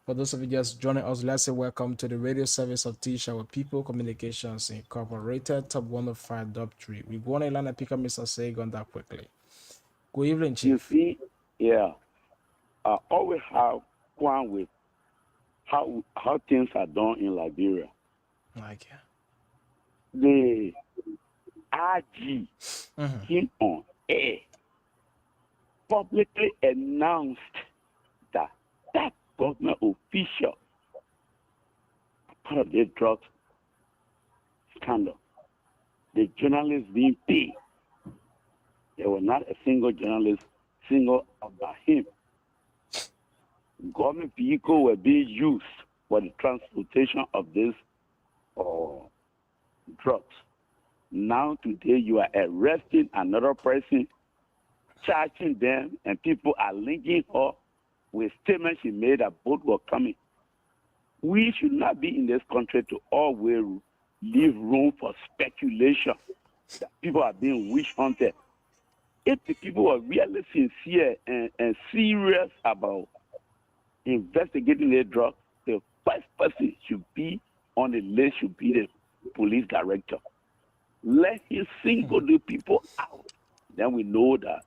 For those of you just joining us, let's say welcome to the radio service of T-Show with People Communications Incorporated, top 105.3. We go on a line and pick up Mr. Sagan that quickly. Good evening, Chief. You see, yeah, I always have one with how things are done in Liberia. Like The RG came on air, publicly announced that government official part of the drug scandal, the journalists being paid. There was not a single journalist single about him. Government vehicles were being used for the transportation of this drugs. Now today you are arresting another person, charging them, and people are linking her with statements she made that both were coming. We should not be in this country to always leave room for speculation that people are being witch hunted. If the people are really sincere and serious about investigating the drug, the first person should be on the list should be the police director. Let him single the people out. Then we know that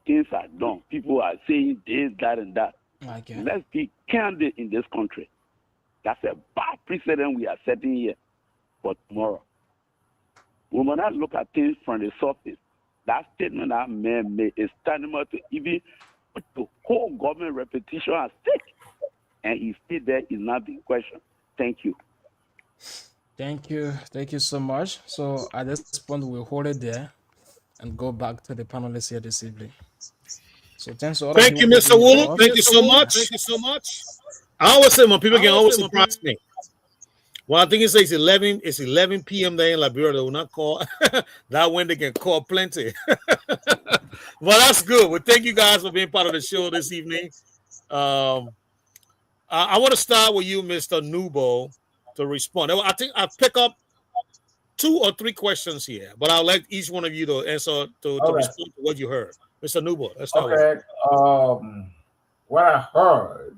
things are done. People are saying this, that, and that. Okay. Let's be candid in this country. That's a bad precedent we are setting here for tomorrow. We will not look at things from the surface. That statement that man made is tantamount to even put the whole government reputation at stake. And he stayed there is not being questioned. Thank you. Thank you. Thank you so much. So at this point, we'll hold it there and go back to the panelists here this evening. So thanks to all Thank of you, you. Mr. Woolen. Thank you so much. Thank you so much. I always say when people can always surprise me. Well, I think it says 11 p.m. there in Liberia. They will not call. That when they can call plenty. Well, that's good. Well, thank you guys for being part of the show this evening. I want to start with you, Mr. Nubo, to respond. I think I'll pick up 2 or 3 questions here, but I'll let each one of you to answer to respond to what you heard. Mr. Nubo, let's start with you. What I heard,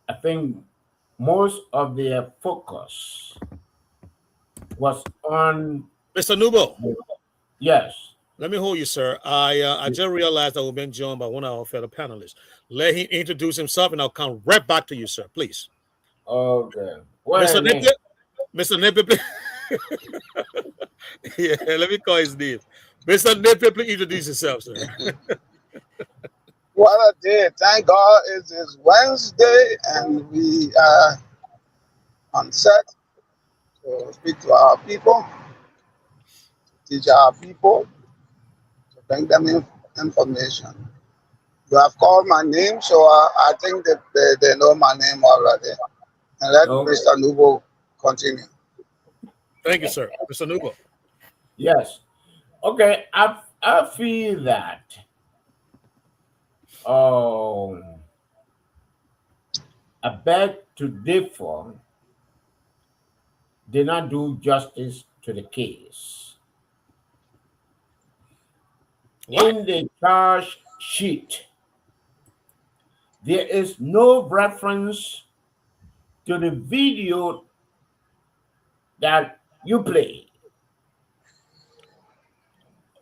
I think most of their focus was on Mr. Nubo. Yes. Let me hold you, sir. I just realized that we've been joined by one of our fellow panelists. Let him introduce himself, and I'll come right back to you, sir. Please. Okay. Mr. Nippet. Mr. Nippet. Yeah, let me call his name. Mr. Nippet, please introduce yourself, sir. What a day. Thank God it is Wednesday and we are on set to speak to our people, to teach our people, to bring them information. You have called my name, so I think that they know my name already. And let Mr. Nubo continue. Thank you, sir. Mr. Nubo. Yes. Okay. I feel that I beg to differ did not do justice to the case. What? In the charge sheet, there is no reference to the video that you played.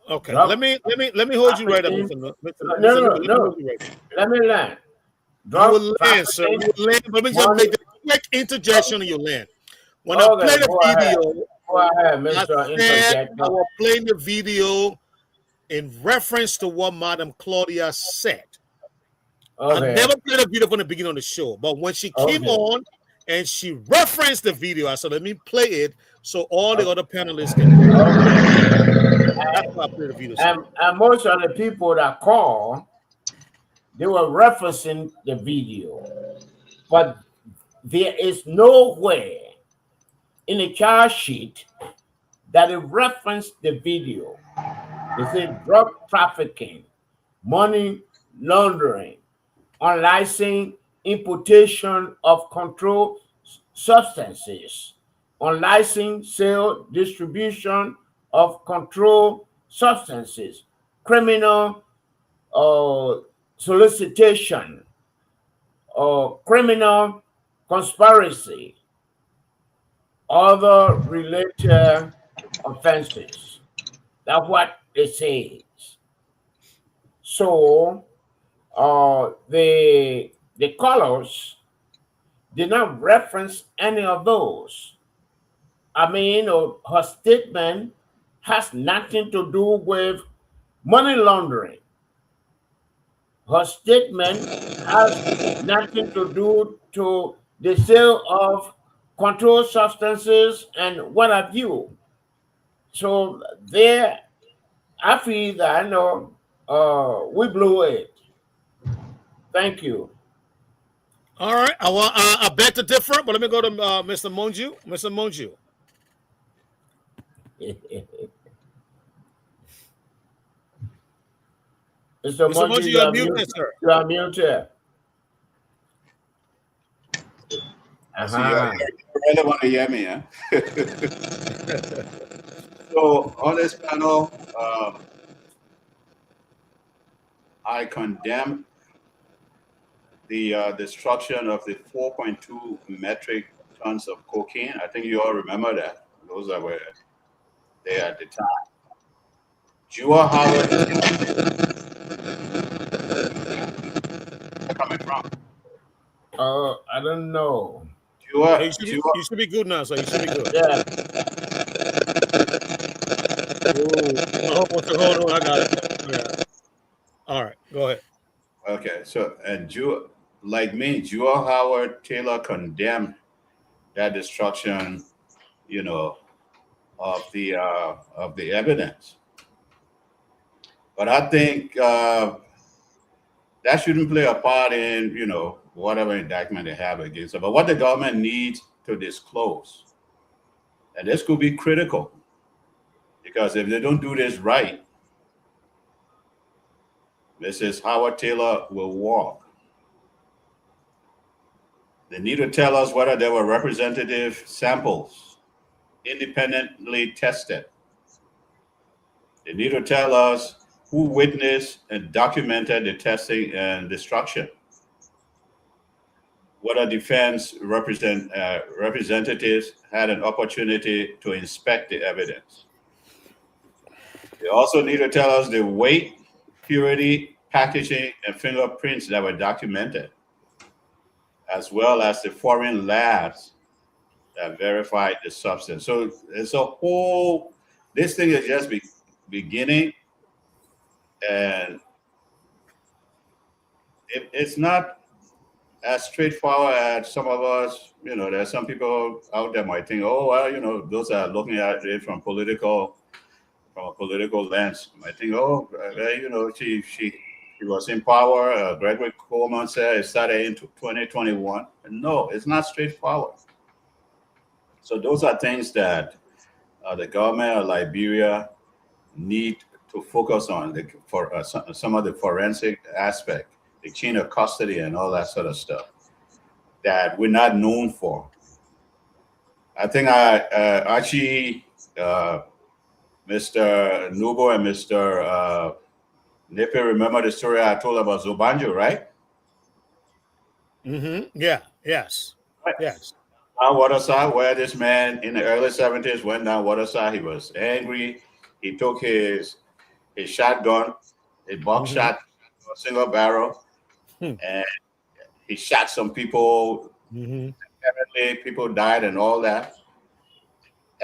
Okay, let me hold you right up, Mr. No. Let me land. You will land, sir. You will land. Let me just make a quick interjection in your land. When I play the video, I will play the video in reference to what Madam Claudia said. I never played a video from the beginning of the show, but when she came on and she referenced the video. I said, let me play it so all the other panelists can hear it. That's why I played the video. And most of the people that call, they were referencing the video, but there is nowhere in the charge sheet that it referenced the video. They say drug trafficking, money laundering, unlicensed importation of controlled substances, unlicensed sale, distribution of controlled substances, criminal solicitation, or criminal conspiracy, other related offenses. That's what it says. So the colors did not reference any of those. I mean, her statement has nothing to do with money laundering. Her statement has nothing to do to the sale of controlled substances and what have you. So there, I feel that I know we blew it. Thank you. All right, I beg to differ, but let me go to Mr. Monju. Mr. Monju. Mr. Monju, you are muted, sir. You are muted. So you really want to hear me, huh? So on this panel, I condemn the destruction of the 4.2 metric tons of cocaine. I think you all remember that. Those that were there at the time. Jua Howard coming from? I don't know. You should be good now, so you should be good. Yeah. Hold on, I got it. All right, go ahead. Okay, so like me, Jua Howard Taylor condemned that destruction, of the evidence. But I think that shouldn't play a part in, whatever indictment they have against it. But what the government needs to disclose, and this could be critical, because if they don't do this right, Mrs. Howard Taylor will walk. They need to tell us whether there were representative samples independently tested. They need to tell us who witnessed and documented the testing and destruction. Whether defense representatives had an opportunity to inspect the evidence. They also need to tell us the weight, purity, packaging, and fingerprints that were documented, as well as the foreign labs that verified the substance. So it's this thing is just beginning, and it's not as straightforward as some of us, there's some people out there might think, oh, well, those are looking at it from a political lens. Might think, oh, she was in power. Gregory Coleman said it started in 2021. No, it's not straightforward. So those are things that the government of Liberia need to focus on for some of the forensic aspect, the chain of custody and all that sort of stuff that we're not known for. I think Archie, Mr. Nubo and Mr. Nipe remember the story I told about Zobanjo, right? Mm-hmm. Yeah. Yes. Right. Yes. Down Waterside, where this man in the early 70s went down Waterside. He was angry. He took his shotgun, a buckshot, a single barrel, and he shot some people. Apparently, people died and all that.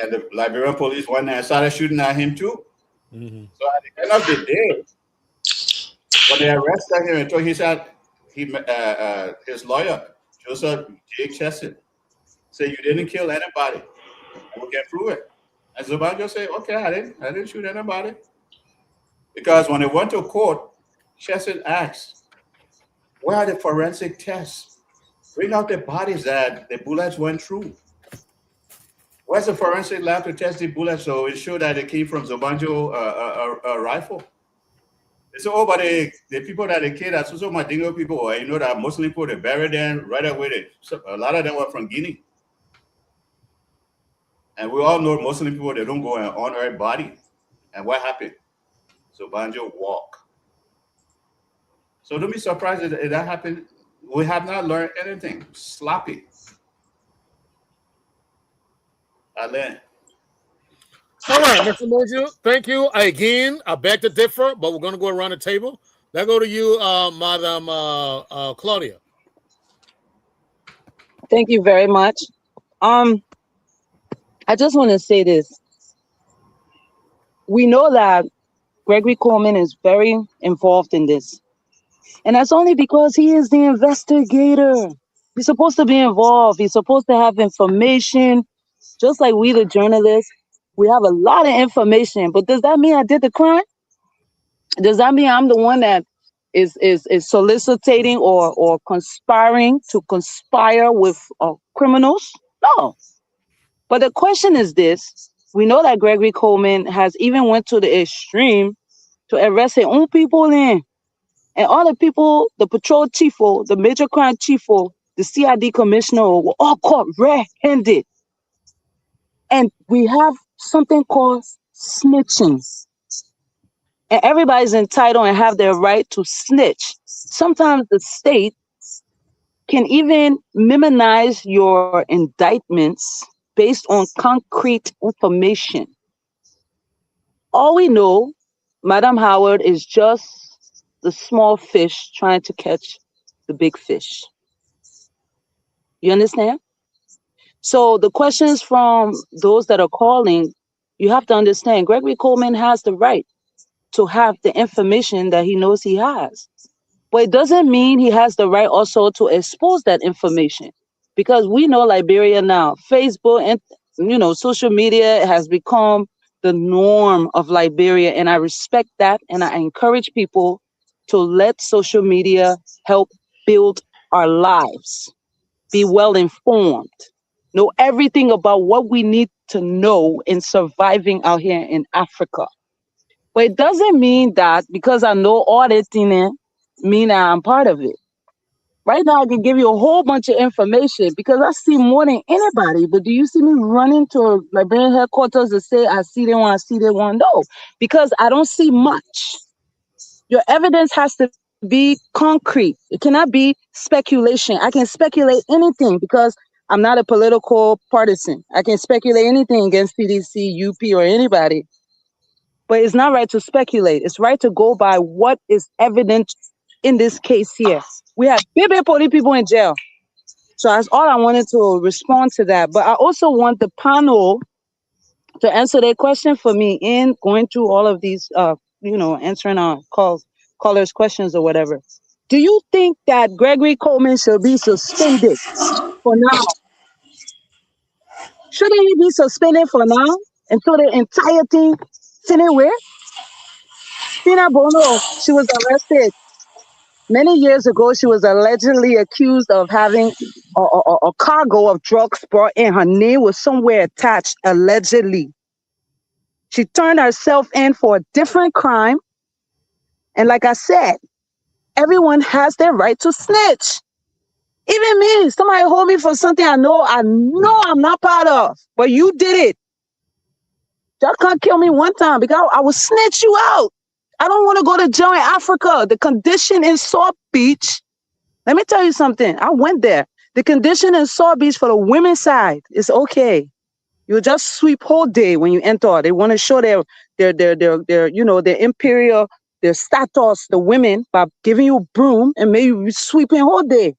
And the Liberian police went there and started shooting at him too. So at the end of the day, when they arrested him, he said his lawyer, Joseph J. Chesson, say you didn't kill anybody. We can prove it. And Zubanjo say, okay, I didn't shoot anybody. Because when they went to court, Chesed asked, where are the forensic tests? Bring out the bodies that the bullets went through. Where's the forensic lab to test the bullets so it showed that it came from Zubanjo rifle? They say, oh, but the people that they killed are also Madingo people, or you know that Muslim people, they buried them right away. So a lot of them were from Guinea. And we all know Muslim people, they don't go and honor a body. And what happened? Zubanjo walk. So don't be surprised if that happened. We have not learned anything. Sloppy. Alain. All right, Mr. Moju, thank you. Again, I beg to differ, but we're going to go around the table. Let's go to you, Madam Claudia. Thank you very much. I just want to say this. We know that Gregory Coleman is very involved in this. And that's only because he is the investigator. He's supposed to be involved. He's supposed to have information, just like we, the journalists. We have a lot of information, but does that mean I did the crime? Does that mean I'm the one that is soliciting or conspiring to conspire with criminals? No. But the question is this. We know that Gregory Coleman has even went to the extreme to arrest his own people in. And all the people, the patrol chief, the major crime chief, the CID commissioner were all caught red-handed. And we have something called snitching. And everybody's entitled and have their right to snitch. Sometimes the state can even minimize your indictments based on concrete information. All we know, Madam Howard is just the small fish trying to catch the big fish. You understand? So the questions from those that are calling, you have to understand, Gregory Coleman has the right to have the information that he knows he has. But it doesn't mean he has the right also to expose that information. Because we know Liberia now, Facebook and social media has become the norm of Liberia. And I respect that. And I encourage people to let social media help build our lives. Be well informed. Know everything about what we need to know in surviving out here in Africa. But it doesn't mean that because I know all that thing, mean that I'm part of it. Right now, I can give you a whole bunch of information because I see more than anybody. But do you see me running to Liberian headquarters to say I see them one, I see them one? No, because I don't see much. Your evidence has to be concrete. It cannot be speculation. I can speculate anything because I'm not a political partisan. I can speculate anything against CDC, UP, or anybody. But it's not right to speculate. It's right to go by what is evident in this case here. We have big police people in jail. So that's all I wanted to respond to that. But I also want the panel to answer their question for me in going through all of these, answering our callers' questions or whatever. Do you think that Gregory Coleman should be suspended for now? Shouldn't he be suspended for now until the entire thing finish where? Tina Bono, she was arrested. Many years ago, she was allegedly accused of having a cargo of drugs brought in. Her name was somewhere attached, allegedly. She turned herself in for a different crime. And like I said, everyone has their right to snitch. Even me, somebody hold me for something I know I'm not part of, but you did it. Y'all can't kill me one time because I will snitch you out. I don't want to go to jail in Africa. The condition in South Beach, let me tell you something. I went there. The condition in South Beach for the women's side is okay. You just sweep whole day when you enter. They want to show their imperial, their status, the women, by giving you a broom and maybe sweeping whole day.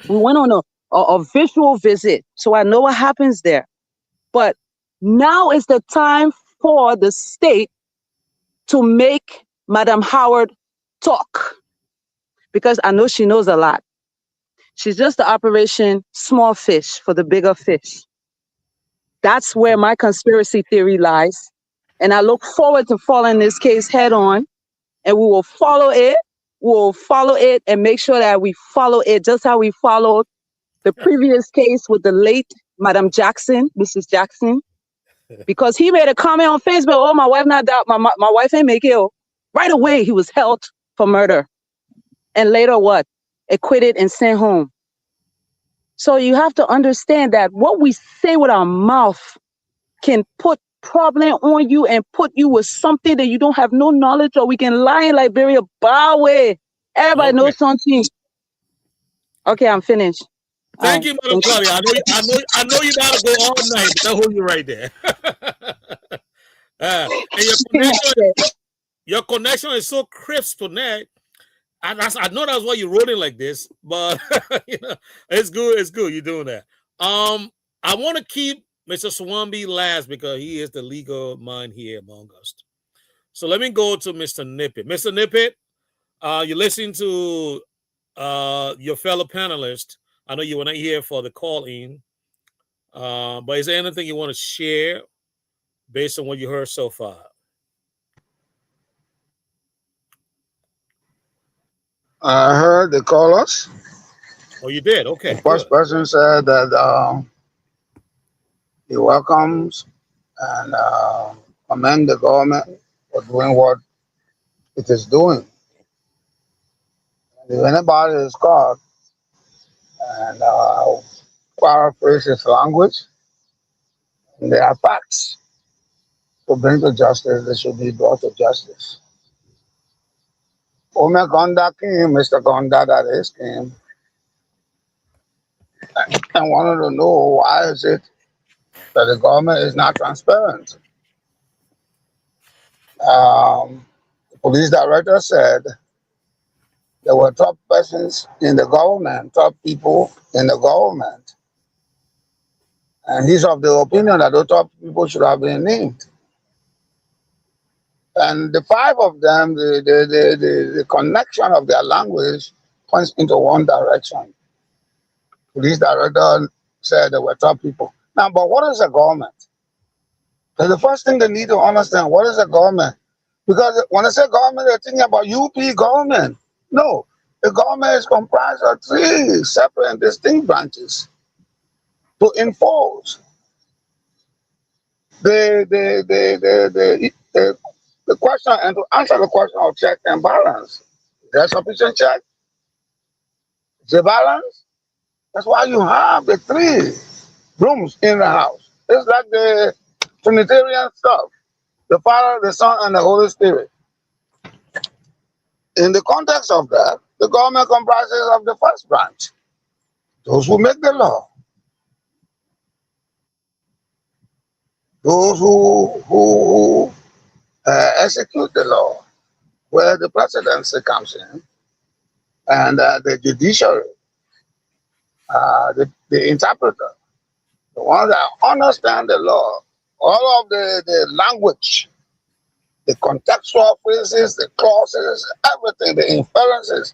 We went on a visual visit, so I know what happens there. But now is the time for the state to make Madam Howard talk, because I know she knows a lot. She's just the operation small fish for the bigger fish. That's where my conspiracy theory lies. And I look forward to following this case head on. And we will follow it. We'll follow it and make sure that we follow it just how we followed the previous case with the late Madam Jackson, Mrs. Jackson, because he made a comment on Facebook, oh, my wife not that, my wife ain't make it. Right away, he was held for murder. And later what? Acquitted and sent home. So you have to understand that what we say with our mouth can put problem on you and put you with something that you don't have no knowledge of. We can lie in Liberia, Bawe. Everybody knows something. Okay, I'm finished. Thank you, Madam Claudia. I know you gotta go all night, but I'll hold you right there. And your connection is so crisp tonight. I know that's why you wrote it like this, but you know, it's good. It's good. You're doing that. I want to keep Mr. Swambi last because he is the legal mind here among us. So let me go to Mr. Nippet. Mr. Nippet, you're listening to your fellow panelists. I know you were not here for the call in, but is there anything you want to share based on what you heard so far? I heard the callers. Oh, you did? Okay. The first person said that he welcomes and commend the government for doing what it is doing. And if anybody is caught and paraphrase his language, and there are facts to bring to justice, they should be brought to justice. Ome Gonda came, Mr. Gonda that is came, and wanted to know why is it that the government is not transparent. The police director said there were top persons in the government, top people in the government, and he's of the opinion that those top people should have been named. And the five of them, the connection of their language points into one direction. Police director said there were top people. Now, but what is a government? So the first thing they need to understand, what is a government? Because when I say government, they're thinking about UP government. No, the government is comprised of three separate and distinct branches to enforce the question and to answer the question of check and balance. Is there sufficient check? Is there balance? That's why you have the three rooms in the house. It's like the Trinitarian stuff. The Father, the Son, and the Holy Spirit. In the context of that, the government comprises of the first branch, those who make the law, those who execute the law, where the presidency comes in, and the judiciary, the interpreter, the ones that understand the law, all of the language, the contextual phrases, the clauses, everything, the inferences.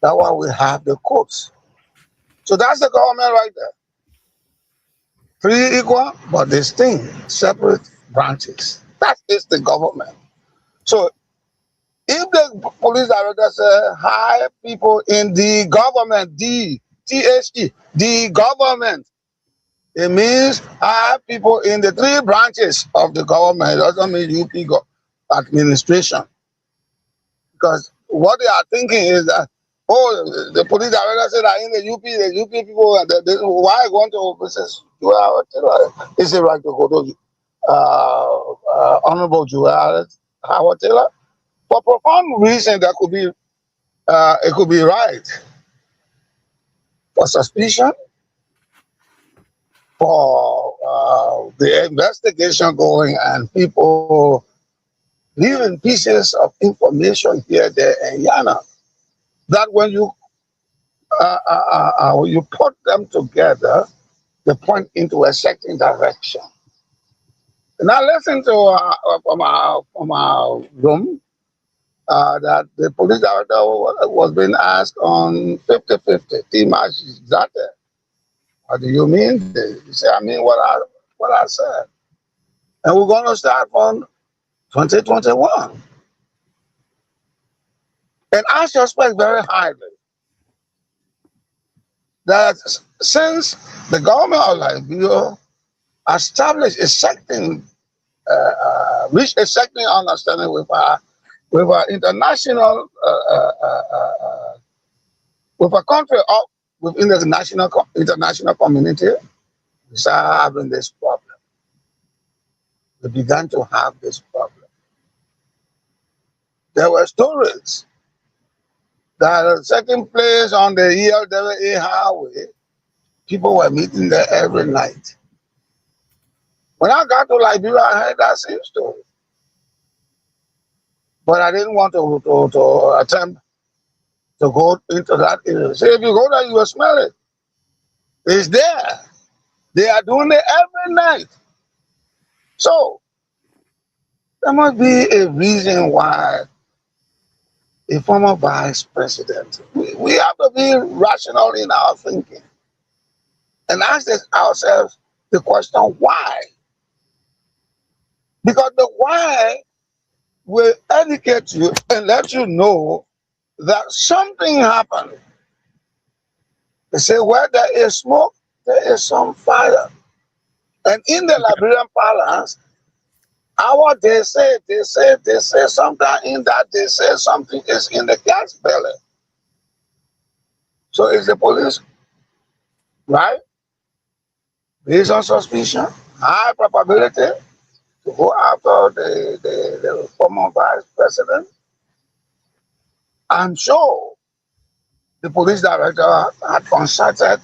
That's why we have the courts. So that's the government right there. Three equal but distinct, separate branches. That is the government. So if the police director says hire people in the government, the government, it means hire people in the three branches of the government. It doesn't mean UP administration. Because what they are thinking is that, oh, the police director said that in the UP people, why going to Mrs. Joel? Is it right to go to Honorable Joel Howard Taylor? For profound reason, that could be, it could be right. For suspicion, for the investigation going, and people leaving pieces of information here, there, and yana. That when you put them together, they point into a certain direction. Now listen to from our room. that the police director was being asked on 50-50. Team match is that there. What do you mean? He said, I mean what I said. And we're going to start from 2021. And I suspect very highly that since the government of Liberia established a second, reached a second understanding with our international, with a country within the international community, we started having this problem. We began to have this problem. There were stories that at a certain place on the ELWA highway, people were meeting there every night. When I got to Liberia, I heard that same story. But I didn't want to attempt to go into that area. See, if you go there, you will smell it. It's there. They are doing it every night. So, there must be a reason why a former vice president, we have to be rational in our thinking and ask ourselves the question, why? Because the why will educate you and let you know that something happened. They say where there is smoke, there is some fire. And in the Liberian parlance, they say something in that they say something is in the cat's belly. So it's the police, right? Based on suspicion, high probability to go after the former vice president. I'm sure the police director had consulted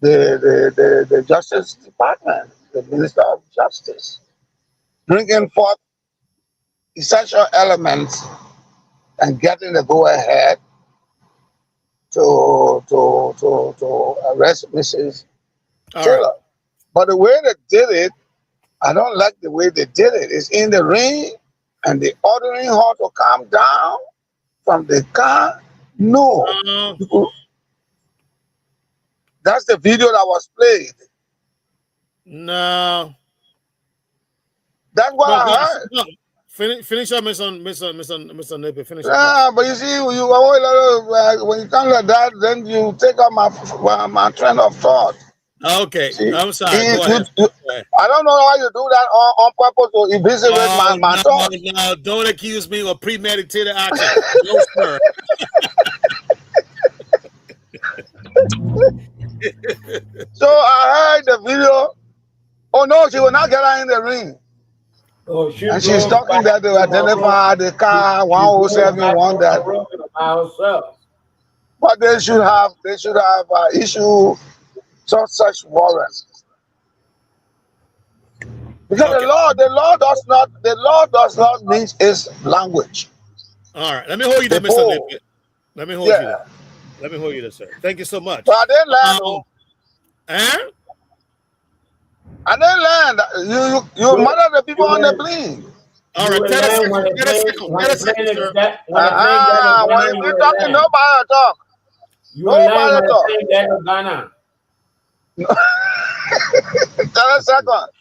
the Justice Department, the Minister of Justice, bringing forth essential elements and getting the go-ahead to arrest Mrs. Taylor. Right. But the way they did it, I don't like the way they did it. It's in the ring and they ordering her to calm down from the car. No. That's the video that was played. No. That's what I heard. No. Finish up, Mr. Nippy. Finish up. Yeah, but you see, when you come like that, then you take up my train of thought. Okay, see, I'm sorry. Go ahead. I don't know how you do that on purpose to eviscerate my thought. No, don't accuse me of premeditated action. No, sir. So I heard the video. Oh no, she will not get her in the ring. Oh, and she's talking that they identify the car 1071 that. But they should have issue such warrants. Because the law does not mean its language. All right, let me hold you there, Mr. Nippy. Let me hold you there. Let me hold you there, sir. Thank you so much. But I didn't learn. I didn't learn. You murder the people on the plane. All right, get a second, sir. When you're talking, nobody talk. Nobody talk. 10 seconds.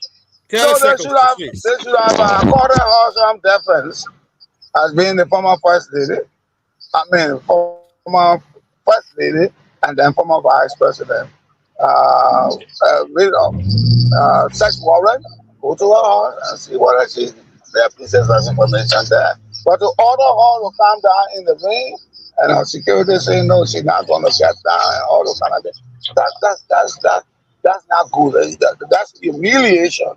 So they should have accorded her some deference as being the former first lady. I mean, former first lady and then former vice president. Search warrant, go to her and see whether there are pieces of information there. But to order her to calm down in the ring and her security saying no, she's not going to get down and all those kind of things. That's not good. That's humiliation.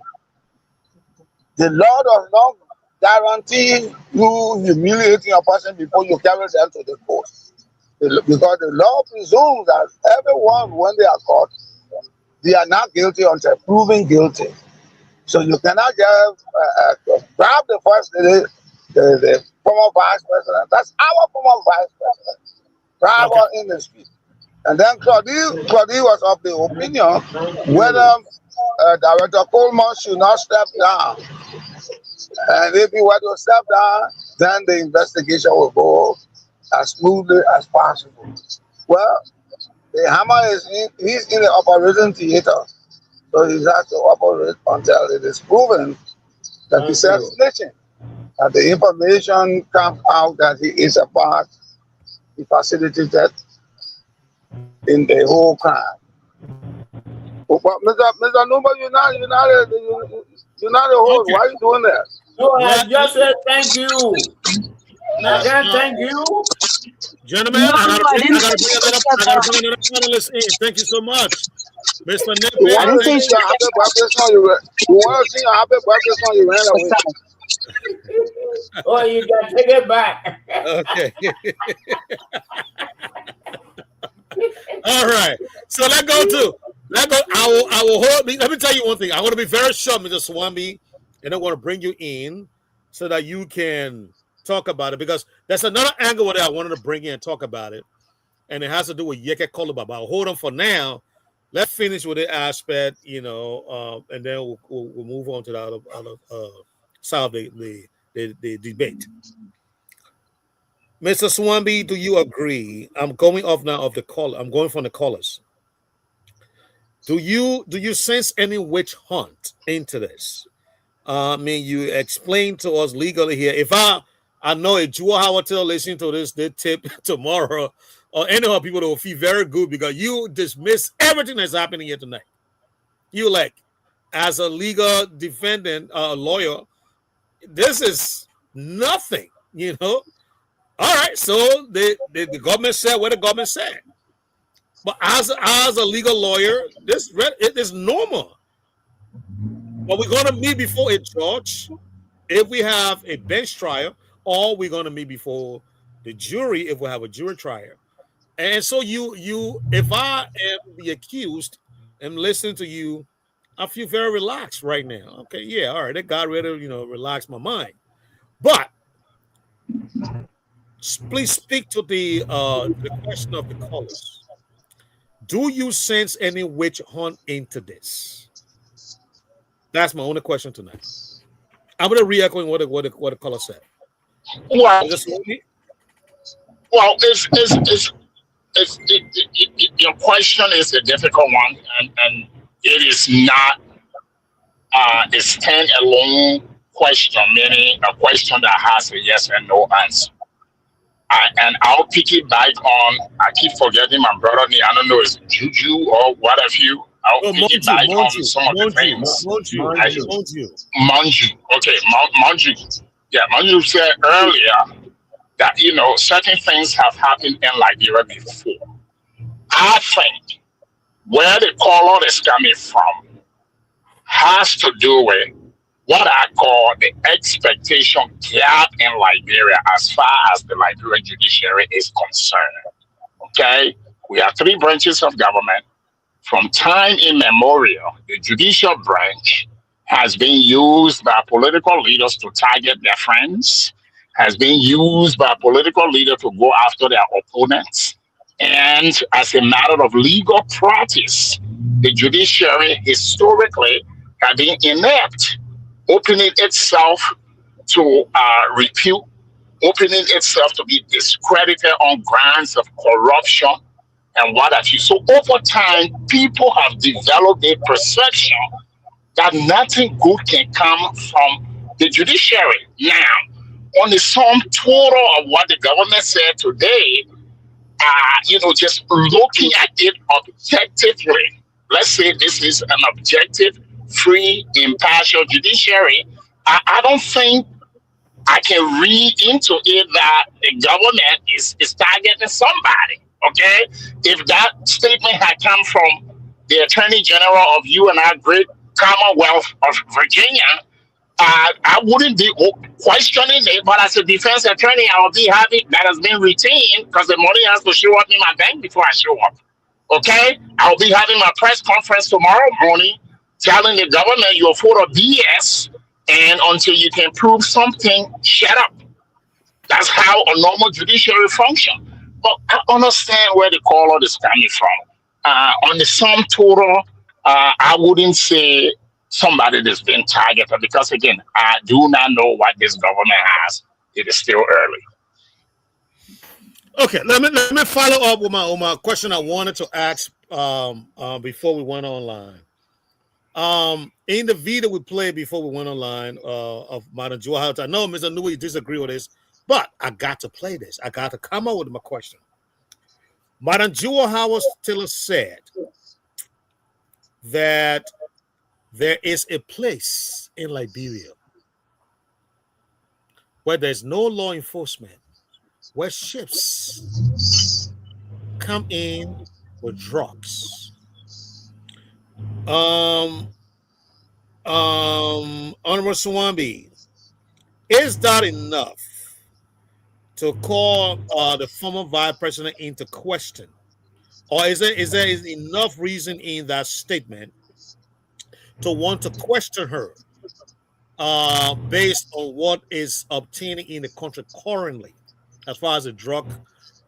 The law does not guarantee you humiliating a person before you carry them to the court. Because the law presumes that everyone, when they are caught, they are not guilty until proven guilty. So you cannot just grab the first lady, the former vice president. That's our former vice president. Grab her in the street. And then Claudie was of the opinion whether Director Coleman should not step down. And if he were to step down, then the investigation will go as smoothly as possible. Well, the hammer he's in the operating theater, so he has to operate until it is proven that he Thank said you. snitching, that the information comes out that he is a part, he facilitated in the whole crime. But Mr. Numba, you're not a host. Okay. Why are you doing that? No, I Let, just said thank you. I can't thank you. gentlemen, No, I I didn't say I gotta bring another panelist in. Thank you so much, Mr. You Nepe. I want didn't to say sing a happy birthday song, you want to sing a happy birthday song, you ran away. Oh, you can take it back. Okay. All right. So let go to let go. I will hold. Let me tell you one thing. I want to be very short, Mr. Swami, and I want to bring you in so that you can talk about it because there's another angle that I wanted to bring in and talk about it, and it has to do with Yeke Koluba. But I'll hold on for now. Let's finish with the aspect, and then we'll move on to the other side of the debate. Mr. Swambi, do you agree? I'm going off now of the call. I'm going from the callers. Do you sense any witch hunt into this? I mean, you explain to us legally here. If I know a Jewel Howard listening to this tip tomorrow, or any other people that will feel very good because you dismiss everything that's happening here tonight. You as a legal defendant, lawyer, this is nothing, All right, so the government said what the government said. But as a legal lawyer, it is normal. But we're going to meet before a judge if we have a bench trial, or we're going to meet before the jury if we have a jury trial. And so if I am the accused and listening to you, I feel very relaxed right now. Okay, yeah, all right, that got rid of relax my mind. But please speak to the question of the callers. Do you sense any witch hunt into this? That's my only question tonight. I'm gonna re-echoing what the caller said. Well, Is this well, your question is a difficult one, and it is not a stand-alone question, meaning a question that has a yes and no answer. And I'll pick it back on. I keep forgetting my brother name. I don't know, it's Juju or what have you. I'll pick it back on some of the things. Manju. Okay, Manju. Yeah, Manju said earlier that certain things have happened in Liberia before. I think where the color is coming from has to do with what I call the expectation gap in Liberia as far as the Liberian judiciary is concerned. Okay? We have three branches of government. From time immemorial, the judicial branch has been used by political leaders to target their friends, has been used by political leaders to go after their opponents. And as a matter of legal practice, the judiciary historically has been inept, opening itself to repute, opening itself to be discredited on grounds of corruption and what have you. So over time, people have developed a perception that nothing good can come from the judiciary. Now, on the sum total of what the government said today, just looking at it objectively, let's say this is an objective, free, impartial judiciary, I don't think I can read into it that the government is targeting somebody. Okay, if that statement had come from the Attorney General of you and our great Commonwealth of Virginia, I wouldn't be questioning it. But as a defense attorney, I will be happy that has been retained because the money has to show up in my bank before I show up. Okay, I'll be having my press conference tomorrow morning, telling the government you're full of BS. And until you can prove something, shut up. That's how a normal judiciary function. But I understand where the caller is coming from. On the sum total, I wouldn't say somebody that's been targeted because, again, I do not know what this government has it is still early. Okay, let me follow up with my question I wanted to ask before we went online. In the video we played before we went online of Madam Jua, I know Mr. Nui disagree with this, but I got to play this. I got to come up with my question. Madam Jua Howard Taylor said that there is a place in Liberia where there's no law enforcement, where ships come in with drugs. Honorable Swambi, is that enough to call the former vice president into question? Or is there enough reason in that statement to want to question her based on what is obtaining in the country currently, as far as the drug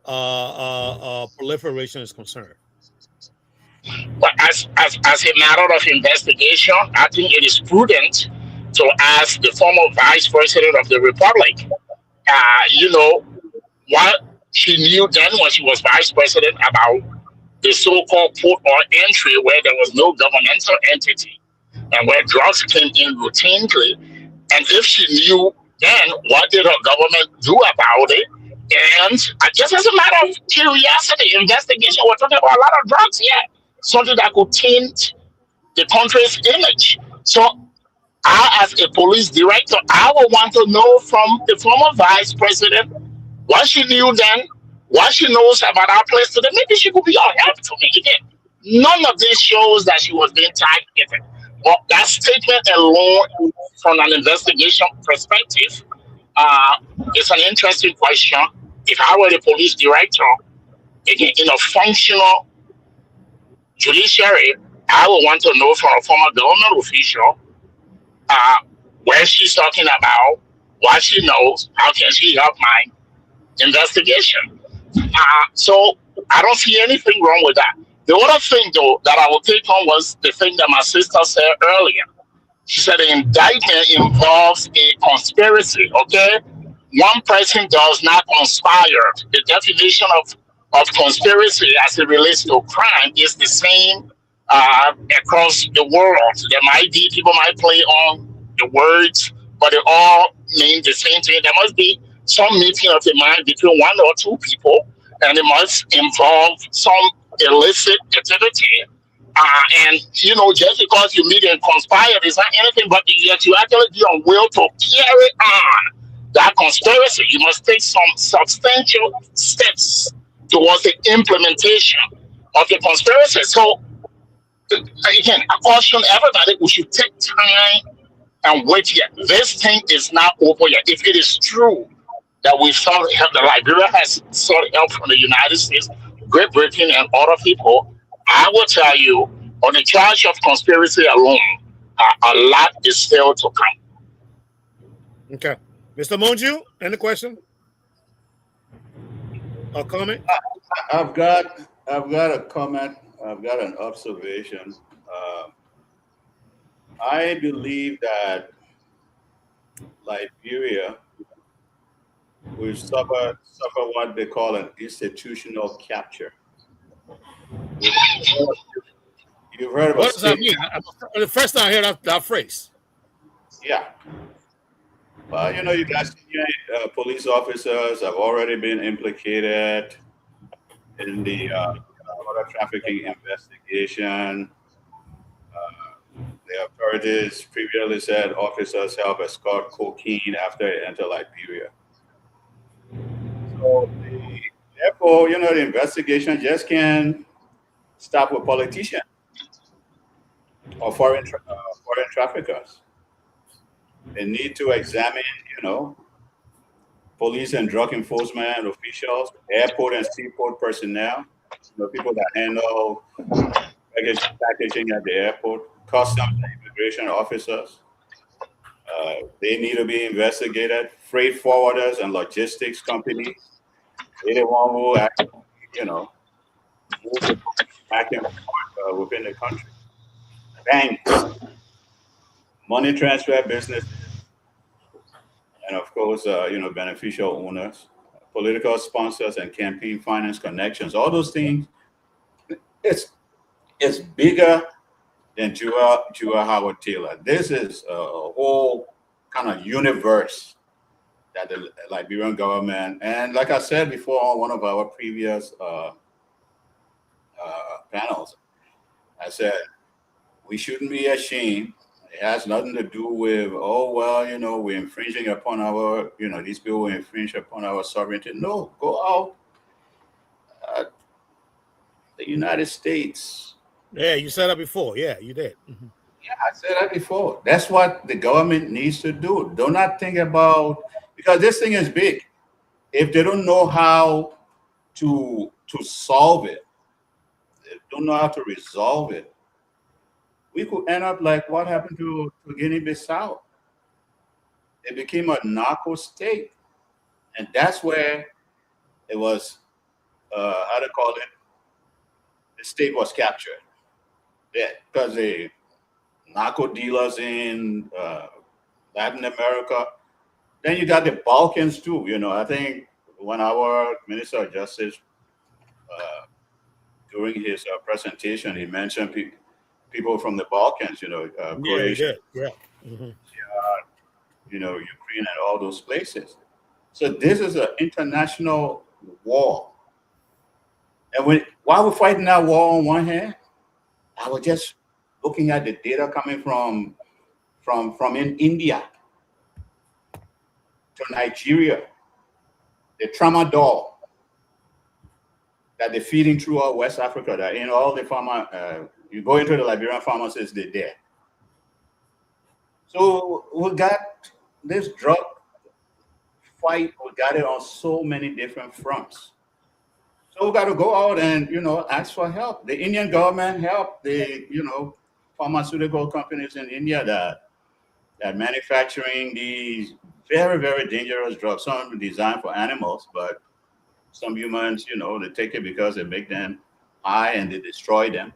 proliferation is concerned? But as a matter of investigation, I think it is prudent to ask the former vice president of the republic, what she knew then when she was vice president about the so-called port or entry where there was no governmental entity and where drugs came in routinely. And if she knew then, what did her government do about it? And just as a matter of curiosity, investigation, we're talking about a lot of drugs here, something that could taint the country's image. So I, as a police director, I would want to know from the former vice president what she knew then, what she knows about our place today. Maybe she could be of help to me. Again, none of this shows that she was being targeted. But that statement alone, from an investigation perspective, is an interesting question. If I were the police director, again, in a functional judiciary, I would want to know from a former government official where she's talking about, what she knows, how can she help my investigation. So I don't see anything wrong with that. The other thing, though, that I will take on was the thing that my sister said earlier. She said the indictment involves a conspiracy, okay? One person does not conspire. The definition of conspiracy as it relates to crime is the same across the world. There might be, people might play on the words, but they all mean the same thing. There must be some meeting of the mind between one or two people, and it must involve some illicit activity. And just because you meet and conspire is not anything but yet you actually be on will to carry on that conspiracy. You must take some substantial steps towards the implementation of the conspiracy. So again, I caution everybody, we should take time and wait yet. This thing is not over yet. If it is true that we sought help, that Liberia has sought help from the United States, Great Britain, and other people, I will tell you, on the charge of conspiracy alone, a lot is still to come. Okay. Mr. Monju, any question or comment? I've got a comment. I've got an observation. I believe that Liberia will suffer what they call an institutional capture. You've heard about what does that mean? The first time I hear that phrase. Yeah. Well, you guys, police officers have already been implicated in the order trafficking investigation. The authorities previously said officers help escort cocaine after it entered Liberia. So therefore, the investigation just can't stop with politicians or foreign traffickers. They need to examine, police and drug enforcement officials, airport and seaport personnel, people that handle packaging at the airport, customs and immigration officers. They need to be investigated. Freight forwarders and logistics companies, they're the one who actually, move back and forth within the country. Banks, money transfer businesses, and of course, beneficial owners, political sponsors, and campaign finance connections. All those things, it's it's bigger than Jua Howard Taylor. This is a whole kind of universe that the Liberian government, and like I said before on one of our previous panels, I said we shouldn't be ashamed. It has nothing to do with, oh, well, we're infringing upon our, these people will infringe upon our sovereignty. No, go out. The United States. Yeah, you said that before. Yeah, you did. Mm-hmm. Yeah, I said that before. That's what the government needs to do. Do not think about, because this thing is big. If they don't know how to solve it, they don't know how to resolve it, we could end up like what happened to Guinea-Bissau. It became a narco state. And that's where it was, how to call it, the state was captured. Yeah, because the narco dealers in Latin America. Then you got the Balkans too. I think when our Minister of Justice, during his presentation, he mentioned people from the Balkans, Croatia, yeah. Mm-hmm. Ukraine, and all those places. So this is an international war. And while we're fighting that war on one hand, I was just looking at the data coming from in India to Nigeria, the tramadol that they're feeding throughout West Africa, that in all the you go into the Liberian pharmacies, they're there. So we got this drug fight, we got it on so many different fronts. So we got to go out and, ask for help. The Indian government helped the, pharmaceutical companies in India that manufacturing these very, very dangerous drugs. Some designed for animals, but some humans, they take it because they make them high and they destroy them.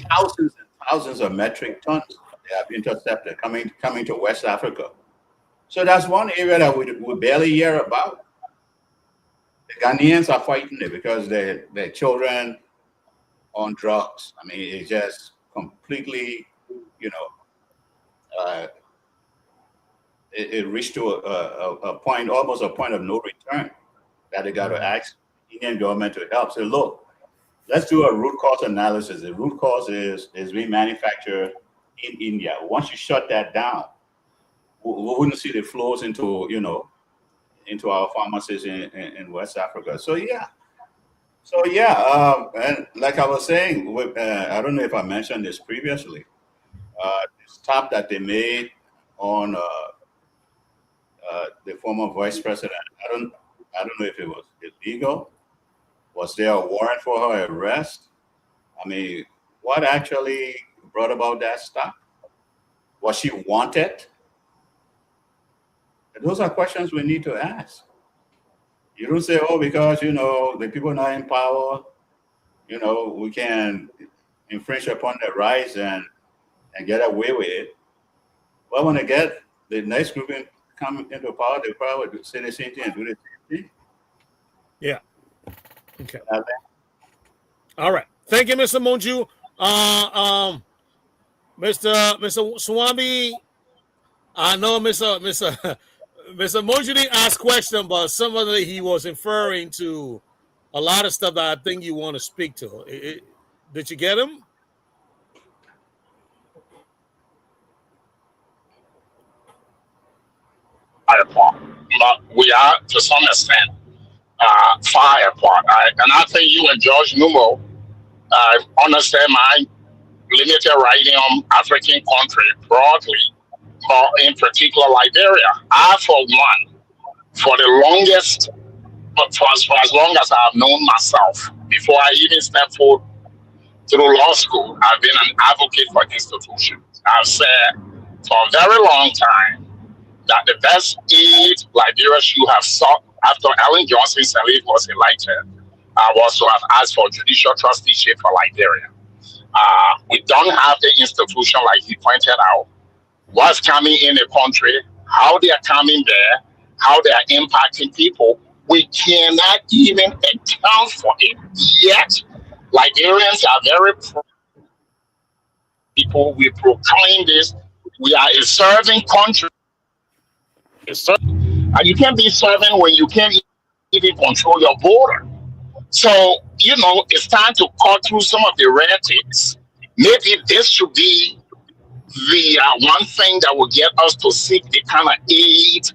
Thousands and thousands of metric tons they have intercepted coming to West Africa. So that's one area that we barely hear about. The Ghanaians are fighting it because their children on drugs. I mean, it's just completely, it reached to a point, almost a point of no return, that they got to ask the Indian government to help. So look, let's do a root cause analysis. The root cause is we manufacture in India. Once you shut that down, we wouldn't see the flows into our pharmacies in West Africa. So yeah. And like I was saying, I don't know if I mentioned this previously. The stop that they made on the former vice president, I don't know if it was illegal. Was there a warrant for her arrest? I mean, what actually brought about that stop? Was she wanted? Those are questions we need to ask. You don't say, oh, because, the people not in power, we can infringe upon their rights and get away with it. Well, when they get the next group come into power, they probably would say the same thing and do the same thing. Yeah. Okay. All right. Thank you, Mr. Monju. Mr. Swami, I know Mr. Monju didn't ask question, but somebody he was inferring to a lot of stuff that I think you want to speak to. Did you get him? Apart, but we are to some extent far apart. And I think you and George Numo understand my limited writing on African country broadly, but in particular Liberia. I, for one, for the longest, but for as long as I've known myself, before I even stepped foot through law school, I've been an advocate for institutions. I've said for a very long time that the best aid Liberia should have sought after Ellen Johnson Sirleaf was elected was to have asked for judicial trusteeship for Liberia. We don't have the institution, like he pointed out, what's coming in the country, how they are coming there, how they are impacting people. We cannot even account for it yet. Liberians are very people. We proclaim this. We are a serving country. And you can't be serving when you can't even control your border. So, it's time to cut through some of the red tapes. Maybe this should be the one thing that will get us to seek the kind of aid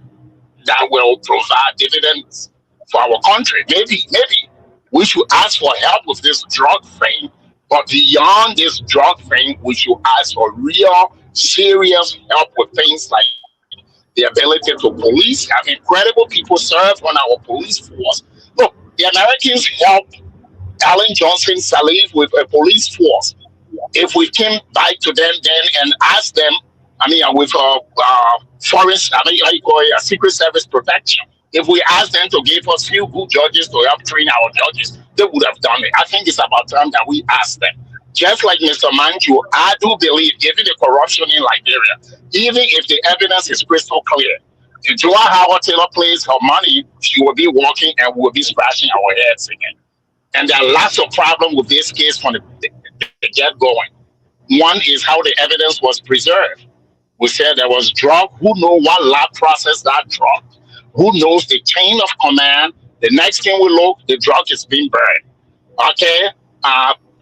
that will provide dividends for our country. Maybe we should ask for help with this drug thing, but beyond this drug thing, we should ask for real, serious help with things like the ability to police, have incredible people serve on our police force. Look, the Americans helped Alan Johnson Sirleaf with a police force. If we came back to them then and asked them, with forest, how you call it, a Secret Service protection. If we asked them to give us few good judges to help train our judges, they would have done it. I think it's about time that we ask them. Just like Mr. Manju, I do believe, given the corruption in Liberia, even if the evidence is crystal clear, if Joa Howard Taylor plays her money, she will be walking and we'll be scratching our heads again. And there are lots of problems with this case from the get going. One is how the evidence was preserved. We said there was drug. Who knows what lab processed that drug? Who knows the chain of command? The next thing we look, the drug is being burned. Okay?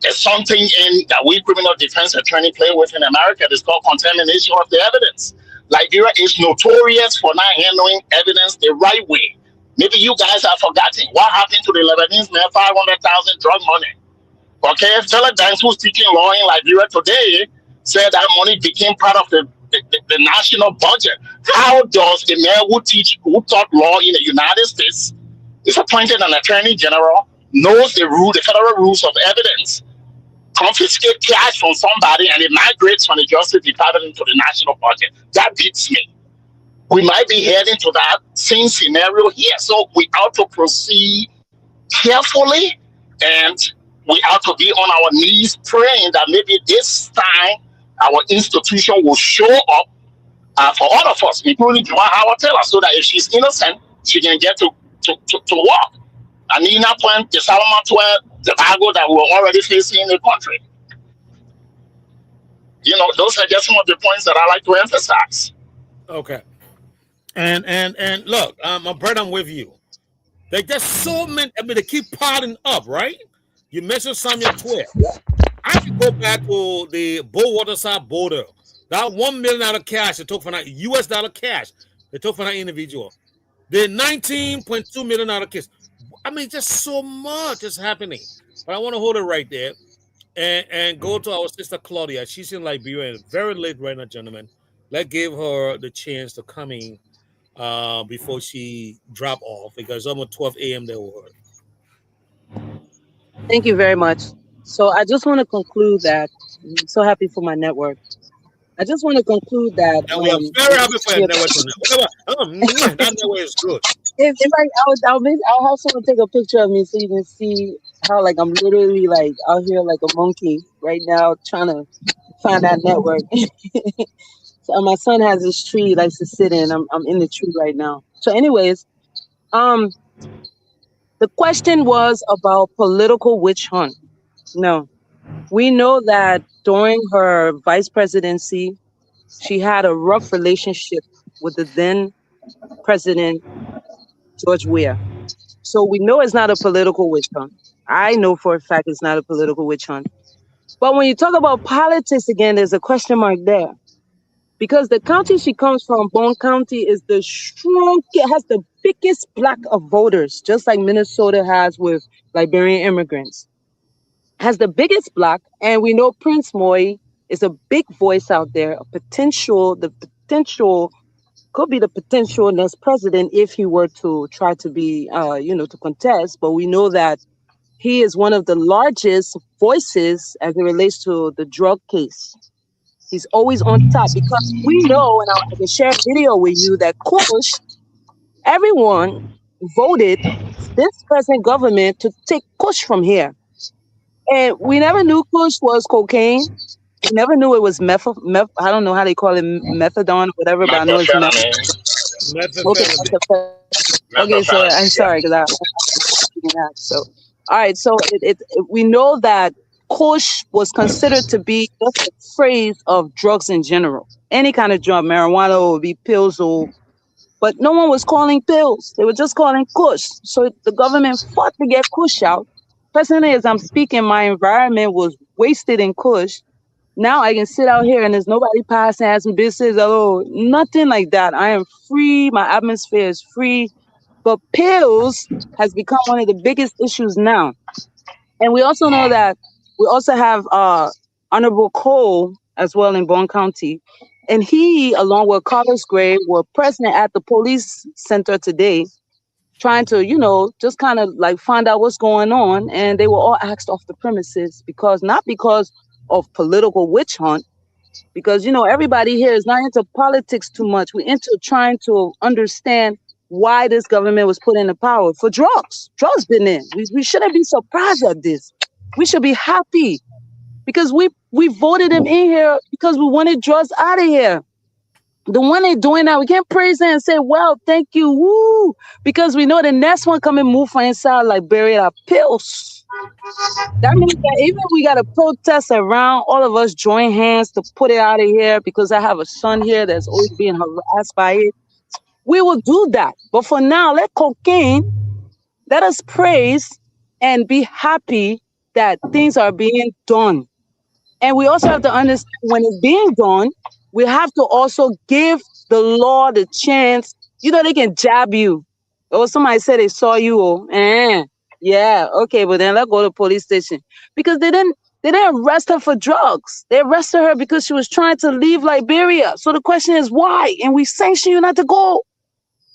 There's something in that we criminal defense attorney play with in America that's called contamination of the evidence. Liberia is notorious for not handling evidence the right way. Maybe you guys have forgotten what happened to the Lebanese man, 500,000 drug money. Okay, Philip Banks, who's teaching law in Liberia today, said that money became part of the national budget. How does a man who taught law in the United States, is appointed an attorney general, knows the federal rules of evidence, confiscate cash from somebody, and it migrates from the Justice Department into the national budget? That beats me. We might be heading to that same scenario here. So we ought to proceed carefully, and we ought to be on our knees praying that maybe this time our institution will show up for all of us, including Joa Howard Taylor, so that if she's innocent, she can get to walk. And Nina Point, the Salomon 12, the Bago that we're already facing in the country. Those are just some of the points that I like to emphasize. Okay. And look, my brother, I'm with you. They just so many. They keep piling up, right? You mentioned Samuel 12. I could go back to the Waterside border. That $1 million cash they took from that US dollar cash they took from that individual. The $19.2 million case. Just so much is happening. But I want to hold it right there and go to our sister Claudia. She's in Liberia, very late right now, gentlemen. Let's give her the chance to come in before she drop off, because it's almost 12 a.m. there with her. Thank you very much. So I just want to conclude that I'm so happy for my network. I just want to conclude that. And we are very happy for your network. That network is good. I'll have someone take a picture of me so you can see how I'm literally out here like a monkey right now trying to find that network. So my son has this tree he likes to sit in. I'm in the tree right now. So anyways, the question was about political witch hunt. No, we know that during her vice presidency, she had a rough relationship with the then president, George Weah. So we know it's not a political witch hunt. I know for a fact it's not a political witch hunt. But when you talk about politics again, there's a question mark there. Because the county she comes from, Bone County, is it has the biggest block of voters, just like Minnesota has with Liberian immigrants. Has the biggest block, and we know Prince Moy is a big voice out there, could be the potential next president if he were to try to be, to contest. But we know that he is one of the largest voices as it relates to the drug case. He's always on top because we know, and I can share a video with you, that Kush, everyone voted this present government to take Kush from here. And we never knew Kush was cocaine. never knew it was I don't know how they call it, methadone or whatever, but I know it's Okay, okay, so I'm sorry because so all right, so we know that Kush was considered to be just a phrase of drugs in general. Any kind of drug, marijuana would be pills, but no one was calling pills. They were just calling Kush. So the government fought to get Kush out. Personally, as I'm speaking, my environment was wasted in Kush. Now I can sit out here and there's nobody passing, asking business. Oh, nothing like that. I am free. My atmosphere is free. But pills has become one of the biggest issues now. And we also know that we also have Honorable Cole as well in Bond County. And he, along with Carlos Gray, were present at the police center today, trying to, just kind of like find out what's going on. And they were all asked off the premises not because of political witch hunt, because, everybody here is not into politics too much. We're into trying to understand why this government was put into power for drugs. Drugs been in. We shouldn't be surprised at this. We should be happy because we voted them in here because we wanted drugs out of here. The one they're doing now, we can't praise it and say, well, thank you, woo, because we know the next one come and move for inside Liberia pills. That means that even we got to protest around, all of us join hands to put it out of here because I have a son here that's always being harassed by it. We will do that. But for now, let us praise and be happy that things are being done. And we also have to understand when it's being done, we have to also give the law the chance. They can jab you. Or somebody said they saw you. Yeah, okay, but then let's go to the police station. Because they didn't arrest her for drugs. They arrested her because she was trying to leave Liberia. So the question is why? And we sanction you not to go.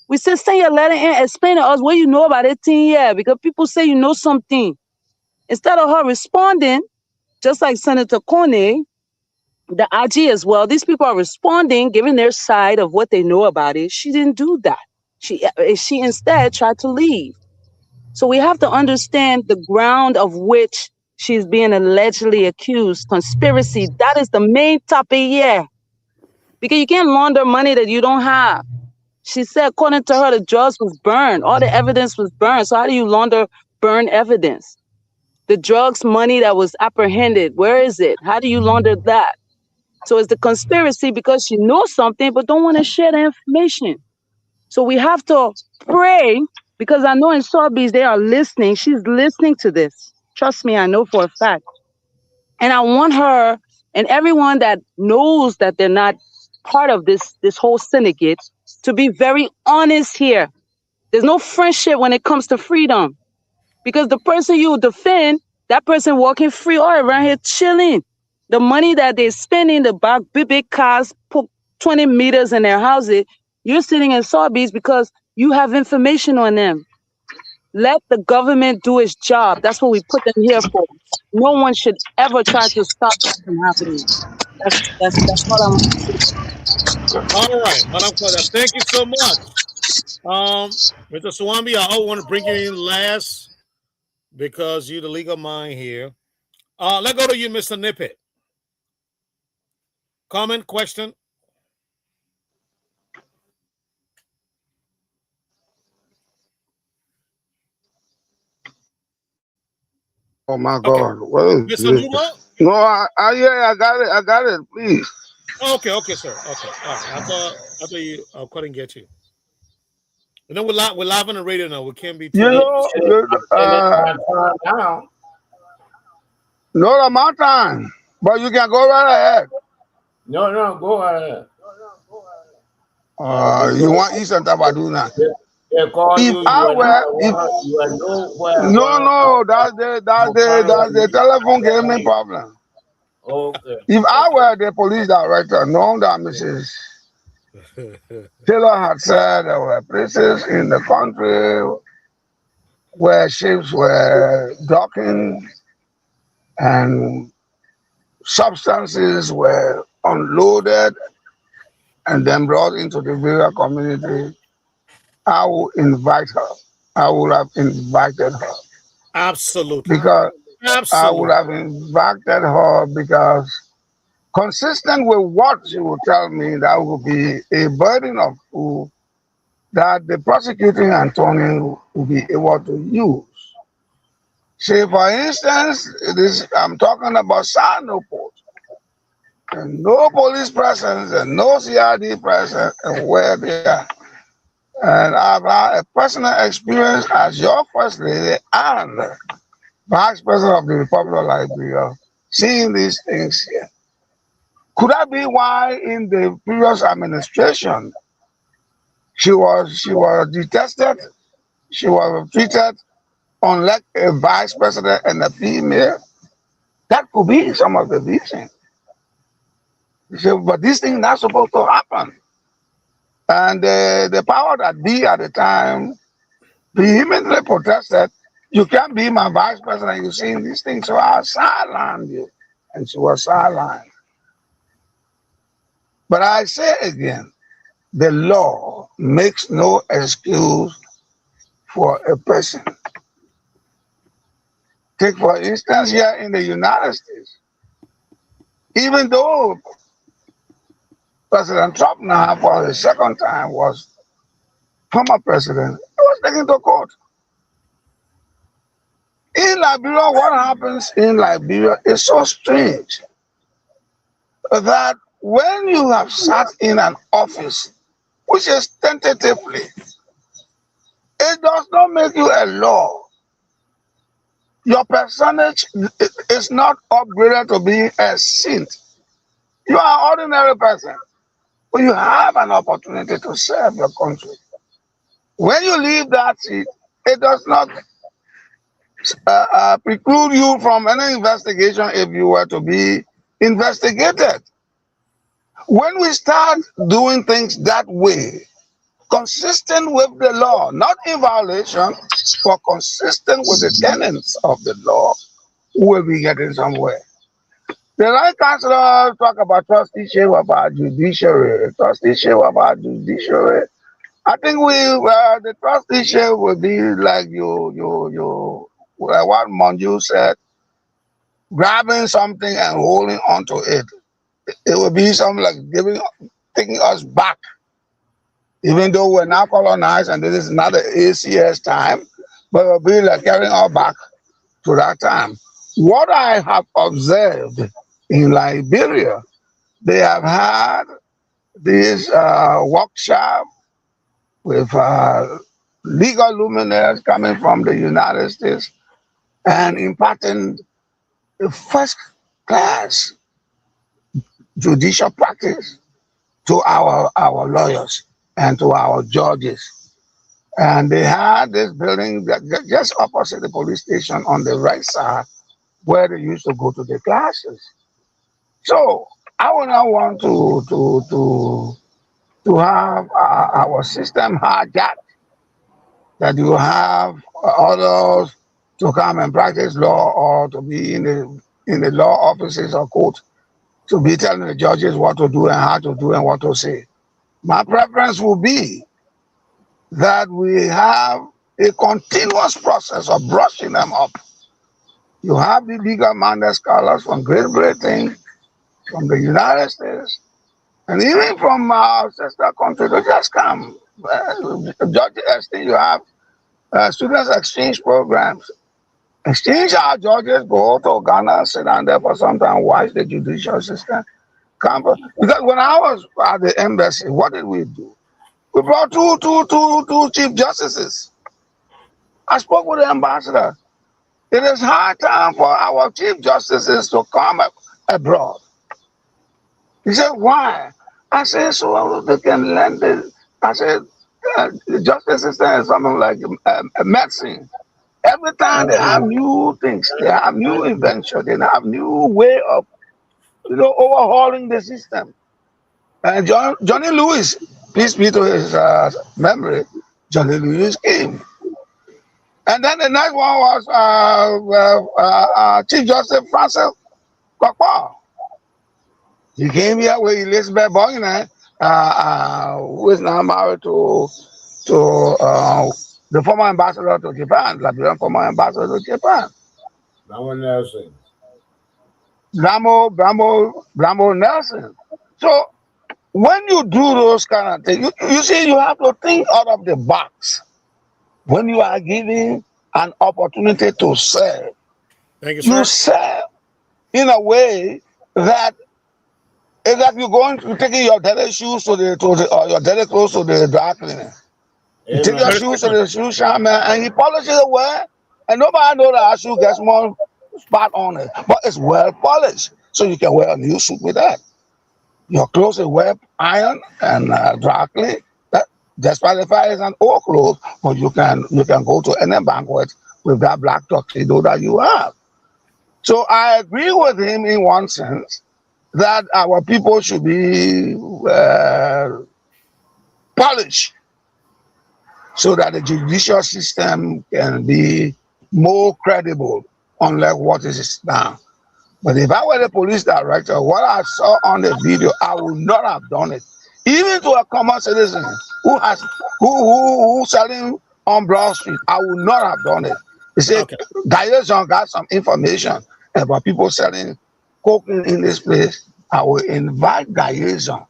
We said send your letter and explain to us what you know about 18 years. Because people say you know something. Instead of her responding, just like Senator Kone, the IG as well, these people are responding, giving their side of what they know about it. She didn't do that. She instead tried to leave. So we have to understand the ground of which she's being allegedly accused. Conspiracy, that is the main topic here. Because you can't launder money that you don't have. She said, according to her, the drugs was burned. All the evidence was burned. So how do you launder burn evidence? The drugs money that was apprehended, where is it? How do you launder that? So it's the conspiracy because she knows something but don't want to share the information. So we have to pray because I know in Sotheby's they are listening. She's listening to this. Trust me, I know for a fact. And I want her and everyone that knows that they're not part of this whole syndicate to be very honest here. There's no friendship when it comes to freedom. Because the person you defend, that person walking free or around here chilling. The money that they're spending to buy big cars, put 20 meters in their houses, you're sitting in Sotheby's because you have information on them. Let the government do its job. That's what we put them here for. No one should ever try to stop that from happening. That's what I'm saying. All right, Madam Claudia, thank you so much. Mr. Swami, I want to bring you in last because you're the legal mind here. Let's go to you, Mr. Nippet. Comment, question? Oh my God! What is Mr. this? Dumo? No, I got it. Please. Okay, sir. Okay, all right. I thought you. I couldn't get you. And then we're live on the radio now. We can't be too. Not my time, but you can go right ahead. No, go ahead. You want Eastern time I do now? If I were, no, that's the telephone gave me problem. Okay. If I were the police director, knowing that Mrs. Taylor had said there were places in the country where ships were docking and substances were unloaded and then brought into the rural community, I will invite her. I would have invited her. Absolutely. Because I would have invited her because consistent with what she will tell me, that will be a burden of proof that the prosecuting attorney will be able to use. Say, for instance, I'm talking about Sanoport, and no police presence and no CID presence and where they are. And I've had a personal experience as your first lady and vice president of the Republic of Liberia seeing these things here. Could that be why in the previous administration she was detested, she was treated unlike a vice president and a female? That could be some of the reasons. But this thing not supposed to happen. And the power that be at the time vehemently protested, you can't be my vice president, you're seeing these things, so I'll sideline you. And she was sidelined. But I say again, the law makes no excuse for a person. Take, for instance, here in the United States, even though President Trump now for the second time was former president, he was taken to court. In Liberia, what happens in Liberia is so strange that when you have sat in an office, which is tentatively, it does not make you a law. Your personage is not upgraded to be a saint. You are an ordinary person, but you have an opportunity to serve your country. When you leave that seat, it does not preclude you from any investigation if you were to be investigated. When we start doing things that way, consistent with the law, not in violation, but consistent with the tenets of the law, we'll be getting somewhere. The right councillor talk about trusteeship, about judiciary, trusteeship, about judiciary. I think the trusteeship will be like what Monju said, grabbing something and holding onto it. It will be something like taking us back. Even though we're now colonized and this is not the ACS time, but it will be like carrying us back to that time. What I have observed in Liberia, they have had this workshop with legal luminaries coming from the United States and imparting the first class judicial practice to our lawyers and to our judges. And they had this building just opposite the police station on the right side where they used to go to the classes. So I would not want to have our system hijacked, that you have others to come and practice law or to be in the law offices or court to be telling the judges what to do and how to do and what to say. My preference will be that we have a continuous process of brushing them up. You have the legal-minded scholars from Great Britain, from the United States, and even from our sister country to just come. Judge Epstein, you have students exchange programs. Exchange our judges, go to Ghana, sit down there for some time, watch the judicial system. Because when I was at the embassy, what did we do? We brought two chief justices. I spoke with the ambassador. It is high time for our chief justices to come abroad. He said, why? I said, so they can learn this. I said, the justice system is something like a medicine. Every time they have new things, they have new invention, they have new way of overhauling the system. And Johnny Lewis, peace be to his memory, Johnny Lewis came. And then the next one was Chief Justice Francis Kwakwa. He came here with Elizabeth Boyne, who is now married to the former ambassador to Japan, Liberian former ambassador to Japan. That one Nelson. Brambo Nelson. So when you do those kind of things, you see, you have to think out of the box. When you are given an opportunity to serve, Thank you, you sir. serve in a way that it's like you're going to taking your daily shoes or your daily clothes to the dry cleaner. You take your Amen. shoes to the shoe shine man, and he polishes it well, and nobody know that our shoe gets more spot on it, but it's well polished, so you can wear a new suit with that. Your clothes is well ironed and dry clean. That despite the fact it's an old clothes, but you can go to any banquet with that black tuxedo that you have. So I agree with him in one sense that our people should be polished so that the judicial system can be more credible, unlike what it is now. But if I were the police director, what I saw on the video, I would not have done it. Even to a common citizen who has who selling on Broad Street, I would not have done it. He said, Okay. Gayeson got some information about people selling coke in this place. I will invite Gayeson.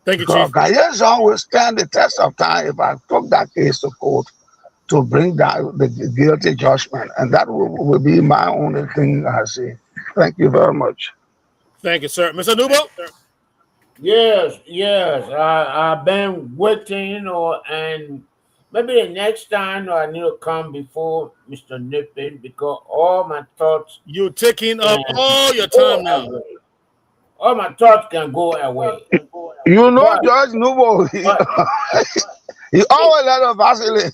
Thank you, Because Chief. Gayeson will stand the test of time if I took that case to court to bring down the guilty judgment. And that will be my only thing I see. Thank you very much. Thank you, sir. Mr. Nubo? Yes. I've been waiting, and maybe the next time I need to come before Mr. Nippin because all my thoughts You're taking up can all your go time now. away. All my thoughts can go away. You know, But George Nubo, but he always let us vacillate.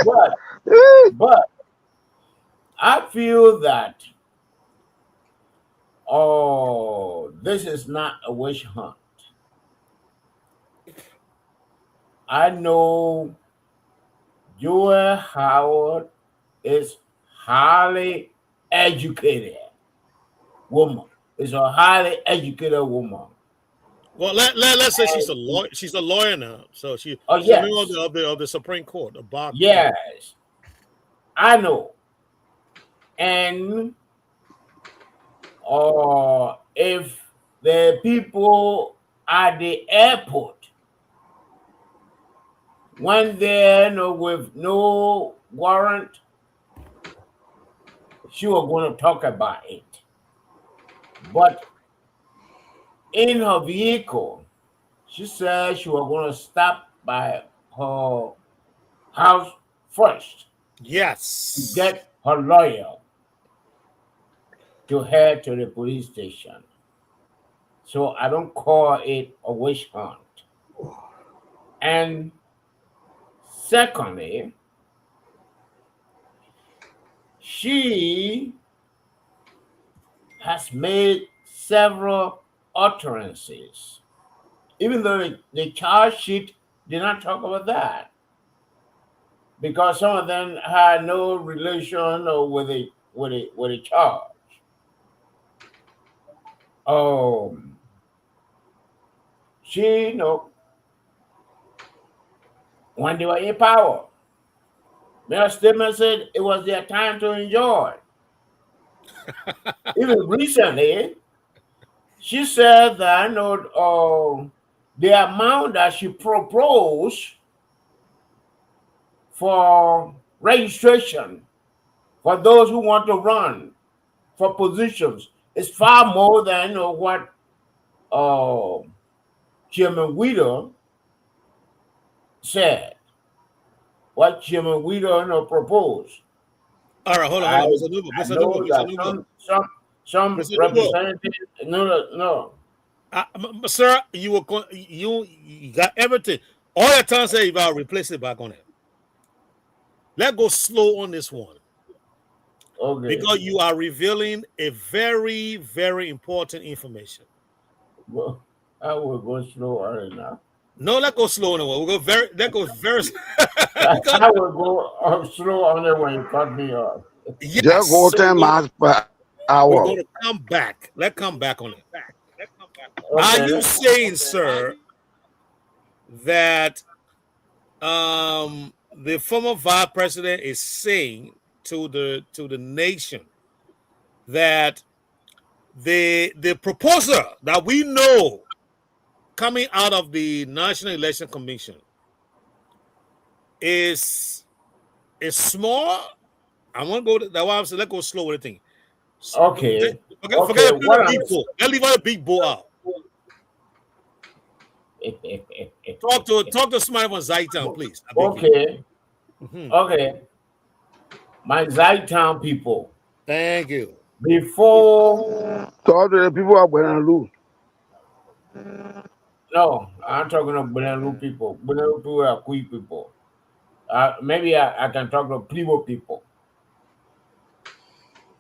but but I feel that this is not a witch hunt. I know Joel Howard is highly educated woman. Is a highly educated woman. Well, let's say she's a And, lawyer. She's a lawyer now, so she's a member yes, of the Supreme Court, the bar court. yes, I know. And if the people at the airport went there with no warrant, she was going to talk about it. But in her vehicle, she said she was going to stop by her house first to Yes. get her lawyer to head to the police station. So I don't call it a witch hunt. And secondly, she has made several utterances, even though the charge sheet did not talk about that, because some of them had no relation with a charge. She, when they were in power, Mayor Stedman said it was their time to enjoy. Even recently, she said that the amount that she proposed for registration for those who want to run for positions is far more than what Chairman Weeder said. What Chairman Weeder proposed. All right, hold on, Mr. Nubo. I Mr. Nubo. know Mr. that Nubo. some Mr. Nubo. representatives. No. Sir, you got everything. All your time say you I'll replace it back on it. Let's go slow on this one. Okay. Because you are revealing a very, very important information. Well, I will go slow right now. No, let's go slow on it. We'll go very. That goes very. I will go slow on it when you cut me off. Yes. Just go 10 miles per hour. We're going to come back. Let's come back on it. Okay. Are you saying, sir, that the former vice president is saying to the nation that the proposal that we know coming out of the National Election Commission is small. I want to go. That's why I'm saying let's go slow with the thing. Okay. Forget the big bowl. Let's leave out the big bowl out. Talk to somebody from Zaytown, please. Okay. Okay. My Zaytown people. Thank you. Before talk to the people of Benalu. No, I'm talking to Benalu people. Benalu people are quick people. Maybe I can talk to Plibo people.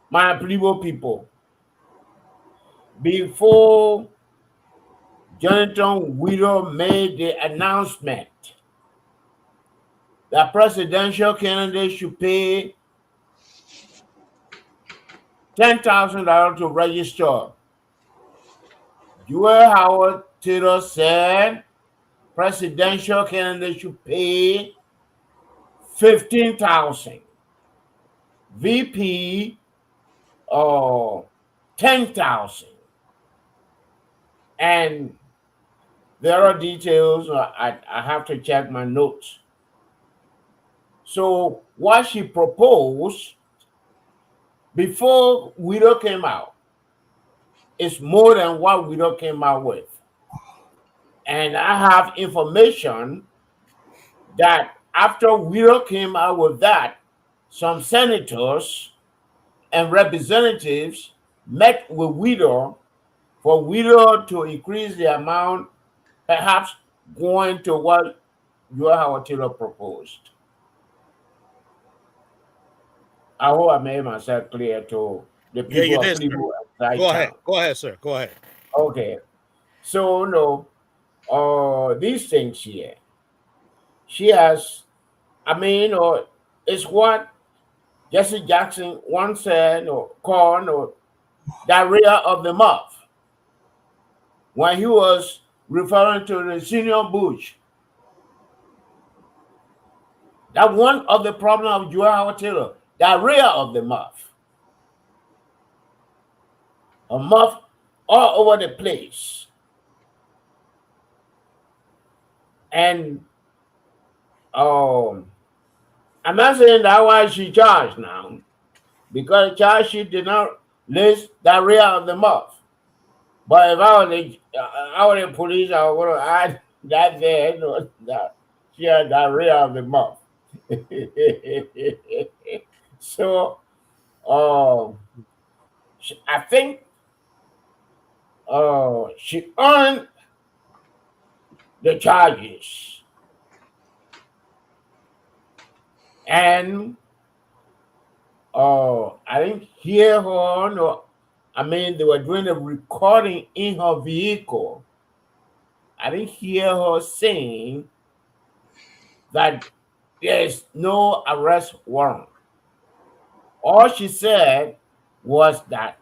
My Plibo people. Before Jonathan Widow made the announcement that presidential candidates should pay $10,000 to register, Joel Howard Taylor said presidential candidates should pay $15,000. VP, $10,000. And there are details. I have to check my notes. So what she proposed before Widow came out is more than what Widow came out with. And I have information that after Widow came out with that, some senators and representatives met with Widow for Widow to increase the amount, perhaps going to what Joel Howard Taylor proposed. I hope I made myself clear to the people of Cleveland. Go ahead, sir. Go ahead. Okay. So, these things here, she has, it's what Jesse Jackson once said, called, diarrhea of the mouth, when he was referring to the senior Bush. That one of the problem of Joel Howard Taylor, diarrhea of the mouth. A mouth all over the place. And I'm not saying that's why she charged now, because the charge sheet did not list diarrhea of the mouth. But if I was the police, I would have add that there, that she had diarrhea of the mouth. So, I think she earned the charges. And I didn't hear her, they were doing a recording in her vehicle. I didn't hear her saying that there's no arrest warrant. All she said was that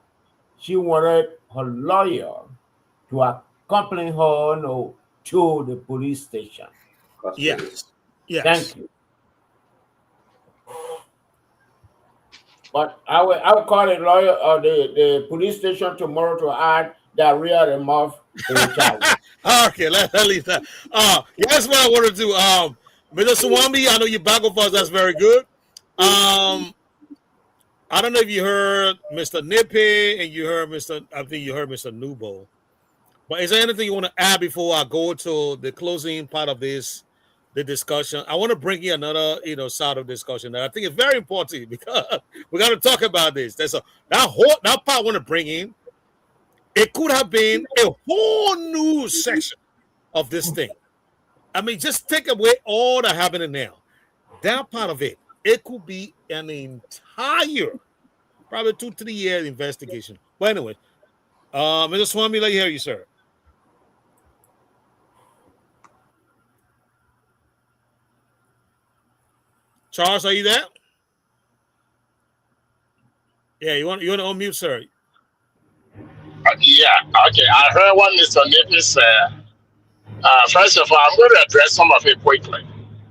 she wanted her lawyer to accompany her to the police station. Yes. Thank you. But I will call the lawyer or the police station tomorrow to add diarrhea of the mouth to the charge. Okay, let's leave that. That's what I wanted to do. Mr. Swami, I know you're back with us. That's very good. I don't know if you heard Mr. Nippy and you heard Mr. Nubo. But is there anything you want to add before I go to the closing part of the discussion? I want to bring you another, side of discussion that I think is very important because we got to talk about this. That part I want to bring in. It could have been a whole new section of this thing. Just take away all that happening now. That part of it could be an entire, probably 2-3 year investigation. But anyway, Mr. Swami, let me hear you, sir. Charles, are you there? Yeah, you want to unmute, sir? Yeah, okay. I heard what Mr. Nippy said. First of all, I'm going to address some of it quickly.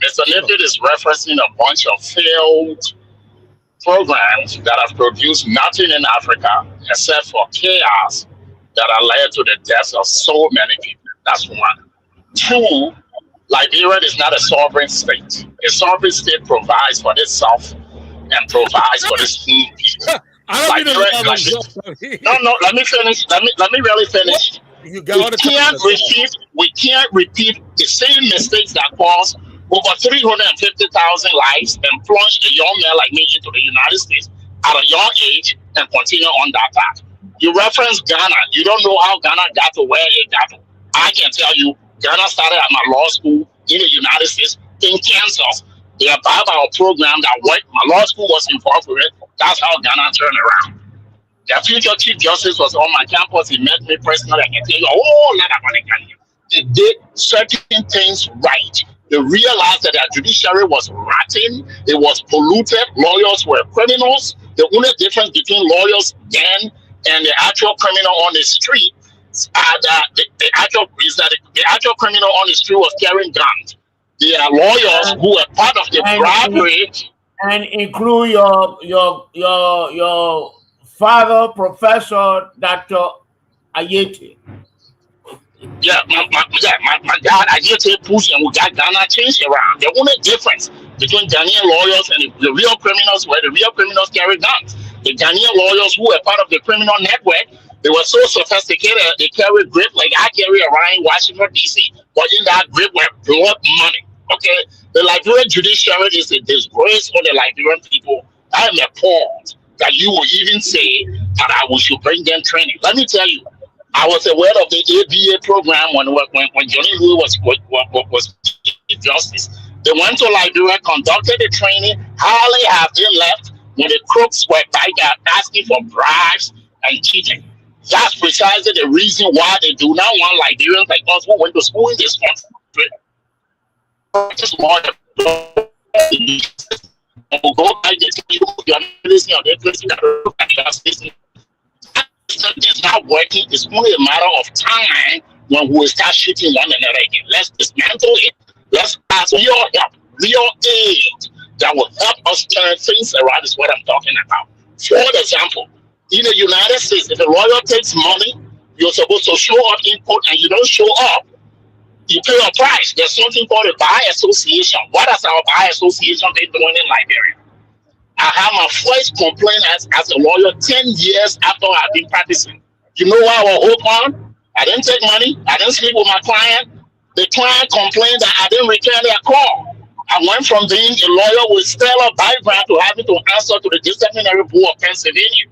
Mr. Nippy is referencing a bunch of failed programs that have produced nothing in Africa except for chaos that have led to the deaths of so many people. That's one. Two, Liberia is not a sovereign state. A sovereign state provides for itself and provides for its own people. No, let me finish. Let me really finish. You got We can't repeat the same mistakes that caused over 350,000 lives and plunged a young man like me into the United States at a young age and continue on that path. You reference Ghana. You don't know how Ghana got to where it got to. I can tell you, Ghana started at my law school in the United States, in Kansas. They have a program that worked. My law school was involved with it. That's how Ghana turned around. The future Chief Justice was on my campus. He met me personally. I can tell you a whole lot about Ghana. They did certain things right. They realized that their judiciary was rotten. It was polluted. Lawyers were criminals. The only difference between lawyers then and the actual criminal on the street the actual criminal on the street was carrying guns. There are lawyers who were part of the bribery. And include your father, Professor Dr. Ayete. Yeah, my dad, Ayete pushed and we got Ghana changed around. The only difference between Ghanaian lawyers and the real criminals were the real criminals carry guns. The Ghanaian lawyers who were part of the criminal network, they were so sophisticated, they carried grip like I carry around in Washington, D.C. But in that grip were blood money. Okay? The Liberian judiciary is a disgrace for the Liberian people. I am appalled that you will even say that we should bring them training. Let me tell you, I was aware of the ABA program when Johnny Louis was Chief Justice. They went to Liberia, conducted the training. Hardly have they left when the crooks were asking for bribes and cheating. That's precisely the reason why they do not want Liberians like us who went to school in this country. Just want to go by this, you're listening on the place it's not working. It's only a matter of time when we will start shooting one another again. Let's dismantle it. Let's ask your help, real aid that will help us turn things around is what I'm talking about. For example, in the United States, if a lawyer takes money, you're supposed to show up in court and you don't show up, you pay a price. There's something called a bar association. What has our bar association been doing in Liberia? I have my first complaint as a lawyer 10 years after I've been practicing. You know why I was hooked on? I didn't take money. I didn't sleep with my client. The client complained that I didn't return their call. I went from being a lawyer with stellar background to having to answer to the disciplinary board of Pennsylvania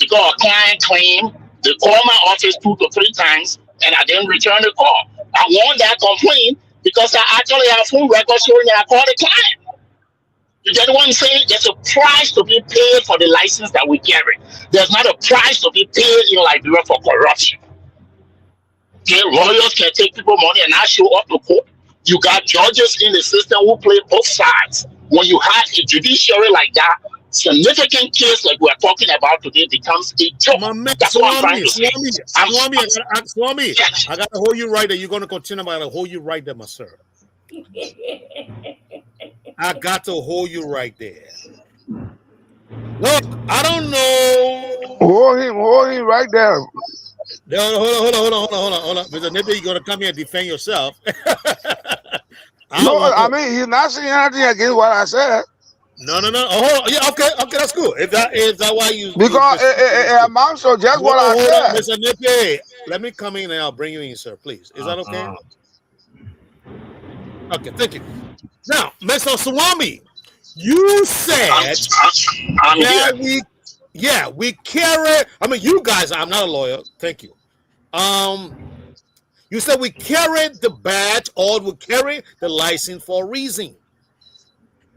because a client claimed they called my office 2 to 3 times and I didn't return the call. I won that complaint because I actually have phone records showing that I called the client. You get what I'm saying? There's a price to be paid for the license that we carry. There's not a price to be paid in Liberia for corruption. Okay, lawyers can take people money and not show up to court. You got judges in the system who play both sides. When you have a judiciary like that, significant case like we're talking about today becomes a joke. That's what I'm trying to say. Swami, I got to hold you right there. You're going to continue. I got to hold you right there, my sir. I got to hold you right there. Look, I don't know. Hold him right there. Hold on. Mr. Nippy, you're going to come here and defend yourself. I mean, he's not saying anything against what I said. No. Oh, yeah, okay, that's cool. Is that why you? Because it amounts to just what I said. Mr. Nippy, let me come in and I'll bring you in, sir, please. Is that okay? Okay, thank you. Now, Mr. Swami, you said that we carry. I mean, you guys. I'm not a lawyer. Thank you. You said we carry the badge or we carry the license for a reason.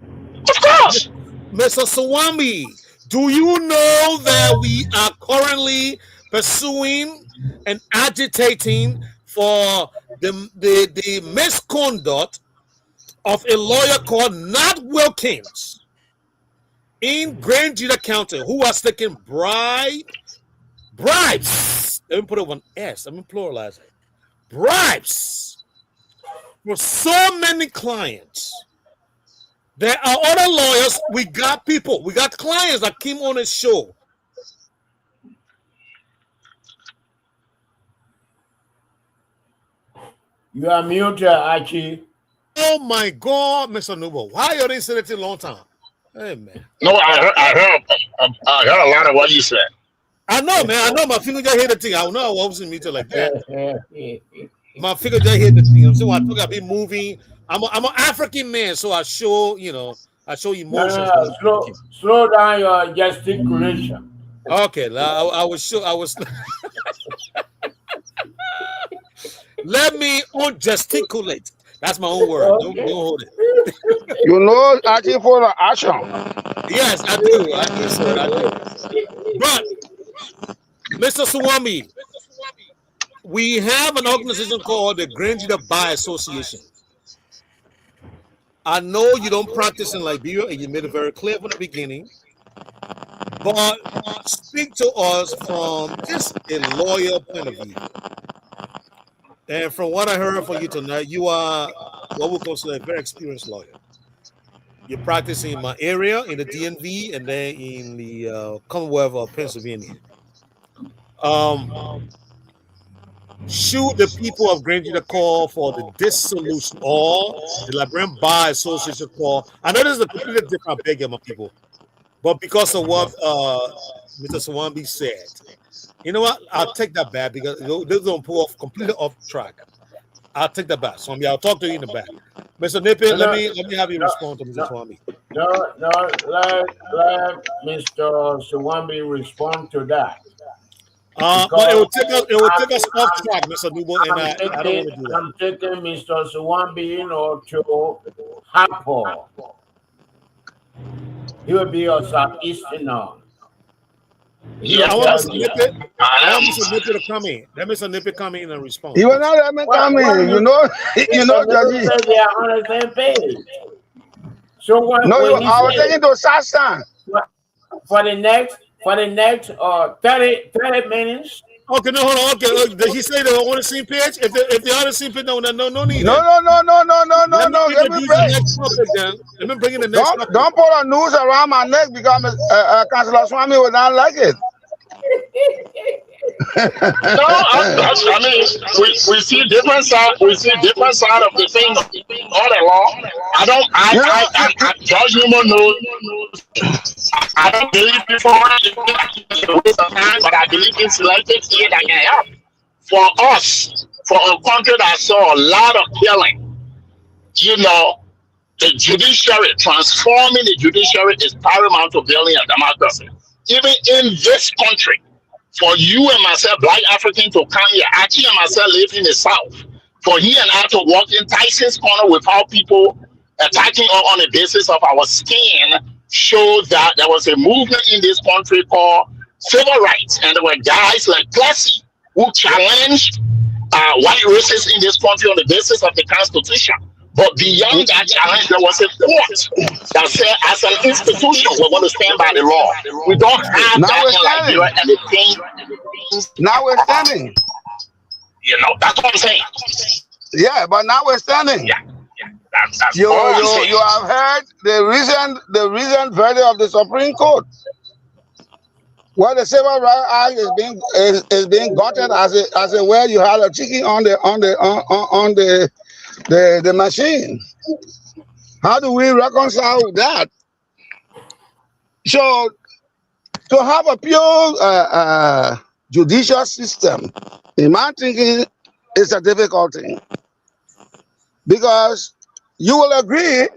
Of course, Mr. Swami, do you know that we are currently pursuing and agitating for the misconduct of a lawyer called Nat Wilkins in Grand Judah County who was taking bribes. Let me put it on S. Let me pluralize it. Bribes for so many clients. There are other lawyers. We got people. We got clients that came on the show. You are muted, Archie. Oh my God, Mr. Nubo. Why you didn't say that in a long time? Hey, man. No, I heard a lot of what you said. I know, man. I know my finger just hit the thing. I know I wasn't muted like that. My finger just hit the thing. So I took I be moving. I'm an African man, so I show, I show emotions. Slow down your gesticulation. Okay, I was sure I was. Let me gesticulate. That's my own word. Don't hold it. You know, acting for the action. Yes, I do. I do, sir. I do. But, Mr. Swami, we have an organization called the Grandview Bar Association. I know you don't practice in Liberia, and you made it very clear from the beginning. But speak to us from just a lawyer point of view. And from what I heard from you tonight, you are what we consider a very experienced lawyer. You're practicing in my area, in the DMV, and then in the Commonwealth of Pennsylvania. Should the people of Grandview call for the dissolution or the Liberian Bar Association call? I know this is a completely different beg, my people, but because of what Mr. Swambi said, you know what? I'll take that back because this is going to pull off completely off track. I'll take that back. Swami, I'll talk to you in the back. Mr. Nippet, let me have you respond to Mr. Swami. No, let Mr. Swambi respond to that. But it will take us off track, Mr. Nubo, and I don't want to do that. I'm taking Mr. Swambi to Hapo. He will be your southeasterner. Yeah, I want Mr. Nippet to come in. Let Mr. Nippet come in and respond. You will not let me come in. You know, Judge. They are on the same page. So when I was taking to Sassan for the next 30 minutes. Okay, no, hold on. Okay, did he say they're on the same page? If they're on the same page, no need. No. Let me bring Let me bring in the next topic. Don't put a noose around my neck because Councilor Swami would not like it. No, I mean we see different side. We see different side of the thing all along. I Judge Newman knows. I don't believe before but I believe in selected here that can help. For us, for a country that saw a lot of killing, the judiciary, transforming the judiciary is paramount to building a democracy. Even in this country, for you and myself, Black African, to come here, Archie and myself live in the South. For he and I to walk in Tyson's Corner without people attacking on the basis of our skin shows that there was a movement in this country called civil rights. And there were guys like Plessy who challenged white racists in this country on the basis of the Constitution. But beyond that challenge, there was a court that said, as an institution, we're going to stand by the law. We don't have now that in Liberia, and the thing. Now we're standing. That's what I'm saying. Yeah, but now we're standing. Yeah. That's you all have heard the recent verdict of the Supreme Court, where the Civil Rights Act is being gutted as a way you had a chicken on the machine. How do we reconcile that? So to have a pure judicial system, in my thinking, is a difficult thing, because you will agree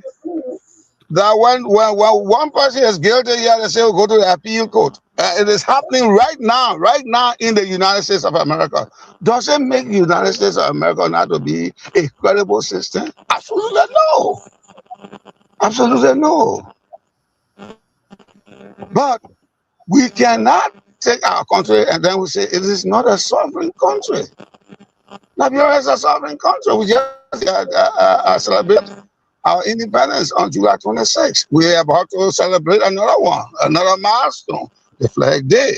that when one person is guilty, here they say we'll go to the appeal court. It is happening right now in the United States of America. Does it make the United States of America not to be a credible system? Absolutely no. Absolutely no. But we cannot take our country and then we say it is not a sovereign country. Liberia is a sovereign country. We just celebrate our independence on July 26th. We are about to celebrate another one, another milestone, the Flag Day.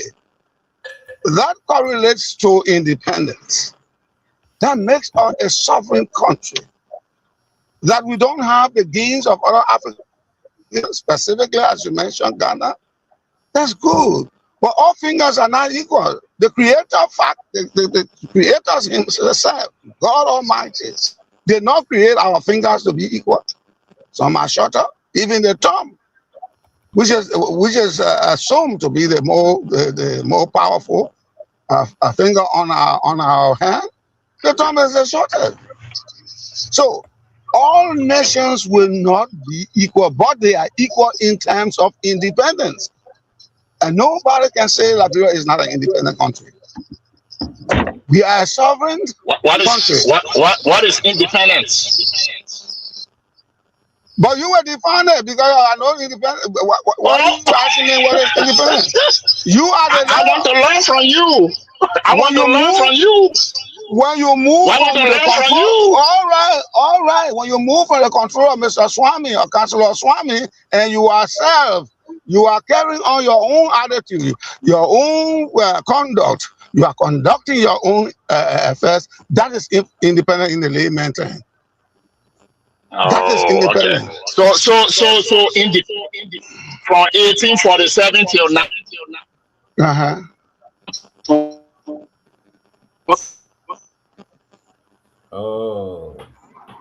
That correlates to independence. That makes us a sovereign country. That we don't have the gains of other African specifically as you mentioned, Ghana, that's good. But all fingers are not equal. The creator fact, the creators himself, God Almighty, did not create our fingers to be equal. Some are shorter, even the thumb, which is assumed to be the more powerful finger on our hand. The thumb is the shortest. So all nations will not be equal, but they are equal in terms of independence. And nobody can say Liberia is not an independent country. We are a sovereign country. What is independence? But you were defined it because I know independent. Why are you asking me what is independence? You are the. I want to learn from you. I want to learn from you. When you move from the control, all right. When you move from the control of Mr. Swami or Councillor Swami, and you are carrying on your own attitude, your own conduct. You are conducting your own affairs. That is independent in the layman term. That is independent. Okay. So from 1847 till now. Oh.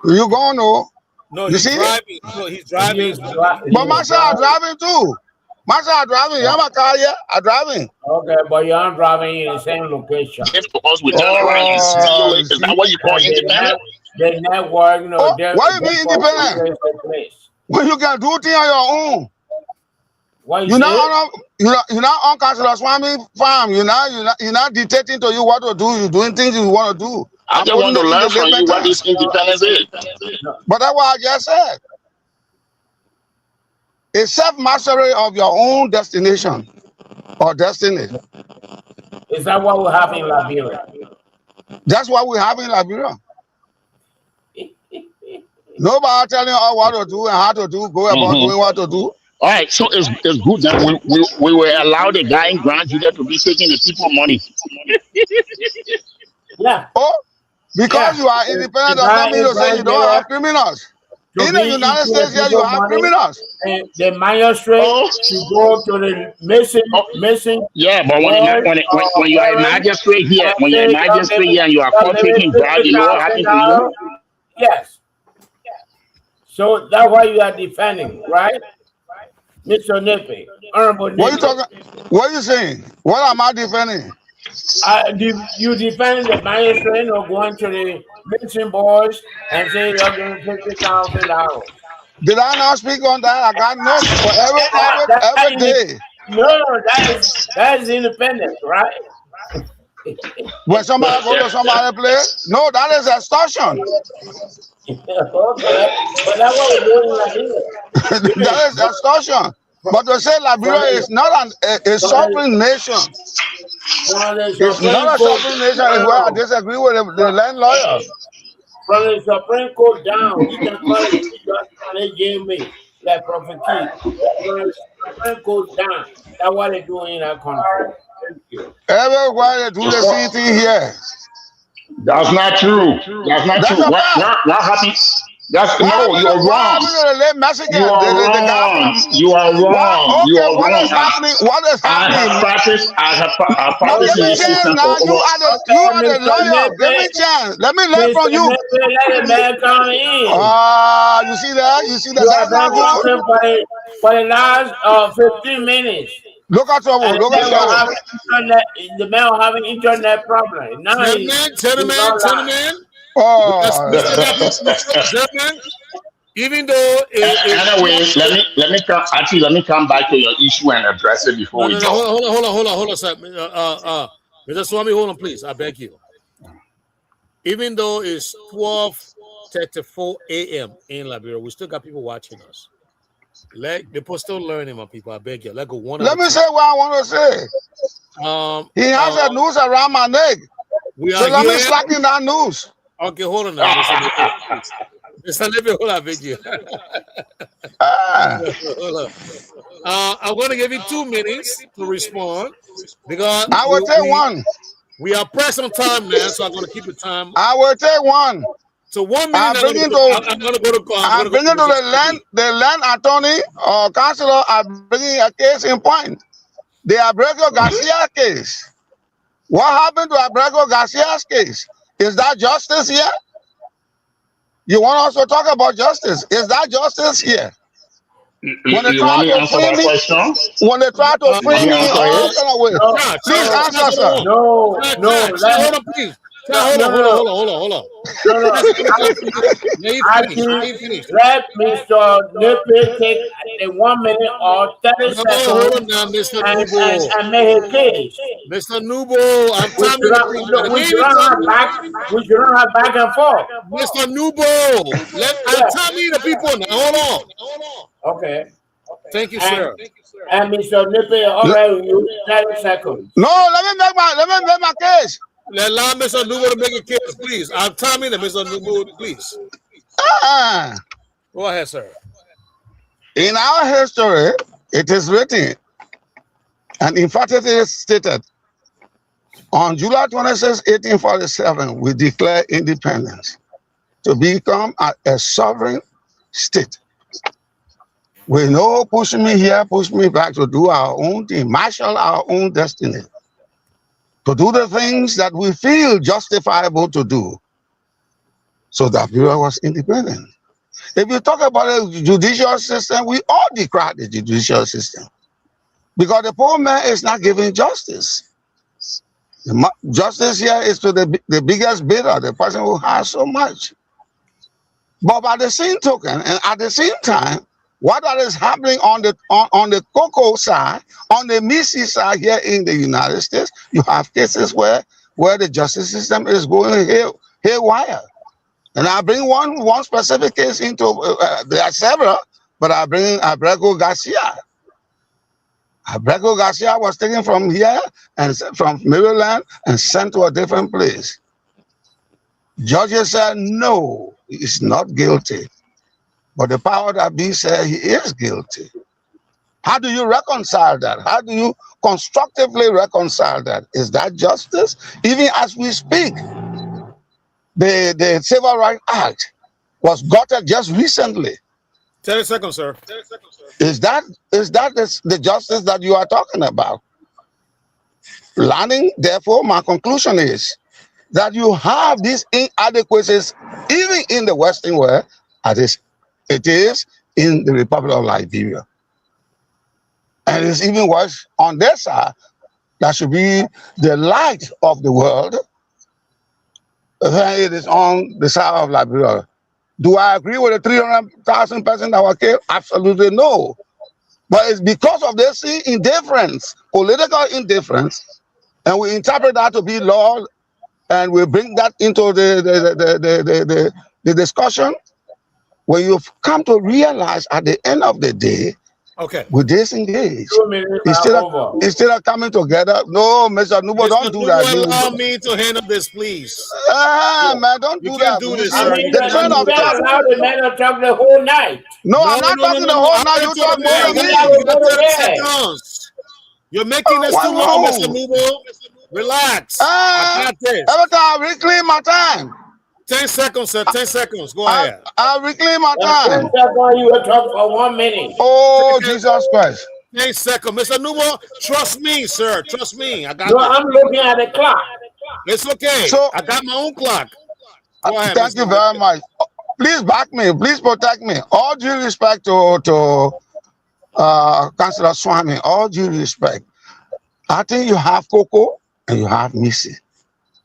You going to? No, you he's see? driving. No, he's driving. But myself, I'm driving too. Myself, I'm driving. I'm a car here. I'm driving. Okay, but you aren't driving in the same location. Because we turn around and steal it. Is that what you call independent? The network, you know. Why you be independent? When you can do things on your own. You're not on Councillor Swami farm. You're not dictating to you what to do. You're doing things you want to do. I just want to learn from you what this independence is. But that's what I just said. A self-mastery of your own destination or destiny. Is that what we have in Liberia? That's what we have in Liberia. Nobody telling us what to do and how to do, go about doing what to do. All right, so it's good that we were allowed the guy in Grand Judah to be taking the people money. Yeah. Oh, because you are independent doesn't mean to say you don't have criminals. In the United States here, you have criminals. The magistrate should go to the missing. Yeah, but when you are a magistrate here, and you are caught taking bribe, you know what happens to you? Yes. So that's why you are defending, right? Mr. Nippy, Honorable Nippy. What are you talking? What are you saying? What am I defending? You defending the magistrate or going to the missing boys and saying you're going to $50,000? Did I not speak on that? I got notes for every day. No, that is independent, right? When somebody go to somebody's place, no, that is extortion. Okay, but that's what we're doing right here. That is extortion. But to say Liberia is not a sovereign nation. It's not a sovereign nation is where I disagree with the land lawyer. From the Supreme Court down, you can call it they gave me like Prophet King. From the Supreme Court down, that's what they're doing in our country. Thank you. Everywhere they do the same thing here. That's not true. That's not true. What happened? No, you're wrong. You are wrong. You are wrong. What is happening? What is happening? I have practiced in this system now. You are the lawyer. Give me chance. Let me learn from you. Let the man come in. You see that? You see that? That's not good. For the last 15 minutes. Look at trouble. Look at trouble. The man was having internet problem. Now Gentlemen. Gentlemen, even though anyway, let me come back to your issue and address it before we go. Hold on, sir. Mr. Swami, hold on, please. I beg you. Even though it's 12:34 a.m. in Liberia, we still got people watching us. Let people still learning, my people. I beg you. Let go one. Let me say what I want to say. He has a noose around my neck. So let me slacken that noose. Okay, hold on now. Mr. Nippy, hold on, beg you. Hold on. I'm going to give you 2 minutes to respond because I will take one. We are pressed on time now, so I'm going to keep the time. I will take one. So 1 minute. I'm bringing to the land attorney or councilor are bringing a case in point. The Abrego Garcia case. What happened to Abrego Garcia's case? Is that justice here? You want us to talk about justice? Is that justice here? When they You try want me to to answer free that me, question? when they try to You free want me me to in answer all it? kind of ways, please answer, sir. No. Hold on, please. Hold on. No. Let Mr. Nippy take the 1 minute or 30 seconds hold on now, Mr. Nubo. and make his case. Mr. Nubo, I'm timing the thing. We should not have back and forth. Mr. Nubo, I'm timing the people now. Hold on. Okay. Thank you, sir. And Mr. Nippy, all right, you 30 seconds. No, let me make my case. Allow Mr. Nubo to make a case, please. I'm timing the Mr. Nubo, please. Go ahead, sir. In our history, it is written, and in fact, it is stated, on July 26, 1847, we declare independence to become a sovereign state. We know push me here, push me back to do our own thing, marshal our own destiny, to do the things that we feel justifiable to do. So that Bureau was independent. If you talk about the judicial system, we all decry the judicial system because the poor man is not giving justice. Justice here is to the biggest bidder, the person who has so much. But by the same token, and at the same time, what is happening on the cocoa side, on the Missy side here in the United States, you have cases where the justice system is going haywire. And I bring one specific case into, there are several, but I bring Abrego Garcia. Abrego Garcia was taken from here and from Maryland and sent to a different place. Judges said, no, he's not guilty. But the power that be said he is guilty. How do you reconcile that? How do you constructively reconcile that? Is that justice? Even as we speak, the Civil Rights Act was gutted just recently. 30 seconds, sir. Is that the justice that you are talking about? Learning, therefore, my conclusion is that you have these inadequacies even in the Western world, as it is in the Republic of Liberia. And it's even worse on their side. That should be the light of the world. Then it is on the side of Liberia. Do I agree with the 300,000 persons that were killed? Absolutely no. But it's because of this indifference, political indifference, and we interpret that to be law, and we bring that into the discussion. When you've come to realize at the end of the day, we disengage. Instead of coming together, no, Mr. Nubo, don't do that. Allow me to handle this, please. Man, don't do that. Do this, I mean, you can't allow the man to talk the whole night. No, I'm not talking the whole night. You talk more than me. You're making this too long, Mr. Nubo. Relax. I got this. Every time I reclaim my time. 10 seconds, sir. 10 seconds. Go ahead. I'll reclaim my time. 10 seconds, you will talk for 1 minute. Oh, Jesus Christ. 10 seconds. Mr. Nubo, trust me, sir. Trust me. I got No, I'm looking at the clock. It's okay. So, I got my own clock. Go ahead, thank you very much. Please back me. Please protect me. All due respect to Councillor Swami, all due respect. I think you have Coco and you have Missy.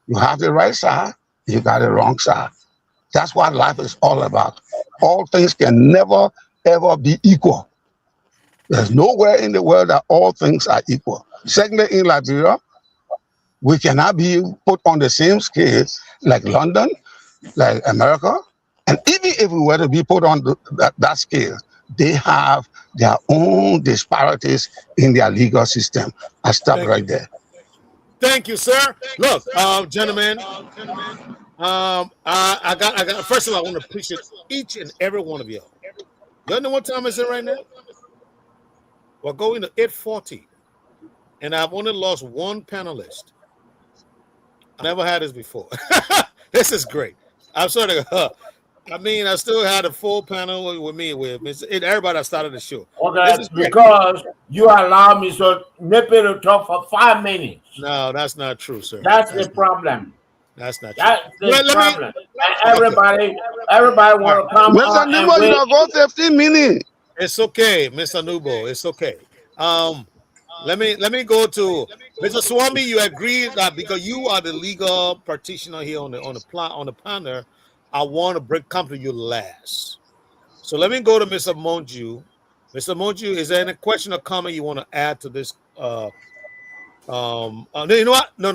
You have the right side, you got the wrong side. That's what life is all about. All things can never, ever be equal. There's nowhere in the world that all things are equal. Secondly, in Liberia, we cannot be put on the same scale like London, like America. And even if we were to be put on that scale, they have their own disparities in their legal system. I stop right there. Thank you, sir. Look, gentlemen, I got. First of all, I want to appreciate each and every one of y'all. Y'all know what time is it right now? We're going to 8:40, and I've only lost one panelist. I never had this before. This is great. I'm sorry. I mean, I still had a full panel with me everybody that started the show. Okay, because you allow me so maybe to talk for 5 minutes. No, that's not true, sir. That's the problem. That's not true. That's the problem. And Okay. everybody want to come Mr. on and Nubo, you wait. don't go 15 minutes. It's okay, Mr. Nubo. It's okay. Let me go to Mr. Swami. You agree that because you are the legal practitioner here on the panel, I want to come to you last. So let me go to Mr. Monju. Mr. Monju, is there any question or comment you want to add to this? No, you know what? No.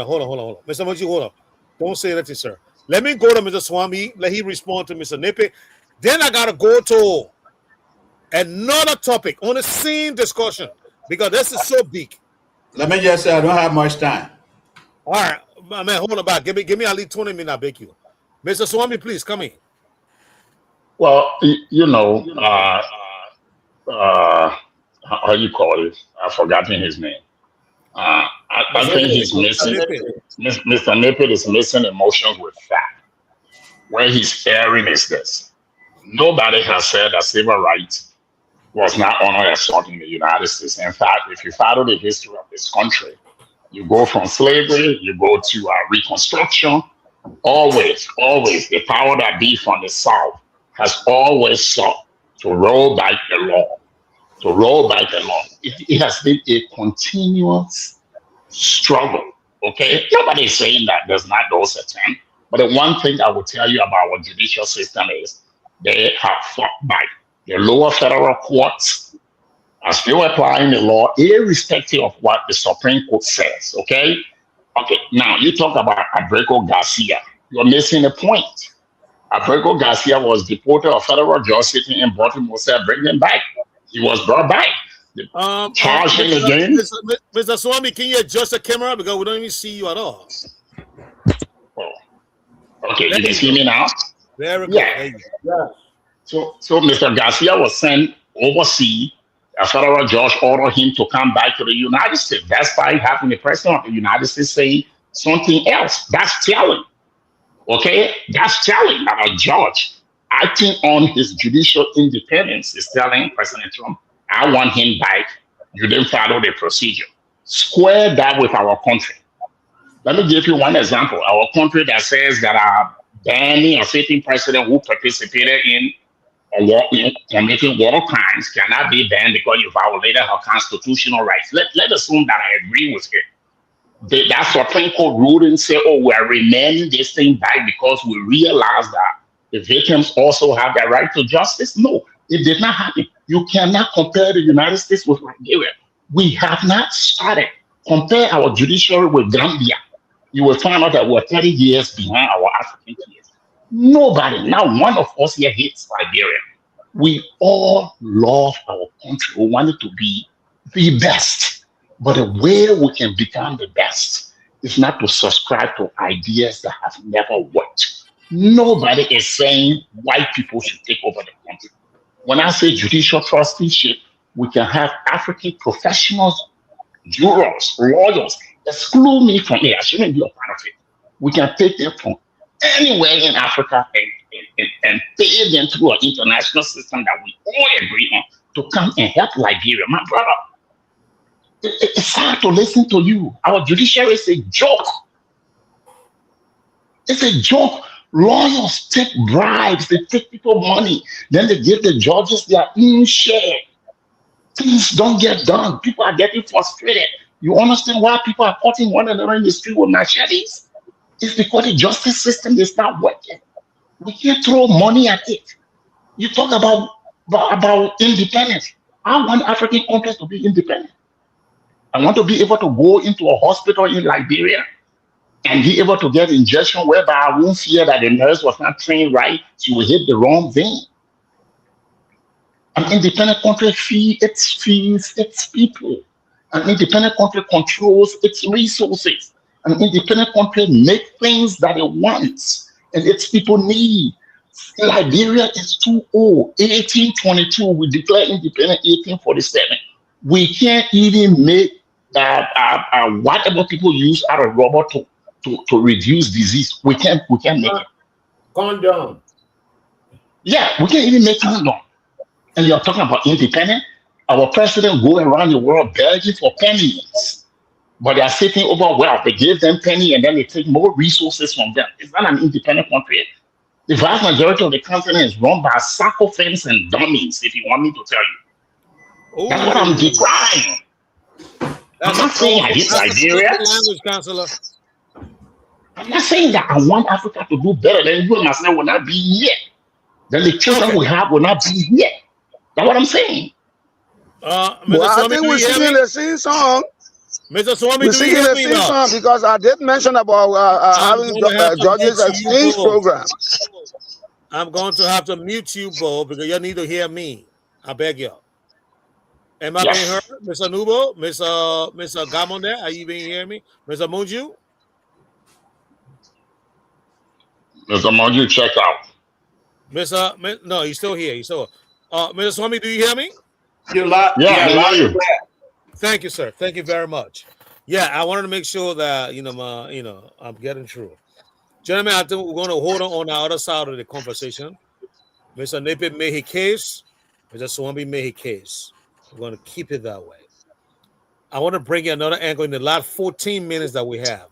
Hold on. Mr. Monju, hold on. Don't say anything, sir. Let me go to Mr. Swami. Let he respond to Mr. Nippy. Then I gotta go to another topic on the same discussion because this is so big. Let me just say I don't have much time. All right, man, hold on back. Give me at least 20 minutes, I beg you. Mr. Swami, please come in. Well, you know, how you call it? I've forgotten his name. I think he's missing. Mr. Nippet is missing emotions with fact. Where he's erring is this: nobody has said that civil rights was not honored as such in the United States. In fact, if you follow the history of this country, you go from slavery, you go to Reconstruction. Always, the power that be from the South has always sought to roll back the law. It has been a continuous struggle. Okay, nobody is saying that there's not those attempts. But the one thing I will tell you about our judicial system is they have fought back. The lower federal courts are still applying the law, irrespective of what the Supreme Court says. Okay. Now you talk about Abrego Garcia. You're missing a point. Abrego Garcia was deported. A federal judge sitting in Baltimore said, "Bring him back." He was brought back. Charged him again. Mr. Swami, can you adjust the camera because we don't even see you at all? Okay, you can see me now. Very good. Yeah. So Mr. Garcia was sent overseas. A federal judge ordered him to come back to the United States. That's why having the president of the United States saying something else. That's telling. Okay? That's telling that a judge acting on his judicial independence is telling President Trump, I want him back. You didn't follow the procedure. Square that with our country. Let me give you one example. Our country that says that banning a sitting president who participated in committing war crimes cannot be banned because you violated her constitutional rights. Let assume that I agree with it. That Supreme Court ruled and say, oh, we are remanding this thing back because we realize that the victims also have the right to justice. No, it did not happen. You cannot compare the United States with Nigeria. We have not started. Compare our judiciary with Gambia. You will find out that we're 30 years behind our African peers. Nobody, not one of us here hates Liberia. We all love our country. We want it to be the best. But the way we can become the best is not to subscribe to ideas that have never worked. Nobody is saying white people should take over the country. When I say judicial trusteeship, we can have African professionals, jurors, lawyers, exclude me from it. I shouldn't be a part of it. We can take them from anywhere in Africa and pay them through an international system that we all agree on to come and help Liberia. My brother, it's hard to listen to you. Our judiciary is a joke. It's a joke. Lawyers take bribes, they take people money, then they give the judges their own share. Things don't get done. People are getting frustrated. You understand why people are cutting one another in the street with machetes? It's because the justice system is not working. We can't throw money at it. You talk about independence. I want African countries to be independent. I want to be able to go into a hospital in Liberia and be able to get injection whereby I won't fear that the nurse was not trained right. She will hit the wrong vein. An independent country feeds its people. An independent country controls its resources. An independent country makes things that it wants and its people need. Liberia is too old. 1822, we declared independent 1847. We can't even make whatever people use out of rubber to reduce disease. We can't make it. Condom. Yeah, we can't even make condom. And you're talking about independent. Our president go around the world begging for pennies, but they are sitting over well. They give them penny and then they take more resources from them. It's not an independent country. The vast majority of the continent is run by sycophants and dummies, if you want me to tell you. That's what I'm decrying. I'm not saying I hate That's a Liberia. powerful language, Counselor. I'm not saying that I want Africa to do better. Then you and myself will not be here. Then the children we have will not be here. That's what I'm saying. Mr. I Swami, think do we're you hear singing me? the same song. Mr. Swami, We're do you singing hear the me same now? song because I did mention about I'm having going to have to Judges mute you Exchange both. program. I'm going to have to mute you both because you need to hear me. I beg you. Am I being heard? Yes. Mr. Nubo? Mr. Gamonde? Are you being hearing me? Mr. Munju? Mr. Monju, check out. No, he's still here. He's still Mr. Swami, do you hear me? You loud, Yeah, yeah, I loud hear and you. clear. Thank you, sir. Thank you very much. Yeah, I wanted to make sure that I'm getting through. Gentlemen, I think we're going to hold on the other side of the conversation. Mr. Napier made his case. Mr. Swami made his case. We're going to keep it that way. I want to bring you another angle in the last 14 minutes that we have.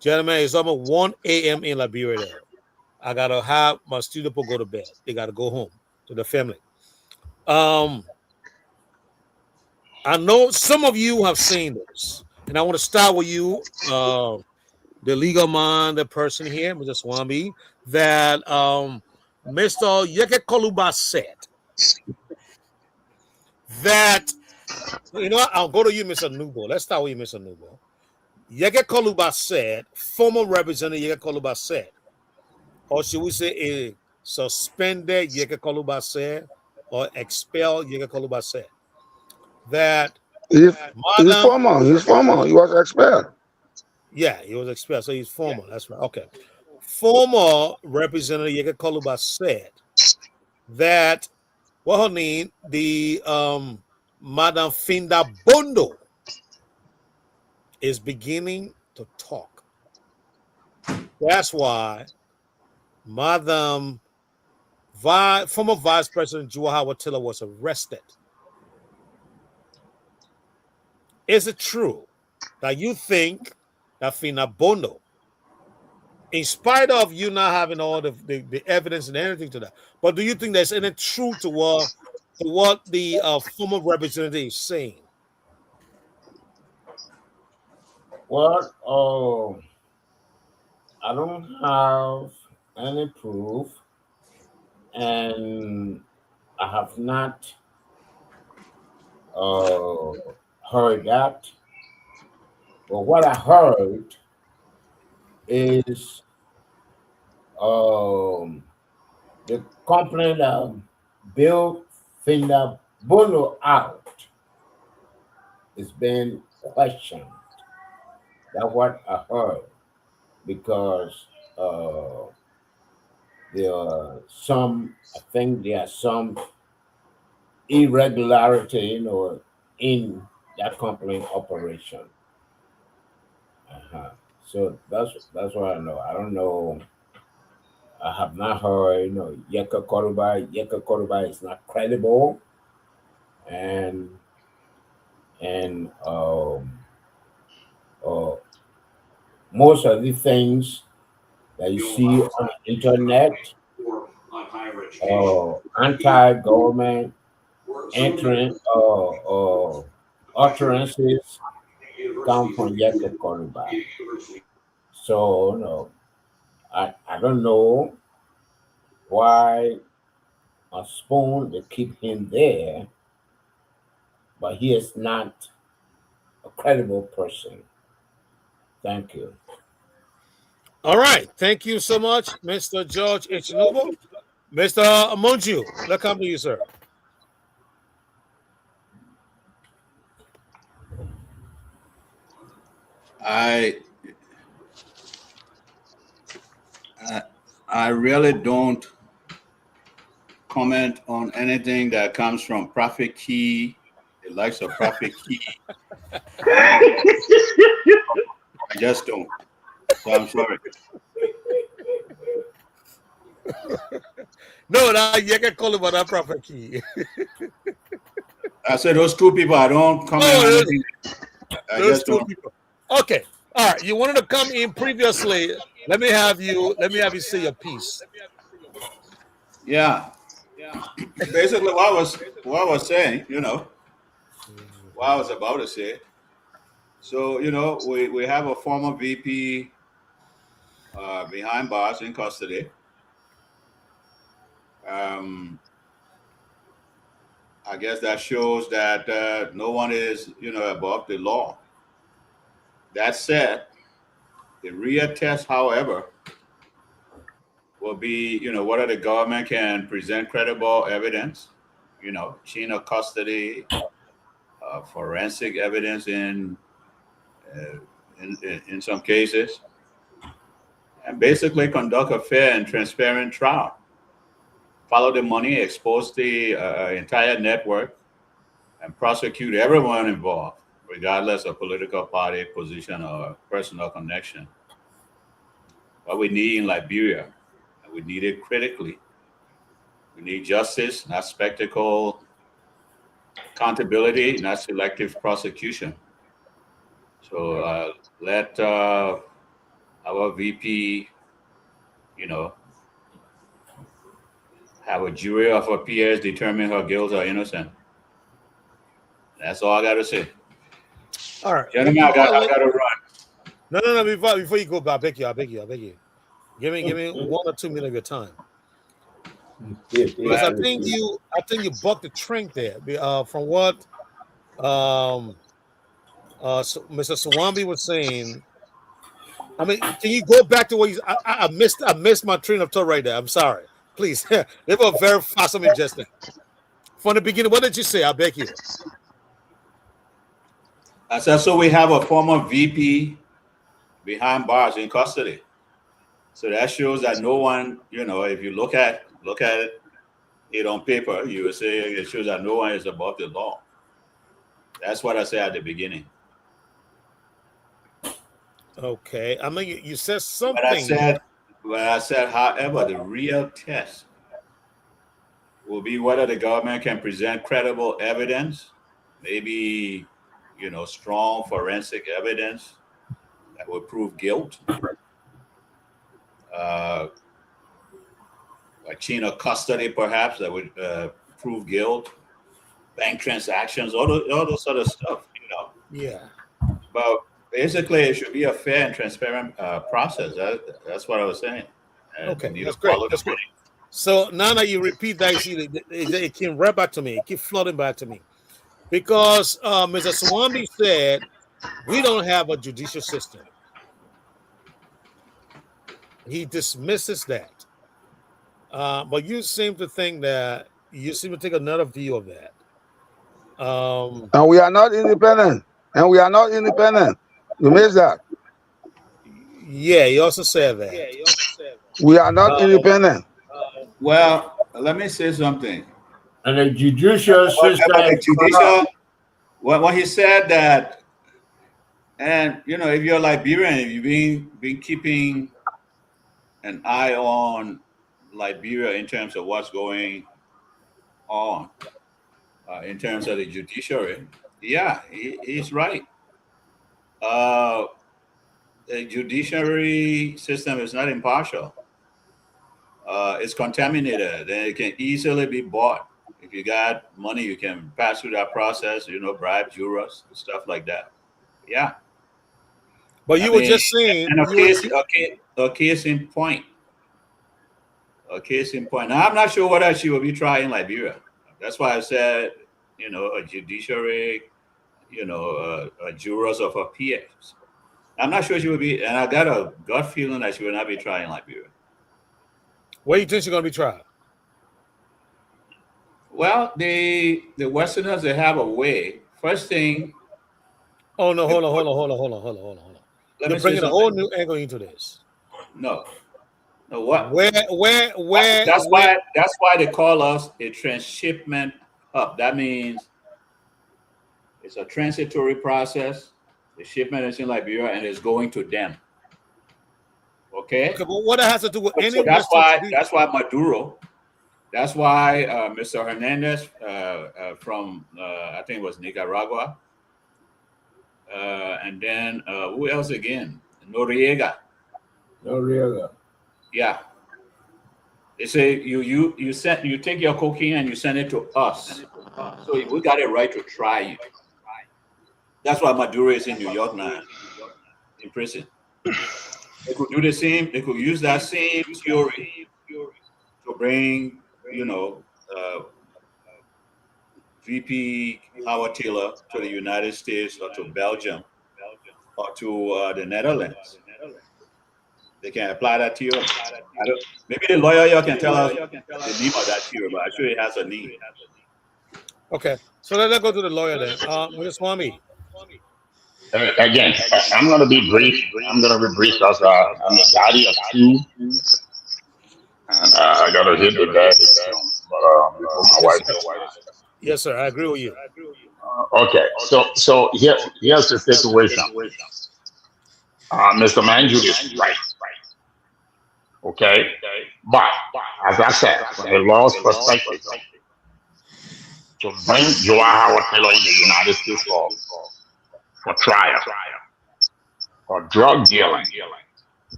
Gentlemen, it's almost 1 a.m. in Liberia there. I got to have my student people go to bed. They got to go home to the family. I know some of you have seen this, and I want to start with you, the legal mind, the person here, Mr. Swami, that Mr. Yeke Koluba said that, you know what, I'll go to you, Mr. Nubo. Let's start with you, Mr. Nubo. Yeke Koluba said, former representative Yeke Koluba said, or should we say a suspended Yeke Koluba said, or expelled Yeke Koluba said, that He's Madam, former. He's former. He was expelled. yeah, he was expelled, so he's former. That's right. Okay. Former Representative Yeke Koluba said that what her name, the Madam Finda Bondo is beginning to talk. That's why Madam former Vice President Juha Watila was arrested. Is it true that you think that Finda Bondo, in spite of you not having all the evidence and anything to that, but do you think there's any truth to what the former representative is saying? Well, I don't have any proof, and I have not heard that. But what I heard is the complaint of Bill Finger Bono out is being questioned. That's what I heard because there are I think there are some irregularity, in that complaint operation. So that's what I know. I don't know. I have not heard, Yeka Koruba. Yeka Koruba is not credible, and uh, most of the things that you see on the internet, anti-government entering utterances come from Yeka Koruba. So no, I don't know why a spoon to keep him there, but he is not a credible person. Thank you. All right. Thank you so much, Mr. George H. Noble. Mr. Monju, let's come to you, sir. I really don't comment on anything that comes from Prophet Key, the likes of Prophet Key. I just don't. So I'm sorry. No, you can call him on that proper key. I said those two people. I don't comment on anything. I Those just two don't. people. Okay. All right. You wanted to come in previously. Let me have you say your piece. Yeah. Basically, what I was saying, what I was about to say. So, we have a former VP behind bars in custody. I guess that shows that no one is, above the law. That said, the real test, however, will be, whether the government can present credible evidence, chain of custody, forensic evidence uh, in some cases, and basically conduct a fair and transparent trial. Follow the money, expose the entire network, and prosecute everyone involved, regardless of political party, position, or personal connection. What we need in Liberia, and we need it critically. We need justice, not spectacle, accountability, not selective prosecution. So let our VP, you know, have a jury of her peers determine her guilt or innocent. That's all I got to say. All right, gentlemen, I got to run. No. Before you go, I beg you. Give me 1 or 2 minutes of your time. Because I think you bucked the trend there. From what Mr. Swambi was saying. I mean, can you go back to what you? I missed my train of thought right there. I'm sorry. Please, they were very fast on me just now. From the beginning, what did you say? I beg you. I said, so we have a former VP behind bars in custody. So that shows that no one, if you look at it on paper, you would say it shows that no one is above the law. That's what I said at the beginning. Okay, I mean, you said something. But I said, however, the real test will be whether the government can present credible evidence, maybe, strong forensic evidence that would prove guilt. A chain of custody, perhaps, that would prove guilt, bank transactions, all those sort of stuff, Yeah. But basically, it should be a fair and transparent process. That's what I was saying. Okay, that's great. That's great. So now that you repeat that, you see, it came right back to me. It keeps flooding back to me. Because Mr. Swambi said, we don't have a judicial system. He dismisses that. But you seem to think that you seem to take another view of that. And we are not independent. You missed that. Yeah, he also said that. We are not independent. Well, let me say something. And the judicial system. When he said that, and if you're Liberian, if you've been keeping an eye on Liberia in terms of what's going on in terms of the judiciary, yeah, he's right. The judiciary system is not impartial. It's contaminated, and it can easily be bought. If you got money, you can pass through that process, bribe jurors, stuff like that. Yeah. But you were just saying. And a case in point. Now, I'm not sure whether she will be tried in Liberia. That's why I said, a judiciary, jurors of her peers. I'm not sure she will be, and I got a gut feeling that she will not be tried in Liberia. Where do you think she's going to be tried? Well, the Westerners, they have a way. First thing. Oh no! Hold on. You're bringing a whole new angle into this. No, what? Where? That's why they call us a transshipment hub. That means it's a transitory process. The shipment is in Liberia and it's going to them. Okay. Okay, but what has to do with any So that's Western why tradition? Maduro. That's why Mr. Hernandez from I think it was Nicaragua, and then who else again? Noriega. Yeah. They say you take your cocaine and you send it to us. So we got a right to try you. That's why Maduro is in New York now, in prison. They could do the same. They could use that same theory to bring, VP Howard Taylor to the United States or to Belgium or to the Netherlands. They can apply that theory. Maybe the lawyer here can tell us the name of that theory, but I'm sure it has a name. Okay, so let's go to the lawyer then. Swami. Again, I'm going to be brief. I'm going to be brief because I'm a daddy of two, and I got to hit the bed soon. But before my wife gets mad. Yes, sir. I agree with you. Okay, so here's the situation. Mr. Manju is right. Okay, but as I said, from the law's perspective, to bring Joao Howard Taylor in the United States for trial for drug dealing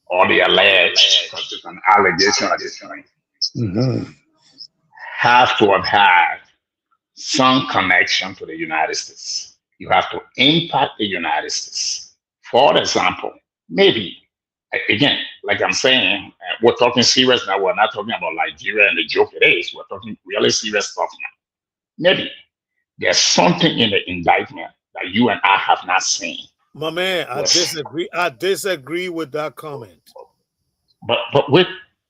or the alleged, because it's an allegation at this point, have to have had some connection to the United States. You have to impact the United States. For example, maybe, again, like I'm saying, we're talking serious now. We're not talking about Nigeria and the joke it is. We're talking really serious stuff now. Maybe there's something in the indictment that you and I have not seen. My man, I disagree. I disagree with that comment. But wait,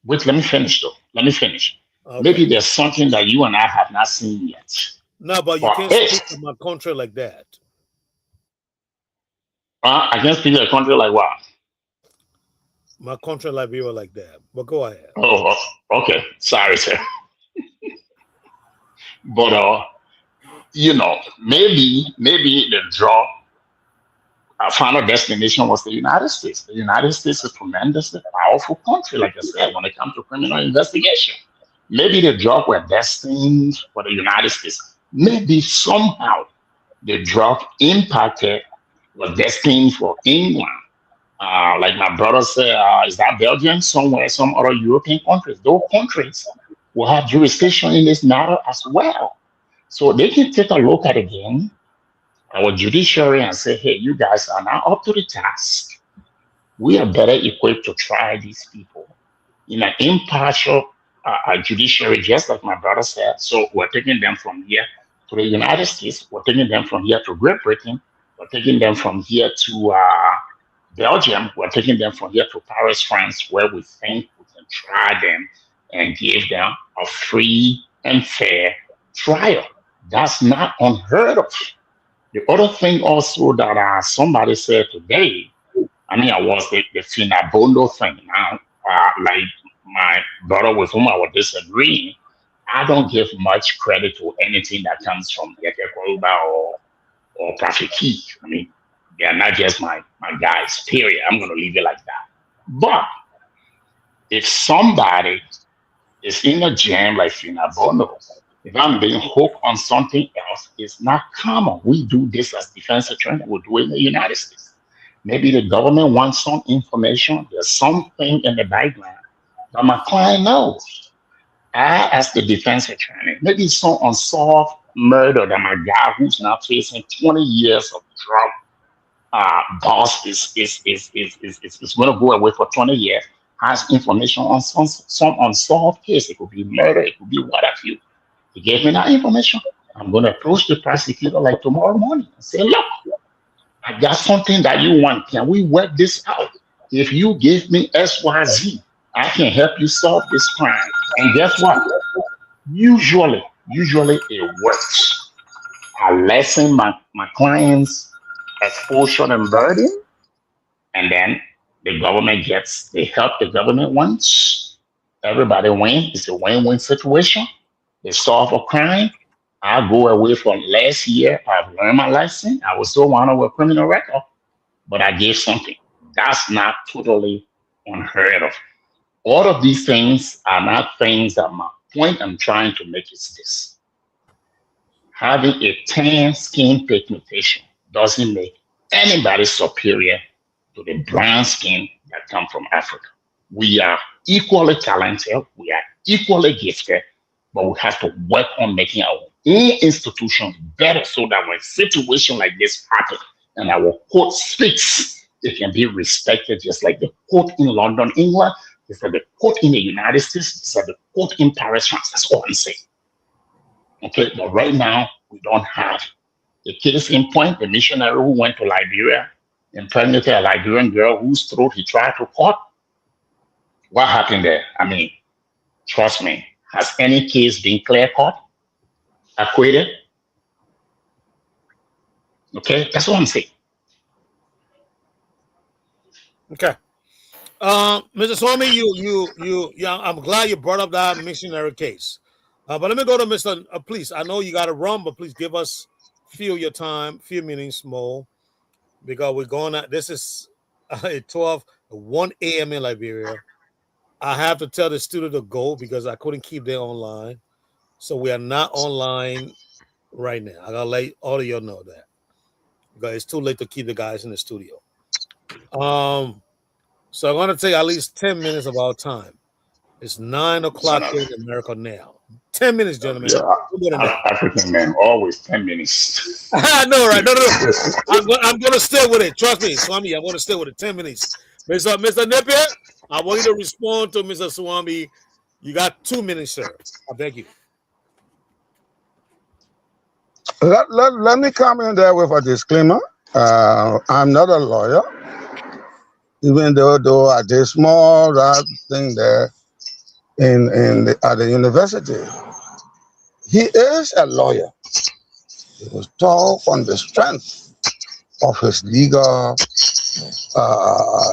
let me finish though. Let me finish. Okay. Maybe there's something that you and I have not seen yet. No, but you can't speak to my country like that. I can't speak to a country like what? My country Liberia like that. But go ahead. Oh, okay. Sorry, sir. But maybe the draw, our final destination was the United States. The United States is a tremendously powerful country, like I said, when it comes to criminal investigation. Maybe the drug were destined for the United States. Maybe somehow the drug impacted was destined for England. Like my brother said, is that Belgium? Somewhere, some other European countries. Those countries will have jurisdiction in this matter as well. So they can take a look at it again, our judiciary, and say, hey, you guys are now up to the task. We are better equipped to try these people in an impartial judiciary, just like my brother said. So we're taking them from here to the United States. We're taking them from here to Great Britain. We're taking them from here to Belgium. We're taking them from here to Paris, France, where we think we can try them and give them a free and fair trial. That's not unheard of. The other thing also that somebody said today, I was the Finabondo thing. Now, like my brother with whom I was disagreeing, I don't give much credit to anything that comes from Yeke or Prophet Key. They are not just my guys, period. I'm going to leave it like that. But if somebody is in a jam like Finabondo, if I'm being hooked on something else, it's not common. We do this as defense attorney. We do it in the United States. Maybe the government wants some information. There's something in the background that my client knows. I, as the defense attorney, maybe some unsolved murder that my guy who's now facing 20 years of drug boss is going to go away for 20 years, has information on some unsolved case. It could be murder. It could be what have you. He gave me that information. I'm going to approach the prosecutor like tomorrow morning and say, look, I got something that you want. Can we work this out? If you give me XYZ, I can help you solve this crime. And guess what? Usually it works. I lessen my client's exposure and burden, and then the government they help the government wins. Everybody wins. It's a win-win situation. They solve a crime. I go away from last year. I've learned my lesson. I was still one of a criminal record, but I gave something. That's not totally unheard of. All of these things are not things that my point I'm trying to make is this. Having a tan skin pigmentation doesn't make anybody superior to the brown skin that come from Africa. We are equally talented, we are equally gifted, but we have to work on making our own institutions better so that when situations like this happen and our court speaks, it can be respected just like the court in London, England, just like the court in the United States, just like the court in Paris, France. That's all I'm saying. Okay, but right now we don't have the case in point. The missionary who went to Liberia impregnated a Liberian girl whose throat he tried to cut. What happened there? I mean, trust me, has any case been clear cut, acquitted? Okay, that's what I'm saying. Okay. Mr. Swami, I'm glad you brought up that missionary case. But let me go to Mr. Please, I know you got to run, but please give us few minutes more, because we're going at this is at 1 a.m. in Liberia. I have to tell the student to go because I couldn't keep them online. So we are not online right now. I gotta let all of y'all know that, because it's too late to keep the guys in the studio. So I'm gonna take at least 10 minutes of our time. It's 9 o'clock here in America now. 10 minutes, gentlemen. Yeah, African man, always 10 minutes. I know, right? No. I'm going to stay with it. Trust me, Swami, I'm going to stay with it. 10 minutes. Mr. Napier, I want you to respond to Mr. Swami. You got 2 minutes, sir. I beg you. Let me come in there with a disclaimer. I'm not a lawyer, even though I did small thing there at the university. He is a lawyer. He was taught on the strength of his legal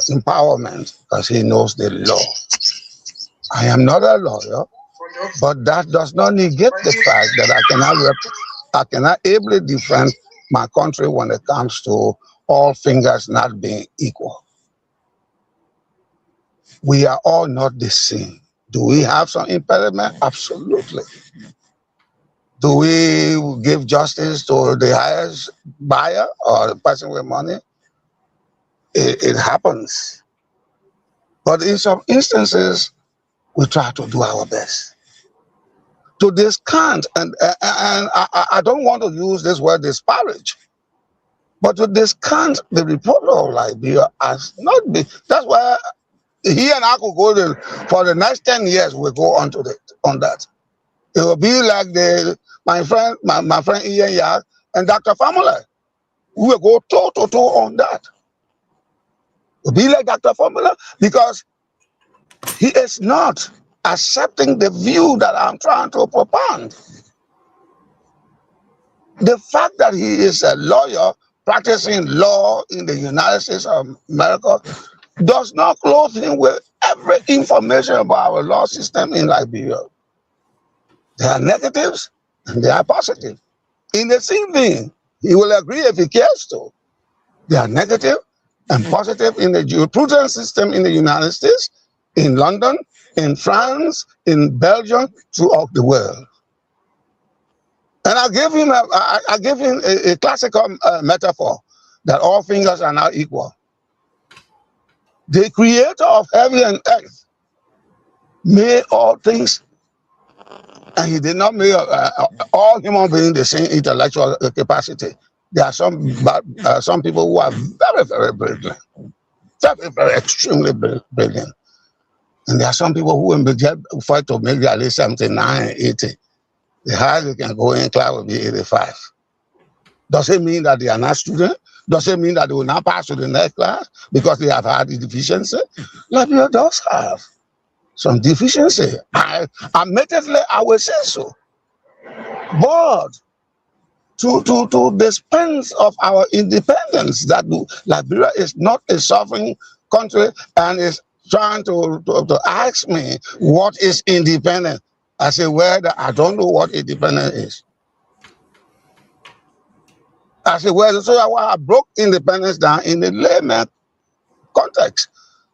empowerment because he knows the law. I am not a lawyer, but that does not negate the fact that I cannot ably defend my country when it comes to all fingers not being equal. We are all not the same. Do we have some impediment? Absolutely. Do we give justice to the highest buyer or the person with money? It happens. But in some instances, we try to do our best. To discount, and I don't want to use this word disparage, but to discount the Republic of Liberia as not be. That's why he and I could go there for the next 10 years. We go on that. It will be like my friend Ian Yak and Dr. Famula. We will go toe to toe on that. It will be like Dr. Famula because he is not accepting the view that I'm trying to propound. The fact that he is a lawyer practicing law in the United States of America does not clothe him with every information about our law system in Liberia. There are negatives and there are positive. In the same vein, he will agree if he cares to. There are negative and positive in the jurisprudence system in the United States, in London, in France, in Belgium, throughout the world. And I give him a classical metaphor that all fingers are not equal. The creator of heaven and earth made all things, and he did not make all human beings the same intellectual capacity. There are some people who are very, very brilliant, very, very extremely brilliant. And there are some people who will fight to make at least 79, 80. The highest they can go in class will be 85. Does it mean that they are not students? Does it mean that they will not pass to the next class because they have had the deficiency? Liberia does have some deficiency. Admittedly, I will say so. But to dispense of our independence, that Liberia is not a sovereign country and is trying to ask me what is independent. I say, well, I don't know what independent is. I say, well, so I broke independence down in the layman context.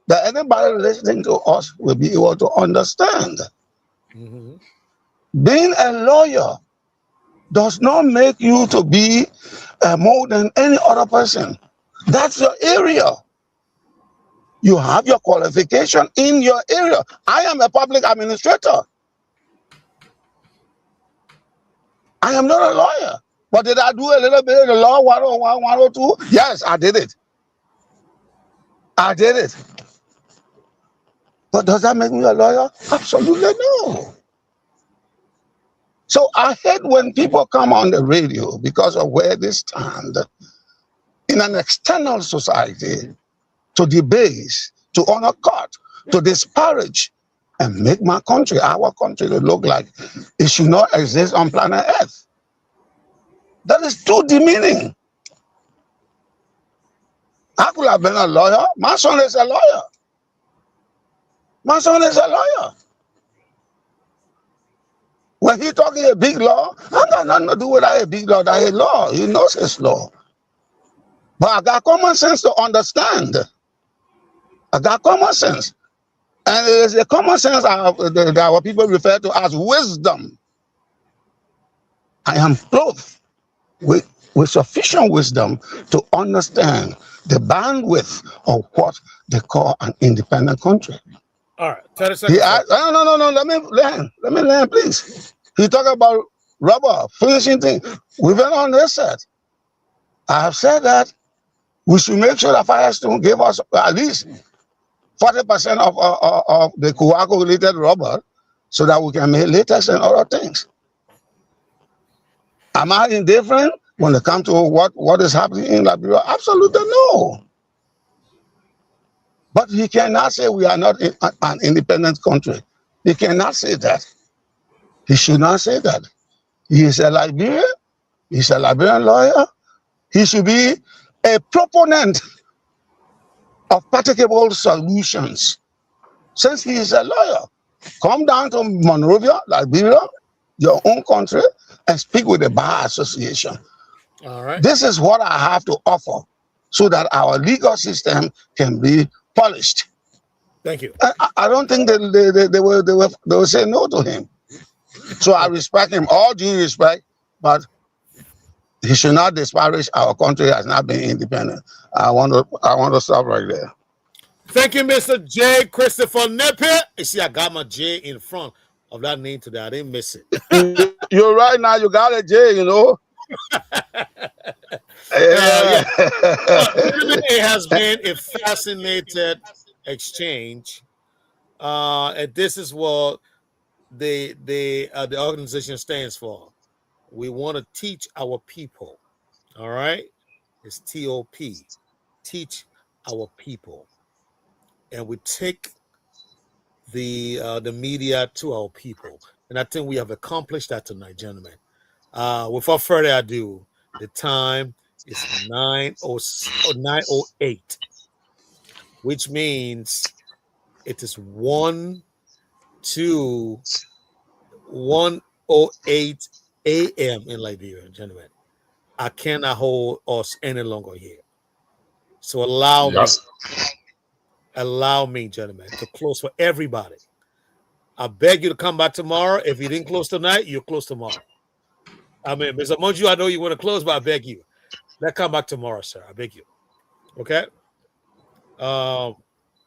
that anybody listening to us will be able to understand. Mm-hmm. Being a lawyer does not make you to be more than any other person. That's your area. You have your qualification in your area. I am a public administrator. I am not a lawyer. But did I do a little bit of the law 101, 102? Yes, I did it. I did it. But does that make me a lawyer? Absolutely no. So I hate when people come on the radio because of where they stand in an external society to debase, to undercut, to disparage, and make my country, our country, to look like it should not exist on planet Earth. That is too demeaning. I could have been a lawyer. My son is a lawyer. My son is a lawyer. When he talking a big law, I got nothing to do with that a big law. That a law. He knows his law. But I got common sense to understand. I got common sense. And it is a common sense that our people refer to as wisdom. I am clothed with sufficient wisdom to understand the bandwidth of what they call an independent country. All right, 30 seconds. No. Let me learn, please. He talk about rubber, finishing thing. We've been on this set. I have said that we should make sure that Firestone give us at least 40% of the coagulant rubber so that we can make latex and other things. Am I indifferent when it comes to what is happening in Liberia? Absolutely no. But he cannot say we are not an independent country. He cannot say that. He should not say that. He is a Liberian. He's a Liberian lawyer. He should be a proponent of practicable solutions. Since he is a lawyer, come down to Monrovia, Liberia, your own country, and speak with the Bar Association. All right. This is what I have to offer so that our legal system can be polished. Thank you. I don't think they will say no to him. So I respect him, all due respect, but he should not disparage our country as not being independent. I want to stop right there. Thank you, Mr. J. Christopher Napier. You see, I got my J in front of that name today. I didn't miss it. You're right now. You got a J, you know. Yeah. It has been a fascinating exchange. And this is what the organization stands for. We want to teach our people. All right. It's TOP. Teach our people. And we take the media to our people. And I think we have accomplished that tonight, gentlemen. Without further ado, the time is 9:08, which means it is 1:08 a.m. in Liberia, gentlemen. I cannot hold us any longer here. So allow me, gentlemen, to close for everybody. I beg you to come back tomorrow. If you didn't close tonight, you'll close tomorrow. I mean, Mr. Monju, I know you want to close, but I beg you. Let's come back tomorrow, sir. I beg you. Okay?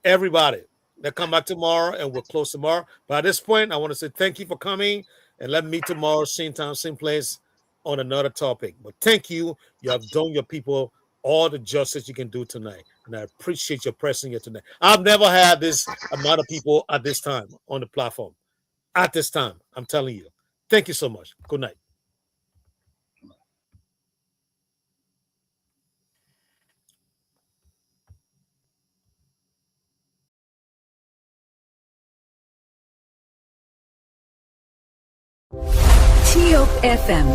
Everybody, let's come back tomorrow and we'll close tomorrow. But at this point, I want to say thank you for coming and let's meet tomorrow, same time, same place on another topic. But thank you. You have done your people all the justice you can do tonight. And I appreciate your presence here tonight. I've never had this amount of people at this time on the platform. At this time, I'm telling you. Thank you so much. Good night. TOP FM